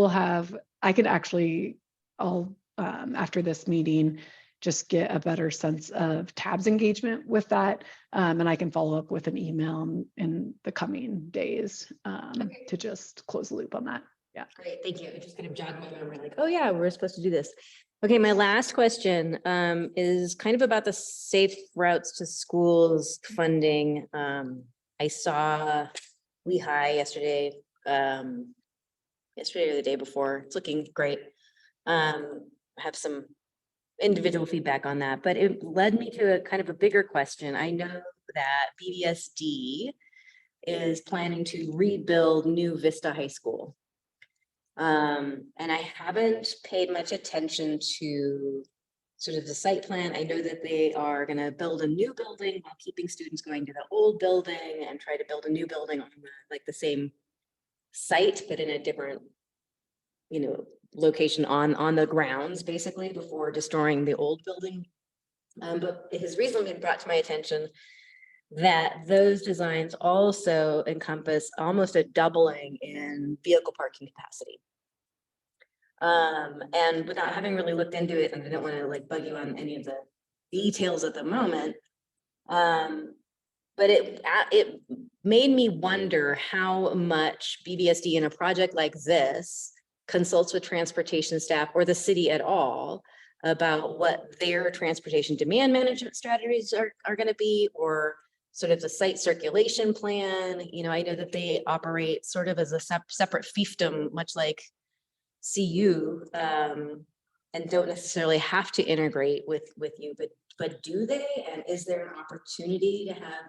Speaker 7: could actually, after this meeting, just get a better sense of TAB's engagement with that. And I can follow up with an email in the coming days to just close the loop on that. Yeah.
Speaker 3: Great, thank you. It just kind of jogged my memory, like, oh yeah, we're supposed to do this. Okay, my last question is kind of about the Safe Routes to Schools funding. I saw Lehigh yesterday or the day before. It's looking great. Have some individual feedback on that, but it led me to a kind of a bigger question. I know that BVSD is planning to rebuild New Vista High School. And I haven't paid much attention to sort of the site plan. I know that they are going to build a new building while keeping students going to the old building, and try to build a new building on the same site, but in a different, you know, location on the grounds, basically, before destroying the old building. But it has recently been brought to my attention that those designs also encompass almost a doubling in vehicle parking capacity. And without having really looked into it, and I don't want to like bug you on any of the details at the moment, but it made me wonder how much BVSD in a project like this consults with transportation staff or the city at all about what their transportation demand management strategies are going to be, or sort of the site circulation plan. You know, I know that they operate sort of as a separate fiefdom, much like CU, and don't necessarily have to integrate with you, but do they? And is there an opportunity to have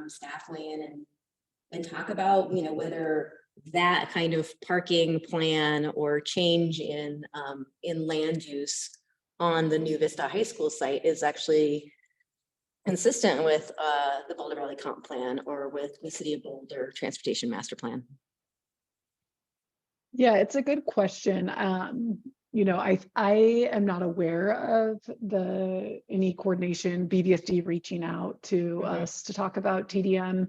Speaker 3: staff weigh in and talk about, you know, whether that kind of parking plan or change in land use on the New Vista High School site is actually consistent with the Boulder Valley Comp Plan or with the City of Boulder Transportation Master Plan?
Speaker 7: Yeah, it's a good question. You know, I am not aware of any coordination, BVSD reaching out to us to talk about TDM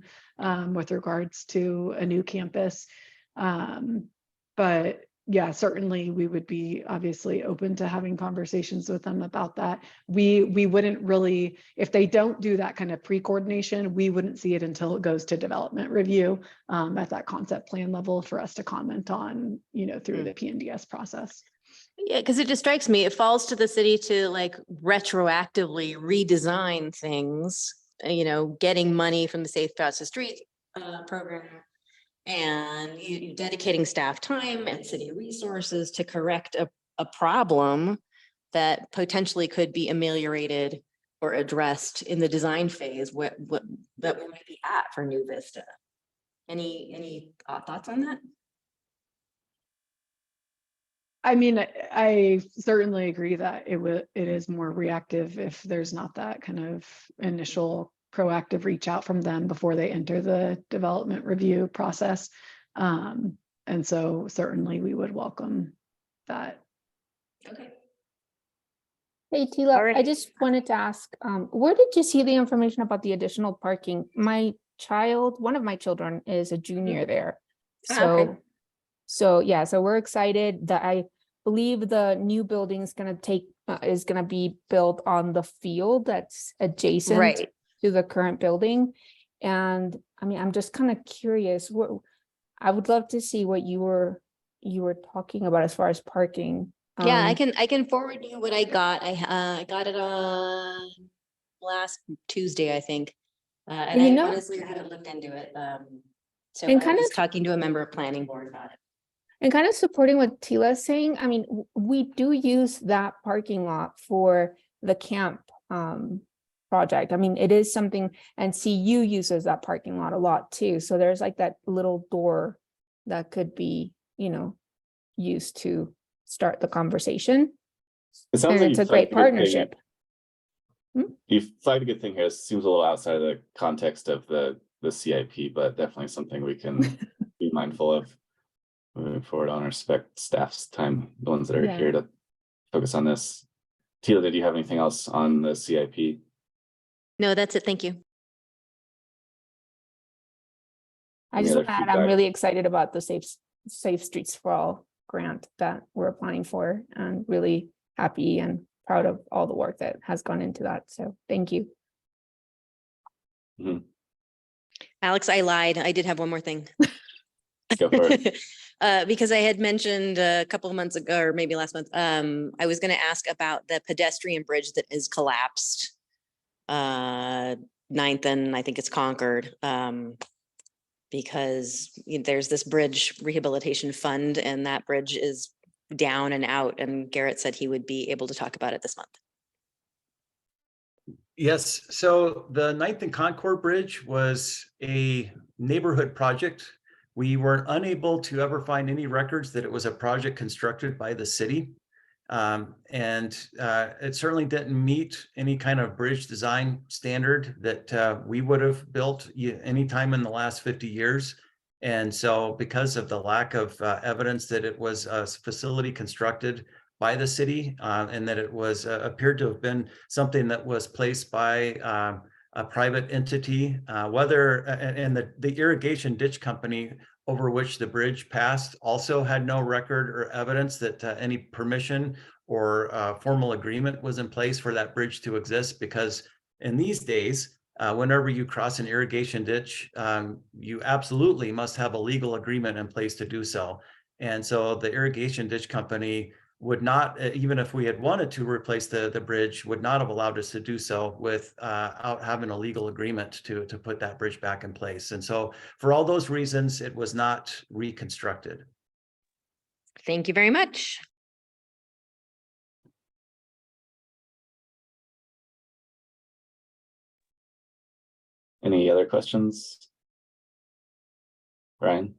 Speaker 7: with regards to a new campus. But yeah, certainly we would be obviously open to having conversations with them about that. We wouldn't really, if they don't do that kind of pre-coordination, we wouldn't see it until it goes to development review at that concept plan level for us to comment on, you know, through the PNDS process.
Speaker 3: Yeah, because it just strikes me, it falls to the city to like retroactively redesign things, you know, getting money from the Safe Routes to Streets program and you dedicating staff time and city resources to correct a problem that potentially could be ameliorated or addressed in the design phase, what that we might be at for New Vista. Any thoughts on that?
Speaker 7: I mean, I certainly agree that it is more reactive if there's not that kind of initial proactive reach out from them before they enter the development review process. And so certainly we would welcome that.
Speaker 3: Okay.
Speaker 13: Hey, Tila, I
Speaker 3: Alrighty.
Speaker 13: just wanted to ask, where did you see the information about the additional parking? My child, one of my children is a junior there.
Speaker 3: Okay.
Speaker 13: So yeah, so we're excited that I believe the new building is gonna be built on the field that's adjacent
Speaker 3: Right.
Speaker 13: to the current building. And I mean, I'm just kind of curious, I would love to see what you were talking about as far as parking.
Speaker 3: Yeah, I can forward you what I got. I got it on last Tuesday, I think. And
Speaker 13: You
Speaker 3: I
Speaker 13: know-
Speaker 3: honestly haven't looked into it. So
Speaker 13: And
Speaker 3: I
Speaker 13: kind
Speaker 3: was
Speaker 13: of-
Speaker 3: talking to a member of planning board about it.
Speaker 13: And kind of supporting what Tila is saying, I mean, we do use that parking lot for the camp project. I mean, it is something, and CU uses that parking lot a lot too. So there's like that little door that could be, used to start the conversation.
Speaker 2: It sounds
Speaker 13: And
Speaker 2: like
Speaker 13: it's
Speaker 2: you
Speaker 13: a great
Speaker 2: flagged a good thing.
Speaker 13: partnership.
Speaker 2: You flagged a good thing here. It seems a little outside of the context of the CIP, but definitely something we can be mindful of moving forward. On respect staff's time, the ones that are
Speaker 13: Yeah.
Speaker 2: here to focus on this. Tila, did you have anything else on the CIP?
Speaker 3: No, that's it. Thank you.
Speaker 13: I
Speaker 2: Any
Speaker 13: just
Speaker 2: other
Speaker 13: want to add, I'm
Speaker 2: feedback?
Speaker 13: really excited about the Safe Streets for All grant that we're applying for, and really happy and proud of all the work that has gone into that. So thank you.
Speaker 3: Alex, I lied. I did have one more thing.
Speaker 2: Go for it.
Speaker 3: Because I had mentioned a couple of months ago, or maybe last month, I was going to ask about the pedestrian bridge that is collapsed. 9th and I think it's Concord. Because there's this bridge rehabilitation fund and that bridge is down and out, and Garrett said he would be able to talk about it this month.
Speaker 8: Yes, so the 9th and Concord Bridge was a neighborhood project. We were unable to ever find any records that it was a project constructed by the city. It certainly didn't meet any kind of bridge design standard that we would have built anytime in the last 50 years. And so because of the lack of evidence that it was a facility constructed by the city and that it was appeared to have been something that was placed by a private entity, the irrigation ditch company over which the bridge passed also had no record or evidence that any permission or formal agreement was in place for that bridge to exist, because in these days, whenever you cross an irrigation ditch, you absolutely must have a legal agreement in place to do so. And so the irrigation ditch company would not, even if we had wanted to replace the bridge, would not have allowed us to do so without having a legal agreement to put that bridge back in place. And so for all those reasons, it was not reconstructed.
Speaker 3: Thank you very much.
Speaker 2: Any other questions? Ryan?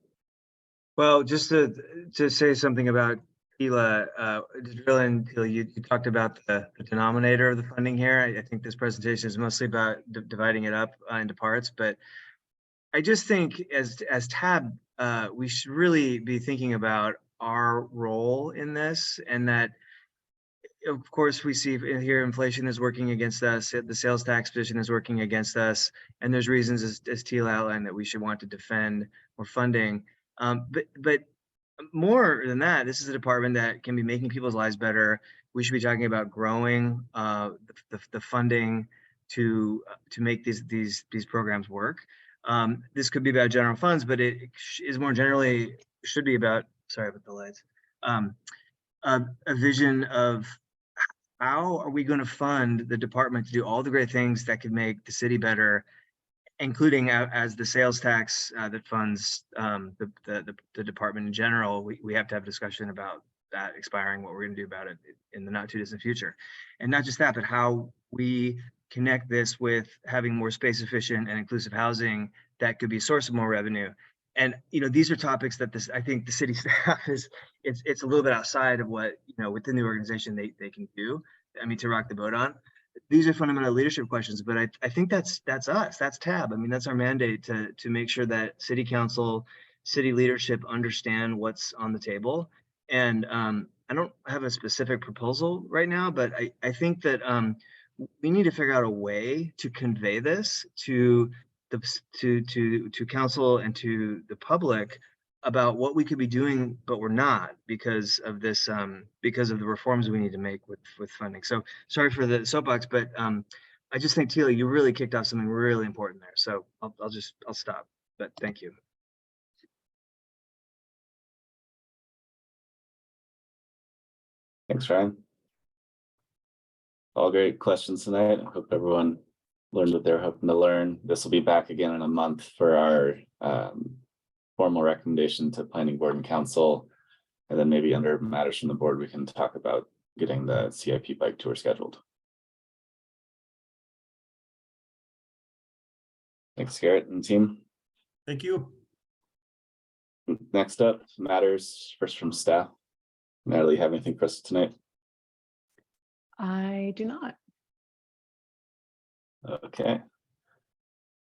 Speaker 4: Well, just to say something about Tila, to drill in, Tila, you talked about the denominator of the funding here. I think this presentation is mostly about dividing it up into parts, but I just think as TAB, we should really be thinking about our role in this, and that, of course, we see here inflation is working against us, the sales tax position is working against us, and there's reasons, as Tila outlined, that we should want to defend more funding. But more than that, this is a department that can be making people's lives better. We should be talking about growing the funding to make these programs work. This could be about general funds, but it is more generally should be about, sorry about the lights, a vision of how are we going to fund the department to do all the great things that could make the city better, including as the sales tax that funds the department in general, we have to have a discussion about that expiring, what we're going to do about it in the not too distant future. And not just that, but how we connect this with having more space efficient and inclusive housing that could be a source of more revenue. And, you know, these are topics that I think the city staff it's a little bit outside of what, you know, within the organization they can do, I mean, to rock the boat on. These are fundamental leadership questions, but I think that's us, that's TAB. I mean, that's our mandate to make sure that city council, city leadership understand what's on the table. And I don't have a specific proposal right now, but I think that we need to figure out a way to convey this to council and to the public about what we could be doing, but we're not because of this, because of the reforms we need to make with funding. So sorry for the soapbox, but I just think, Tila, you really kicked off something really important there. So I'll stop, but thank you.
Speaker 2: Thanks, Ryan. All great questions tonight. I hope everyone learned what they're hoping to learn. This will be back again in a month for our formal recommendation to planning board and council. And then maybe under matters from the board, we can talk about getting the CIP bike tour scheduled. Thanks, Garrett and team.
Speaker 8: Thank you.
Speaker 2: Next up, matters first from staff. Natalie, have anything for us tonight?
Speaker 7: I do not.
Speaker 2: Okay.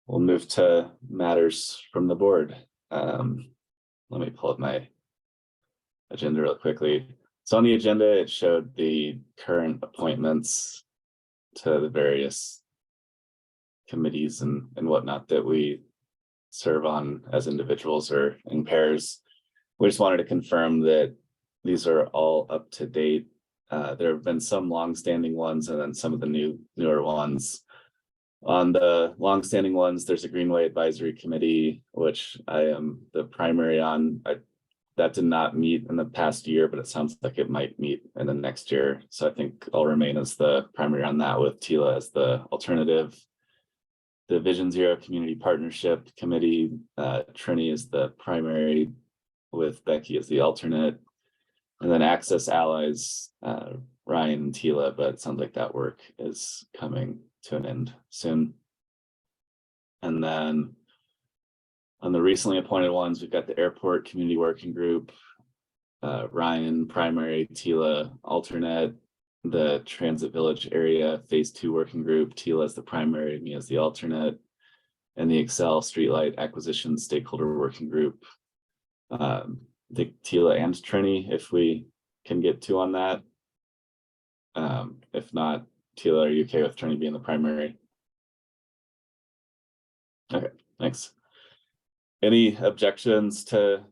Speaker 2: We'll move to matters from the board. Let me pull up my agenda real quickly. So on the agenda, it showed the current appointments to the various committees and whatnot that we serve on as individuals or in pairs. We just wanted to confirm that these are all up to date. There have been some longstanding ones and then some of the newer ones. On the longstanding ones, there's a Greenway Advisory Committee, which I am the primary on. That did not meet in the past year, but it sounds like it might meet in the next year. So I think I'll remain as the primary on that with Tila as the alternative. The Vision Zero Community Partnership Committee, Trini is the primary with Becky as the alternate. And then Access Allies, Ryan and Tila, but it sounds like that work is coming to an end soon. And then on the recently appointed ones, we've got the Airport Community Working Group, Ryan primary, Tila alternate, the Transit Village Area Phase 2 Working Group, Tila as the primary, me as the alternate, and the Excel Streetlight Acquisition Stakeholder Working Group. I think Tila and Trini, if we can get two on that. If not, Tila, are you okay with Trini being the primary? Okay, thanks. Any objections to,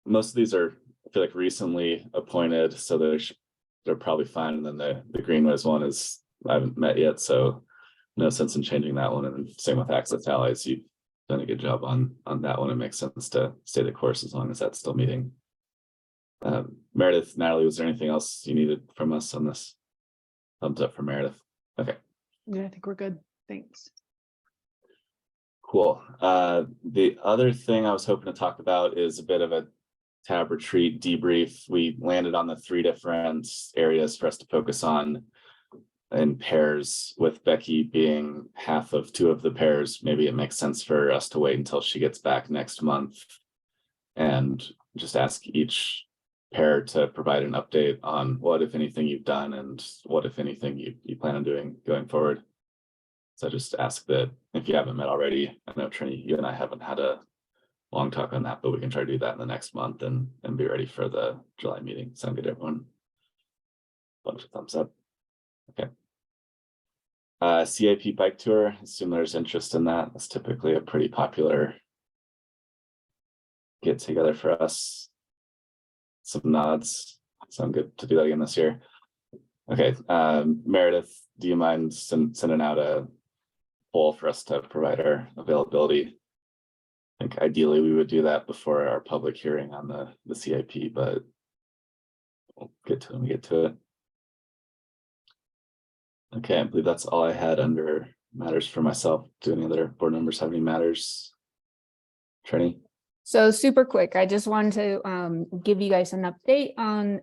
Speaker 2: most of these are, I feel like, recently appointed, so they're probably fine. And then the Greenways one is, I haven't met yet, so no sense in changing that one. And same with Access Allies, you've done a good job on that one. It makes sense to stay the course as long as that's still meeting. Meredith, Natalie, was there anything else you needed from us on this? Thumbs up for Meredith. Okay.
Speaker 7: Yeah, I think we're good. Thanks.
Speaker 2: Cool. The other thing I was hoping to talk about is a bit of a TAB retreat debrief. We landed on the 3 different areas for us to focus on in pairs, with Becky being half of 2 of the pairs. Maybe it makes sense for us to wait until she gets back next month and just ask each pair to provide an update on what, if anything, you've done and what, if anything, you plan on doing going forward. So just ask that if you haven't met already. I know Trini, you and I haven't had a long talk on that, but we can try to do that in the next month and be ready for the July meeting. Sound good, everyone? Bunch of thumbs up. Okay. CIP bike tour, assume there's interest in that. It's typically a pretty popular get together for us. Some nods. Sound good to do that again this year. Okay, Meredith, do you mind sending out a poll for us to provide our availability? I think ideally we would do that before our public hearing on the CIP, but we'll get to it when we get to it. Okay, I believe that's all I had under matters for myself. Do any other board members have any matters? Trini?
Speaker 13: So super quick, I just wanted to give you guys an update on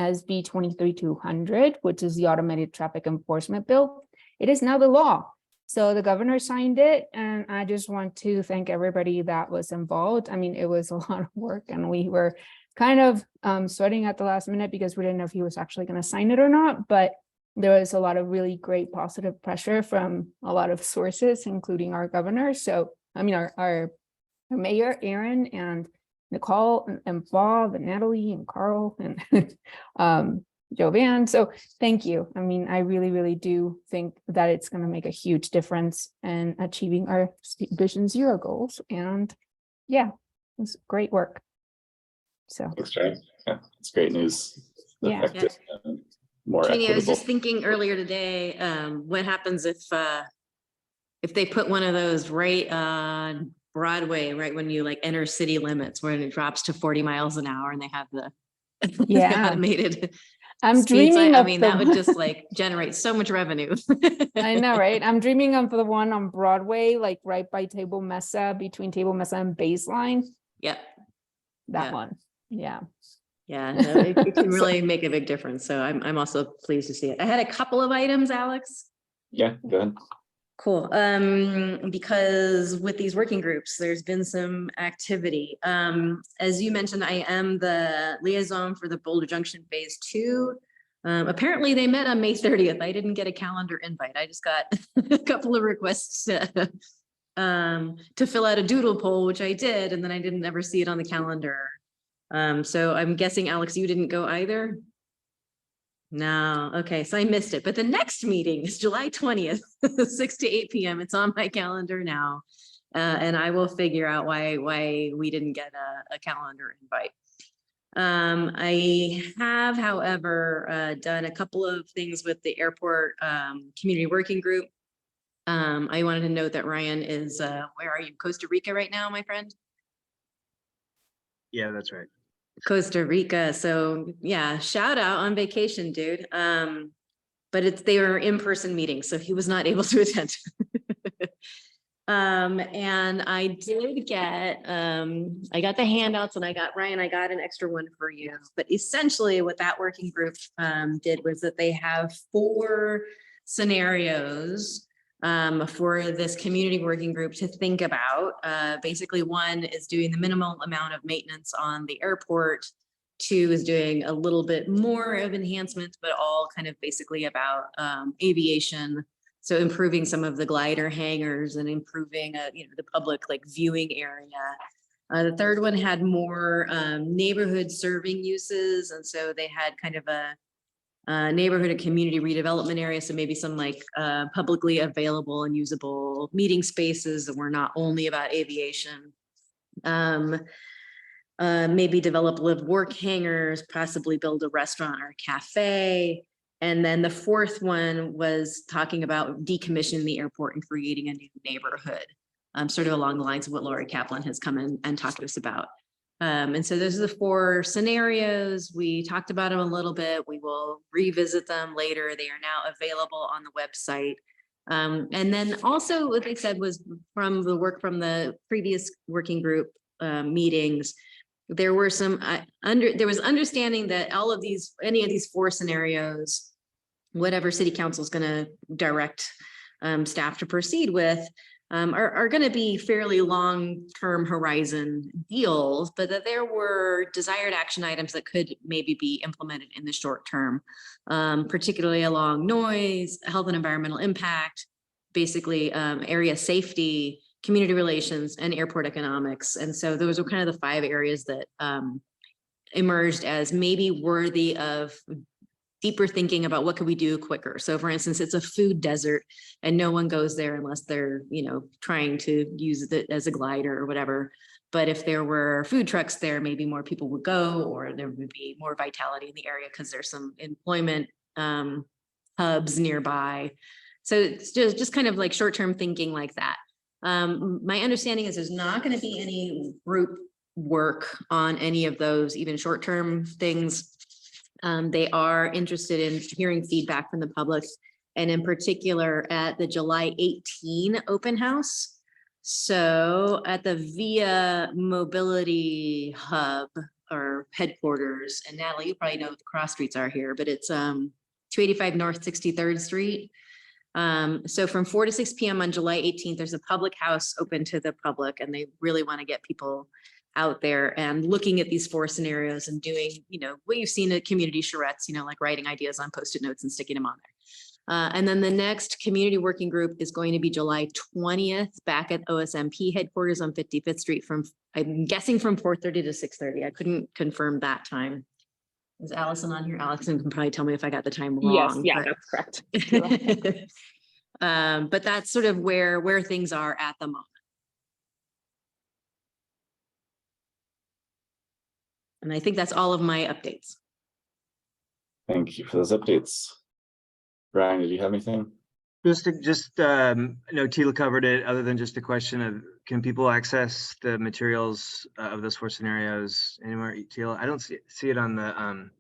Speaker 13: SB 23-200, which is the automated traffic enforcement bill. It is now the law. So the governor signed it, and I just want to thank everybody that was involved. I mean, it was a lot of work, and we were kind of sweating at the last minute because we didn't know if he was actually going to sign it or not, but there was a lot of really great positive pressure from a lot of sources, including our governor. So, I mean, our mayor, Aaron, and Nicole, and Bob, and Natalie, and Carl, and Joanne. So thank you. I mean, I really, really do think that it's going to make a huge difference in achieving our Vision Zero goals. And yeah, it's great work. So
Speaker 2: Thanks, Trini. Yeah, it's great news.
Speaker 13: Yeah.
Speaker 2: Effective and more
Speaker 3: Trini, I was
Speaker 2: equitable.
Speaker 3: just thinking earlier today, what happens if they put one of those right on Broadway, right when you like enter city limits, where it drops to 40 miles an hour and they have the
Speaker 13: yeah,
Speaker 3: automated
Speaker 13: I'm
Speaker 3: speeds.
Speaker 13: dreaming.
Speaker 3: I
Speaker 13: of
Speaker 3: mean,
Speaker 13: the
Speaker 3: that would just like generate so much revenue.
Speaker 13: I know, right? I'm dreaming of the one on Broadway, like right by Table Mesa, between Table Mesa and Baseline.
Speaker 3: Yep.
Speaker 13: That
Speaker 3: Yeah.
Speaker 13: one. Yeah.
Speaker 3: Yeah, no, it can really make a big difference. So I'm also pleased to see it. I had a couple of items, Alex.
Speaker 2: Yeah, go ahead.
Speaker 3: Cool. Because with these working groups, there's been some activity. As you mentioned, I am the liaison for the Boulder Junction Phase 2. Apparently they met on May 30th. I didn't get a calendar invite. I just got a couple of requests to fill out a doodle poll, which I did, and then I didn't ever see it on the calendar. So I'm guessing, Alex, you didn't go either? No, okay, so I missed it, but the next meeting is July 20th, 6 to 8 p.m. It's on my calendar now. And I will figure out why we didn't get a calendar invite. I have, however, done a couple of things with the airport community working group. I wanted to note that Ryan is, where are you? Costa Rica right now, my friend?
Speaker 4: Yeah, that's right.
Speaker 3: Costa Rica. So yeah, shout out on vacation, dude. But they were in-person meetings, so he was not able to attend. And I did get, I got the handouts, and I got, Ryan, I got an extra one for you. But essentially what that working group did was that they have 4 scenarios for this community working group to think about. Basically, 1 is doing the minimal amount of maintenance on the airport. 2 is doing a little bit more of enhancements, but all kind of basically about aviation. So improving some of the glider hangars and improving, the public like viewing area. The 3rd one had more neighborhood serving uses. And so they had kind of a neighborhood and community redevelopment area. So maybe some like publicly available and usable meeting spaces that were not only about aviation. Maybe develop live work hangars, possibly build a restaurant or a cafe. And then the 4th one was talking about decommissioning the airport and creating a new neighborhood, sort of along the lines of what Lori Kaplan has come in and talked to us about. And so those are the 4 scenarios. We talked about them a little bit. We will revisit them later. They are now available on the website. And then also what they said was from the work from the previous working group meetings, there were some there was understanding that all of these, any of these 4 scenarios, whatever city council is going to direct staff to proceed with, are going to be fairly long-term horizon deals, but that there were desired action items that could maybe be implemented in the short term, particularly along noise, health and environmental impact, basically area safety, community relations, and airport economics. And so those are kind of the 5 areas that emerged as maybe worthy of deeper thinking about what could we do quicker. So for instance, it's a food desert and no one goes there unless they're, trying to use it as a glider or whatever. But if there were food trucks there, maybe more people would go, or there would be more vitality in the area because there's some employment hubs nearby. So it's just kind of like short-term thinking like that. My understanding is there's not going to be any group work on any of those, even short-term things. They are interested in hearing feedback from the public and in particular at the July 18 open house. So at the VIA Mobility Hub or headquarters, and Natalie, you probably know what the cross streets are here, but it's 285 North 63rd Street. So from 4 to 6 p.m. on July 18th, there's a public house open to the public, and they really want to get people out there and looking at these 4 scenarios and doing, what you've seen at community charrettes, like writing ideas on Post-it notes and sticking them on there. And then the next community working group is going to be July 20th back at OSMP headquarters on 55th Street from, I'm guessing from 4:30 to 6:30. I couldn't confirm that time. Is Allison on here? Allison can probably tell me if I got the time wrong.
Speaker 13: Yes, yeah,
Speaker 3: but-
Speaker 13: that's correct.
Speaker 3: But that's sort of where things are at the moment. And I think that's all of my updates.
Speaker 2: Thank you for those updates. Brian, did you have anything?
Speaker 4: No, Tila covered it, other than just a question of, can people access the materials of those 4 scenarios anywhere, Tila? I don't see it on the,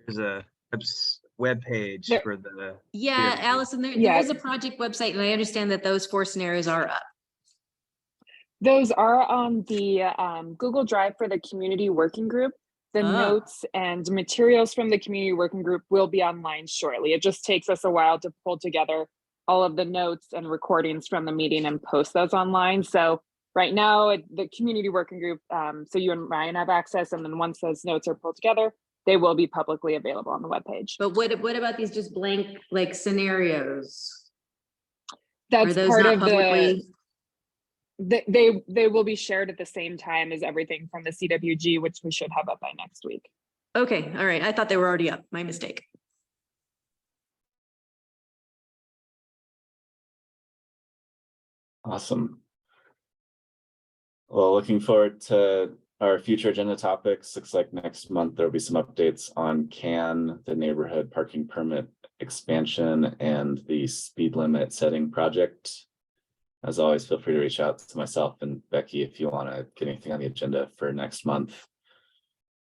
Speaker 4: there's a web page for the.
Speaker 3: Yeah, Allison, there is a project website, and I understand that those 4 scenarios are up.
Speaker 16: Those are on the Google Drive for the community working group. The notes and materials from the community working group will be online shortly. It just takes us a while to pull together all of the notes and recordings from the meeting and post those online. So right now, the community working group, so you and Ryan have access, and then once those notes are pulled together, they will be publicly available on the webpage.
Speaker 3: But what about these just blank scenarios?
Speaker 16: That's part of
Speaker 3: publicly?
Speaker 16: They will be shared at the same time as everything from the CWG, which we should have up by next week.
Speaker 3: Okay, all right. I thought they were already up. My mistake.
Speaker 2: Awesome. Well, looking forward to our future agenda topics. Looks like next month there'll be some updates on CAN, the neighborhood parking permit expansion, and the speed limit setting project. As always, feel free to reach out to myself and Becky if you want to get anything on the agenda for next month.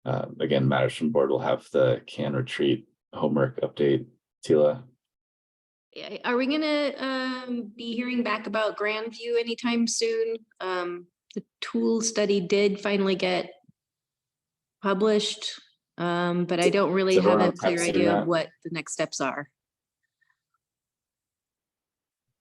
Speaker 2: Again, matters from board will have the CAN retreat homework update. Tila.
Speaker 3: Are we gonna be hearing back about Grandview anytime soon? The tool study did finally get published, but I don't really have a clear idea of what the next steps are.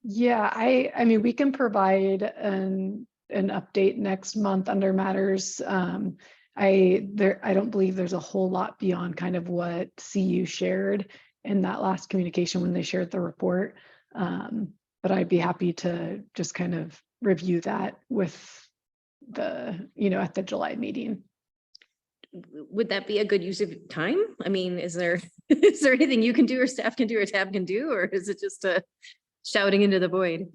Speaker 7: Yeah, I mean, we can provide an update next month under matters. I don't believe there's a whole lot beyond kind of what CU shared in that last communication when they shared the report. But I'd be happy to just kind of review that with the, at the July meeting.
Speaker 3: Would that be a good use of time? I mean, is there anything you can do or staff can do or tab can do, or is it just shouting into the void?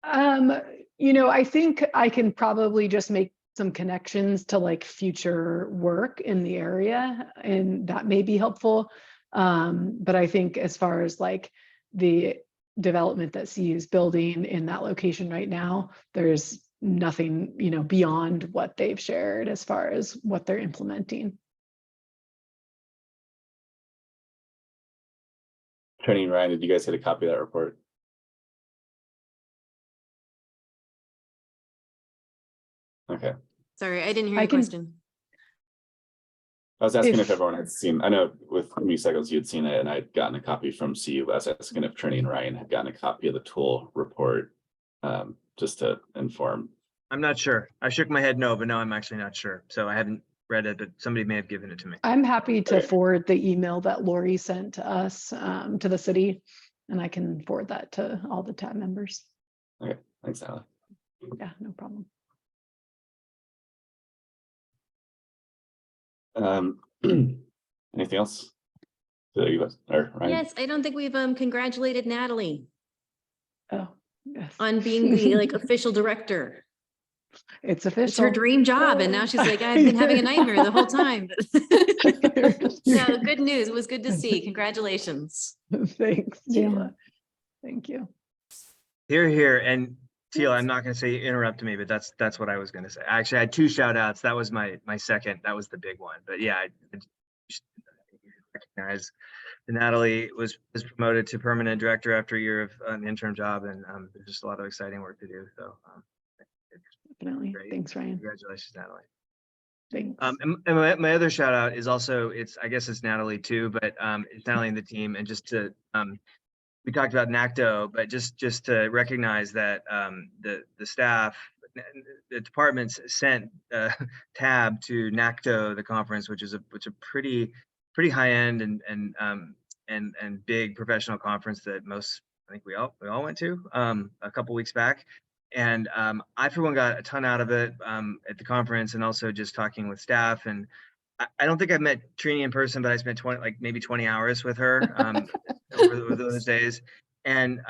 Speaker 7: I think I can probably just make some connections to future work in the area, and that may be helpful. But I think as far as the development that CU is building in that location right now, there's nothing, beyond what they've shared as far as what they're implementing.
Speaker 2: Attorney Ryan, did you guys get a copy of that report? Okay.
Speaker 3: Sorry, I didn't hear your question.
Speaker 2: I was asking if everyone had seen, I know with Community Cycles you had seen it and I'd gotten a copy from CU, but I was asking if Attorney and Ryan had gotten a copy of the tool report, just to inform.
Speaker 4: I'm not sure. I shook my head no, but no, I'm actually not sure. So I haven't read it, but somebody may have given it to me.
Speaker 7: I'm happy to forward the email that Lori sent to us, to the city, and I can forward that to all the tab members.
Speaker 2: Okay, thanks, Allie.
Speaker 7: Yeah, no problem.
Speaker 2: Anything else? Or Ryan?
Speaker 3: Yes, I don't think we've congratulated Natalie
Speaker 7: Oh, yes.
Speaker 3: on being the official director.
Speaker 7: It's official.
Speaker 3: It's her dream job, and now she's like, I've been having a nightmare the whole time. No, good news. It was good to see. Congratulations.
Speaker 7: Thanks, Tila. Thank you.
Speaker 4: Here, and Tila, I'm not going to say interrupt me, but that's what I was going to say. Actually, I had 2 shout outs. That was my second. That was the big one. But yeah, I recognize Natalie was promoted to permanent director after a year of an interim job, and there's just a lot of exciting work to do. So
Speaker 7: Definitely.
Speaker 4: great.
Speaker 7: Thanks, Ryan.
Speaker 4: Congratulations, Natalie.
Speaker 7: Thanks.
Speaker 4: And my other shout out is also, I guess it's Natalie too, but it's Natalie and the team, and just to we talked about NACTO, but just to recognize that the staff, the departments sent TAB to NACTO, the conference, which is a pretty high end and big professional conference that I think we all went to a couple weeks back. And I, for one, got a ton out of it at the conference, and also just talking with staff. And I don't think I've met Trini in person, but I spent maybe 20 hours with her over those days. And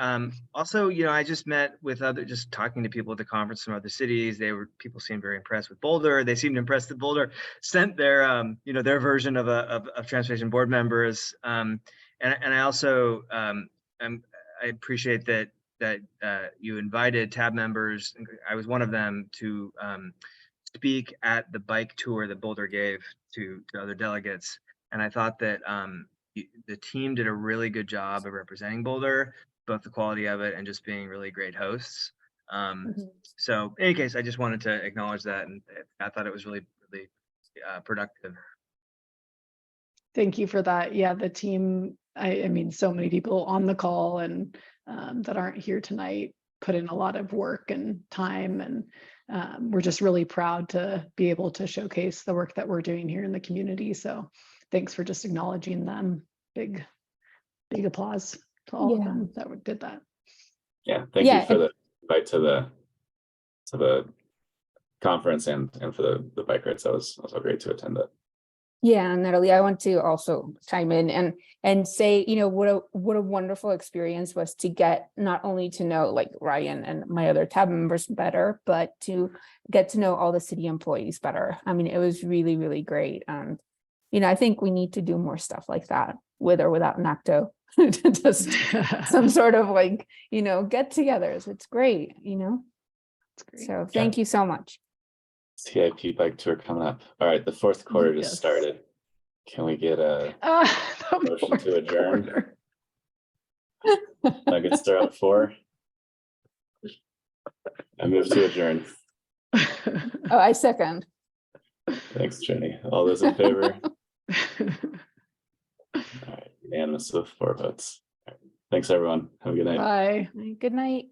Speaker 4: also, I just met with just talking to people at the conference from other cities. People seemed very impressed with Boulder. They seemed impressed that Boulder sent their, their version of transportation board members. And I also, I appreciate that you invited TAB members. I was one of them to speak at the bike tour that Boulder gave to other delegates. And I thought that the team did a really good job of representing Boulder, both the quality of it and just being really great hosts. So in any case, I just wanted to acknowledge that. And I thought it was really, really productive.
Speaker 7: Thank you for that. Yeah, the team, I mean, so many people on the call and that aren't here tonight put in a lot of work and time, and we're just really proud to be able to showcase the work that we're doing here in the community. So thanks for just acknowledging them. Big applause to all of them that did that.
Speaker 2: Yeah, thank you for the invite to the conference and for the bike rides. That was also great to attend it.
Speaker 13: Yeah, Natalie, I want to also chime in and say, what a wonderful experience was to get not only to know like Ryan and my other TAB members better, but to get to know all the city employees better. I mean, it was really, really great. I think we need to do more stuff like that, with or without NACTO, just some sort of get-togethers. It's great,
Speaker 7: It's great.
Speaker 13: So thank you so much.
Speaker 2: CIP bike tour coming up. All right, the fourth quarter just started. Can we get a motion to adjourn? Nuggets are up 4. I move to adjourn.
Speaker 13: Oh, I second.
Speaker 2: Thanks, Trini. All those in favor? All right, unanimous with 4 votes. All right. Thanks, everyone. Have a good night.
Speaker 7: Bye.
Speaker 13: Good night.